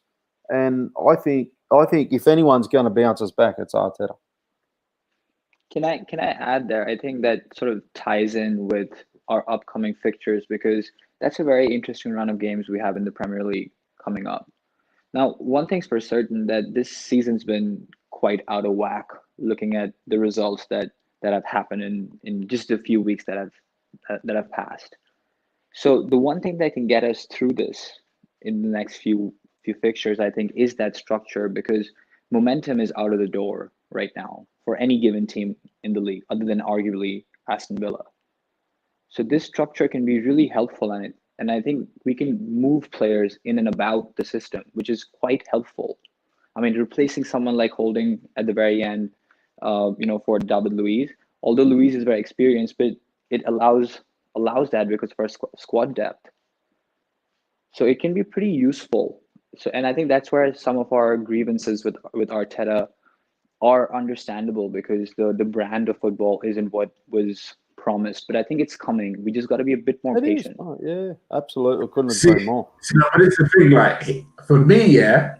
and I think if anyone's going to bounce us back, it's Arteta. Can I add there? I think that sort of ties in with our upcoming fixtures, because that's a very interesting run of games we have in the Premier League coming up. Now, one thing's for certain, that this season's been quite out of whack, looking at the results that have happened in just a few weeks that have passed. So the one thing that can get us through this in the next few fixtures, I think, is that structure, because momentum is out of the door right now for any given team in the league, other than arguably Aston Villa. So this structure can be really helpful in it. And I think we can move players in and about the system, which is quite helpful. I mean, replacing someone like Holding at the very end, for David Luiz, although Luiz is very experienced, but it allows that because of our squad depth. So it can be pretty useful. So, and I think that's where some of our grievances with Arteta are understandable, because the brand of football isn't what was promised. But I think it's coming. We just got to be a bit more patient. Oh, yeah, absolutely. Couldn't agree more. But it's the thing, like, for me, yeah,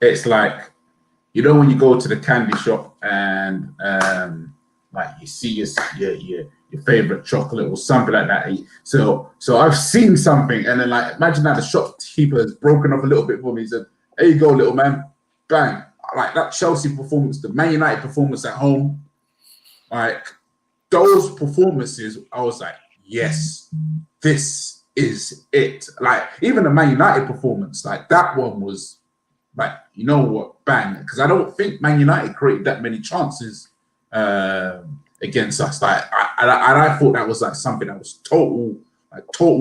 it's like, you know, when you go to the candy shop and like you see your favorite chocolate or something like that. So I've seen something, and then, like, imagine that the shopkeeper has broken up a little bit for me. He said, "There you go, little man." Bang. Like that Chelsea performance, the Man United performance at home, like those performances, I was like, yes, this is it. Like, even the Man United performance, like that one was like, you know what, bang. Because I don't think Man United created that many chances against us. Like, I thought that was like something that was total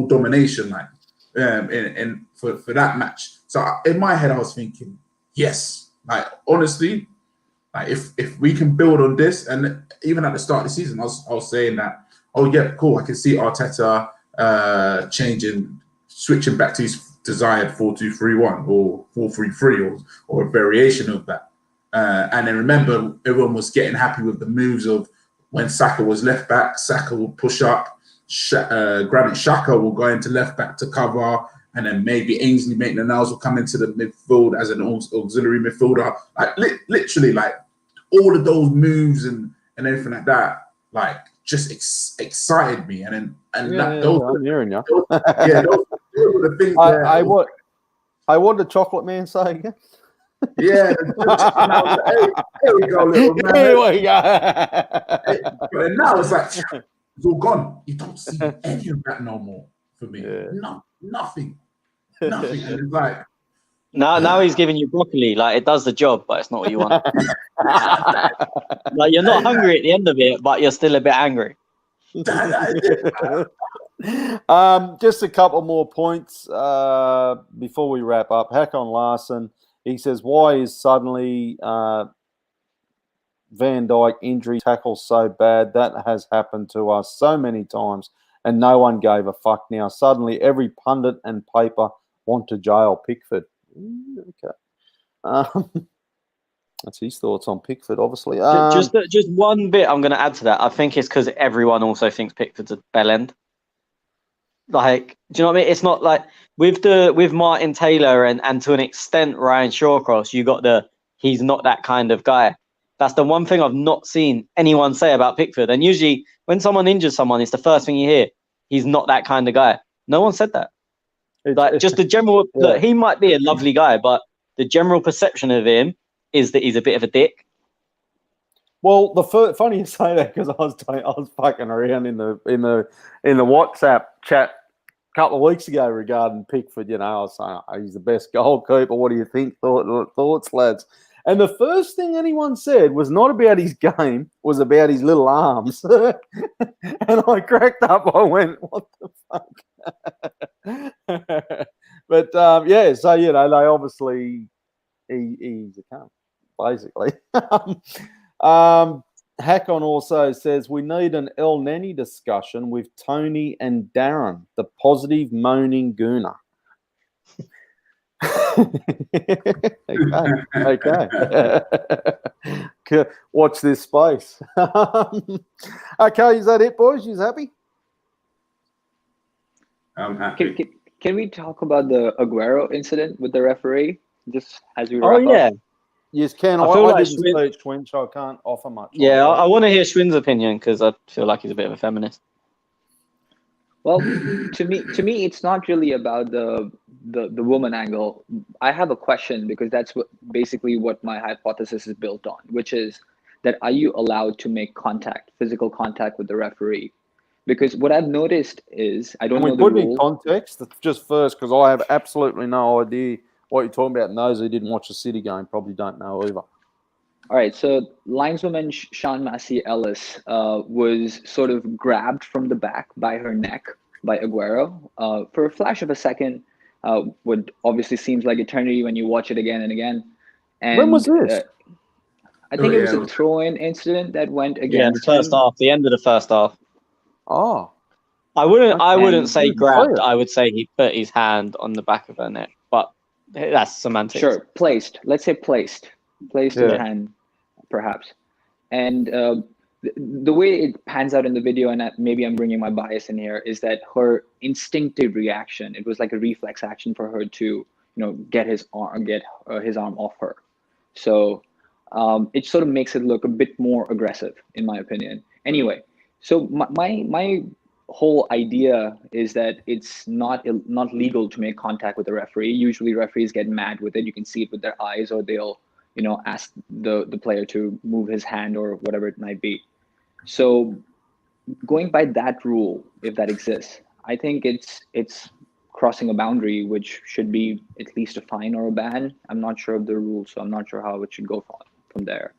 domination, like in for that match. So in my head, I was thinking, yes. Like, honestly, like if we can build on this, and even at the start of the season, I was saying that, oh yeah, cool, I can see Arteta switching back to his desired 4-2-3-1 or 4-3-3 or a variation of that. And then remember, everyone was getting happy with the moves of when Saka was left back, Saka will push up, Granit Xhaka will go into left back to cover, and then maybe Ainsley Maitland-Niles will come into the midfield as an auxiliary midfielder. Like, literally, like, all of those moves and everything like that, like, just excited me. And I'm those hearing you. those were the things. What did Chocolate Man say again? Yeah. Here we go, little man. Here we go. And now it's like, it's all gone. You don't see any of that no more for me. Yeah. Nothing. And it's like, now he's giving you broccoli. Like, it does the job, but it's not what you want. Like, you're not hungry at the end of it, but you're still a bit angry. Just a couple more points before we wrap up. Hakon Larsson, he says, why is suddenly Van Dijk injury tackle so bad? That has happened to us so many times, and no one gave a fuck. Now suddenly every pundit and paper want to jail Pickford. Okay. That's his thoughts on Pickford, obviously. Just one bit I'm going to add to that. I think it's because everyone also thinks Pickford's a bell end. Like, do you know what I mean? It's not like with Martin Taylor and to an extent Ryan Shawcross, you got he's not that kind of guy. That's the one thing I've not seen anyone say about Pickford. And usually when someone injures someone, it's the first thing you hear. He's not that kind of guy. No one said that. Like, just the general, look, he might be a lovely guy, but the general perception of him is that he's a bit of a dick. Well, funny you say that because I was fucking around in the WhatsApp chat a couple of weeks ago regarding Pickford. You know, I was saying he's the best goalkeeper. What do you think? Thoughts, lads? And the first thing anyone said was not about his game, was about his little arms. And I cracked up. I went, "What the fuck?" But yeah, so you know, they obviously he's a cunt, basically. Hackon also says we need an El Neni discussion with Tony and Darren, the positive moaning gooner. Okay. Watch this space. Okay, is that it, boys? You happy? I'm happy. Can we talk about the Aguero incident with the referee? Just as we Oh wrap yeah, up? Yes, Ken. I feel like didn't speak Twin, so I can't offer much. yeah. I want to hear Schwinn's opinion because I feel like he's a bit of a feminist. Well, to me, it's not really about the woman angle. I have a question because that's basically what my hypothesis is built on, which is that are you allowed to make physical contact with the referee? Because what I've noticed is I don't know the put it in rule. context just first, because I have absolutely no idea what you're talking about. And those who didn't watch the City game probably don't know either. All right, so lineswoman Sean Massey Ellis was sort of grabbed from the back by her neck by Aguero for a flash of a second. What obviously seems like eternity when you watch it again and again. And When was this? I think it was a throw-in incident that went against Yeah, in the first him. half, the end of the first half. Oh, I wouldn't say didn't grabbed. see it. I would say he put his hand on the back of her neck, but that's semantics. Sure, placed. Let's say placed his hand, perhaps. And the way it pans out in the video, and maybe I'm bringing my bias in here, is that her instinctive reaction, it was like a reflex action for her to, get his arm off her. So it sort of makes it look a bit more aggressive, in my opinion. Anyway, so my whole idea is that it's not legal to make contact with a referee. Usually referees get mad with it. You can see it with their eyes, or they'll ask the player to move his hand or whatever it might be. So going by that rule, if that exists, I think it's crossing a boundary, which should be at least a fine or a ban. I'm not sure of the rules, so I'm not sure how it should go from there.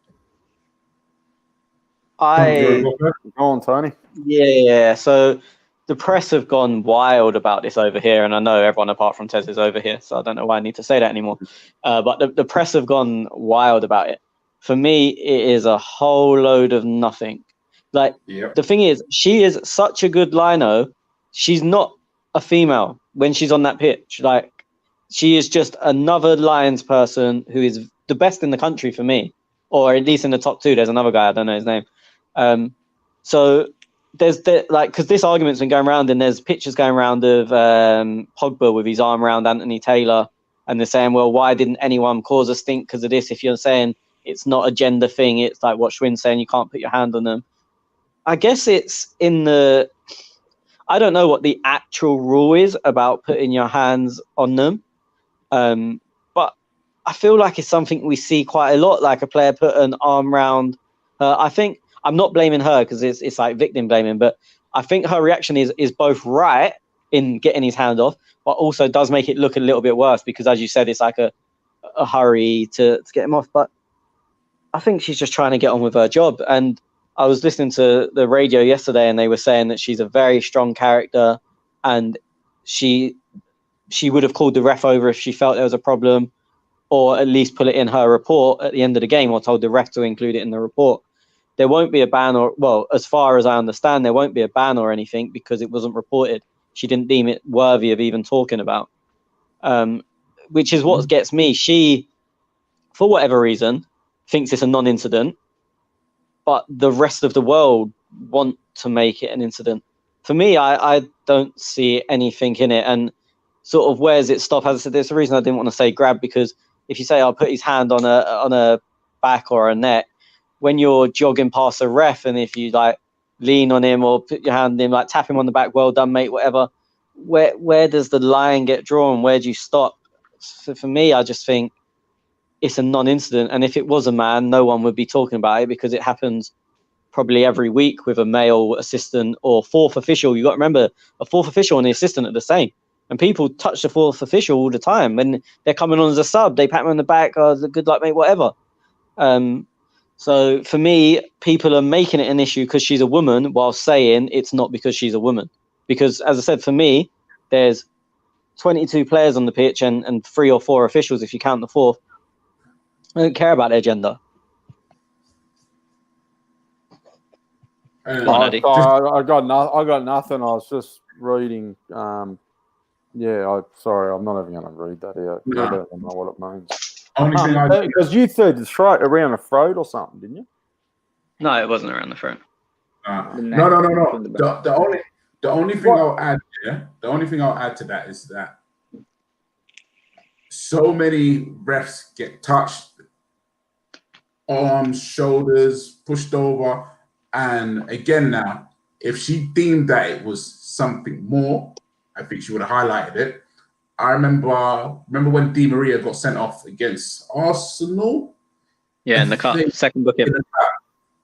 Go on, Tony. Yeah, so the press have gone wild about this over here, and I know everyone apart from Tez is over here, so I don't know why I need to say that anymore. But the press have gone wild about it. For me, it is a whole load of nothing. Like, The thing is, she is such a good lino. She's not a female when she's on that pitch. Like, she is just another Lions person who is the best in the country for me, or at least in the top two. There's another guy, I don't know his name. So there's because this argument's been going around, and there's pictures going around of Pogba with his arm around Anthony Taylor, and they're saying, well, why didn't anyone cause a stink because of this? If you're saying it's not a gender thing, it's like what Schwinn's saying, you can't put your hand on them. I guess it's I don't know what the actual rule is about putting your hands on them, but I feel like it's something we see quite a lot, like a player put an arm around her. I think I'm not blaming her because it's like victim blaming, but I think her reaction is both right in getting his hand off, but also does make it look a little bit worse because, as you said, it's like a hurry to get him off. But I think she's just trying to get on with her job. And I was listening to the radio yesterday, and they were saying that she's a very strong character, and she would have called the ref over if she felt there was a problem, or at least put it in her report at the end of the game, or told the ref to include it in the report. There won't be a ban, or, well, as far as I understand, there won't be a ban or anything because it wasn't reported. She didn't deem it worthy of even talking about, which is what gets me. She, for whatever reason, thinks it's a non-incident, but the rest of the world want to make it an incident. For me, I don't see anything in it. And sort of where's it stop? As I said, there's a reason I didn't want to say grab, because if you say I'll put his hand on a back or a neck, when you're jogging past a ref, and if you like lean on him or put your hand in, like tap him on the back, well done, mate, whatever, where does the line get drawn? Where do you stop? So for me, I just think it's a non-incident. And if it was a man, no one would be talking about it because it happens probably every week with a male assistant or fourth official. You got to remember, a fourth official and the assistant are the same. And people touch the fourth official all the time. When they're coming on as a sub, they pat him on the back, oh, good luck, mate, whatever. So for me, people are making it an issue because she's a woman while saying it's not because she's a woman. Because, as I said, for me, there's 22 players on the pitch and 3 or 4 officials if you count the fourth. I don't care about their gender. I got nothing. I was just reading. Sorry, I'm not even going to read that out. No. I don't know what it means. Only thing Because you said it's right around the throat or something, didn't you? No, it wasn't around the throat. No. The only thing I'll add here, the only thing I'll add to that is that so many refs get touched, arms, shoulders, pushed over, and again now, if she deemed that it was something more, I think she would have highlighted it. I remember when Di Maria got sent off against Arsenal. Yeah, in the cup, second booking.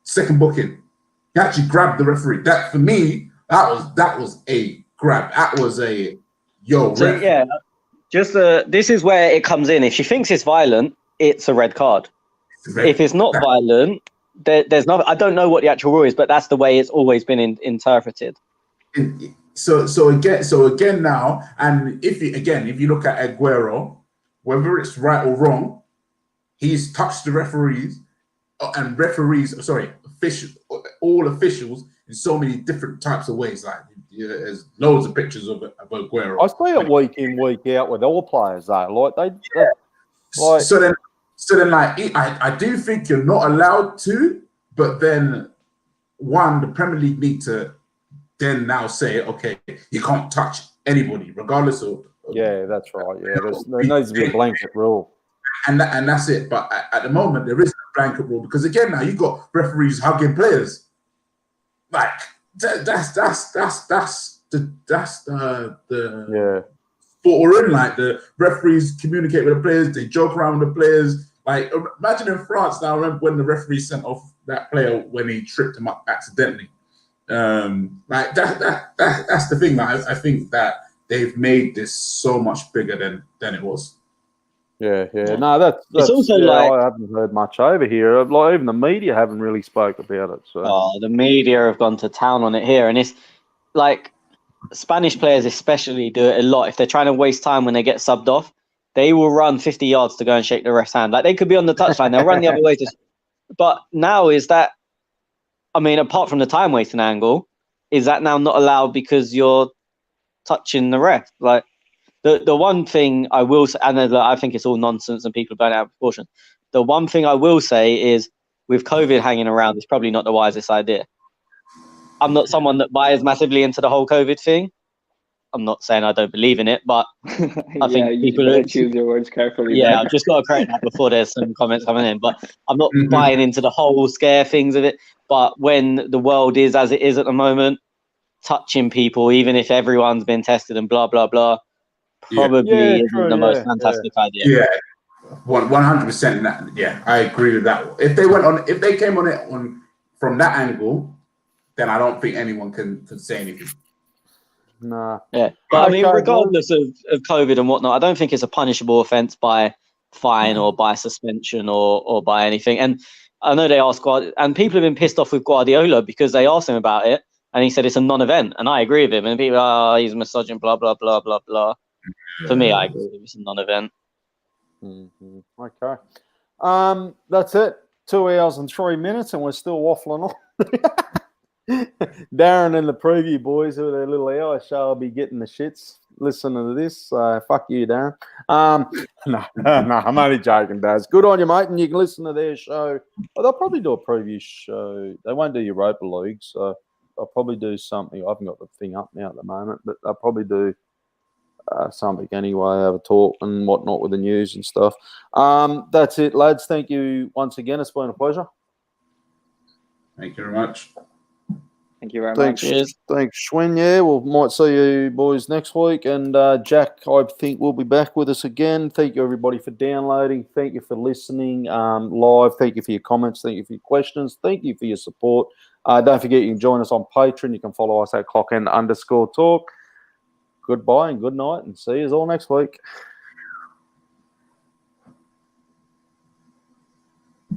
Second booking. He actually grabbed the referee. That for me, that was a grab. That was a So ref. yeah, this is where it comes in. If she thinks it's violent, it's a red card. If it's not violent, there's no. I don't know what the actual rule is, but that's the way it's always been interpreted. So again now, and if you look at Aguero, whether it's right or wrong, he's touched the referees and all officials in so many different types of ways. Like there's loads of pictures of Aguero. I see it week in, week out with all players though. So then, I do think you're not allowed to, but then the Premier League need to then now say, okay, you can't touch anybody, regardless of. Yeah, that's right. Yeah, there needs to be a blanket rule, and that's it. But at the moment, there isn't a blanket rule because again, now you got referees hugging players. Like that's the sport we're in. Like the referees communicate with the players, they joke around with the players. Like imagine in France now. I remember when the referee sent off that player when he tripped him up accidentally. Like that's the thing. Like, I think that they've made this so much bigger than it was. Yeah. No, that's it's also like I haven't heard much over here. Like even the media haven't really spoke about it. So the media have gone to town on it here, and it's like Spanish players especially do it a lot. If they're trying to waste time when they get subbed off, they will run 50 yards to go and shake the ref's hand. Like they could be on the touchline, they'll run the other way. But now is that? I mean, apart from the time wasting angle, is that now not allowed because you're touching the ref? Like the one thing I will say, and I think it's all nonsense and people burn out of proportion. The one thing I will say is, with COVID hanging around, it's probably not the wisest idea. I'm not someone that buys massively into the whole COVID thing. I'm not saying I don't believe in it, but I think people choose your words carefully. Yeah, I've just got to correct that before there's some comments coming in. But I'm not buying into the whole scare things of it. But when the world is as it is at the moment, touching people, even if everyone's been tested and blah blah blah, probably isn't the most fantastic idea. Yeah, 100%. Yeah, I agree with that. If they came on it from that angle, then I don't think anyone can say anything. Nah. Yeah, but I mean, regardless of COVID and whatnot, I don't think it's a punishable offence by fine or by suspension or by anything. And I know they asked and people have been pissed off with Guardiola because they asked him about it, and he said it's a non-event, and I agree with him. And people, he's a misogynist, blah blah blah blah blah. For me, I agree with him. It's a non-event. Mm-hmm. Okay, that's it. 2 hours and 3 minutes, and we're still waffling on. Darren and the preview boys with their little AI show will be getting the shits listening to this. Fuck you, Darren. No, I'm only joking, Daz. Good on you, mate, and you can listen to their show. Oh, they'll probably do a preview show. They won't do Europa League, so they'll probably do something. I haven't got the thing up now at the moment, but they'll probably do something anyway, have a talk and whatnot with the news and stuff. That's it, lads. Thank you once again. It's been a pleasure. Thank you very much. Thank you very Thanks, much. thanks, Schwinn. Yeah, we might see you boys next week. And Jack, I think, will be back with us again. Thank you, everybody, for downloading. Thank you for listening live. Thank you for your comments. Thank you for your questions. Thank you for your support. Don't forget, you can join us on Patreon. You can follow us at @clockend_talk. Goodbye and good night, and see you all next week.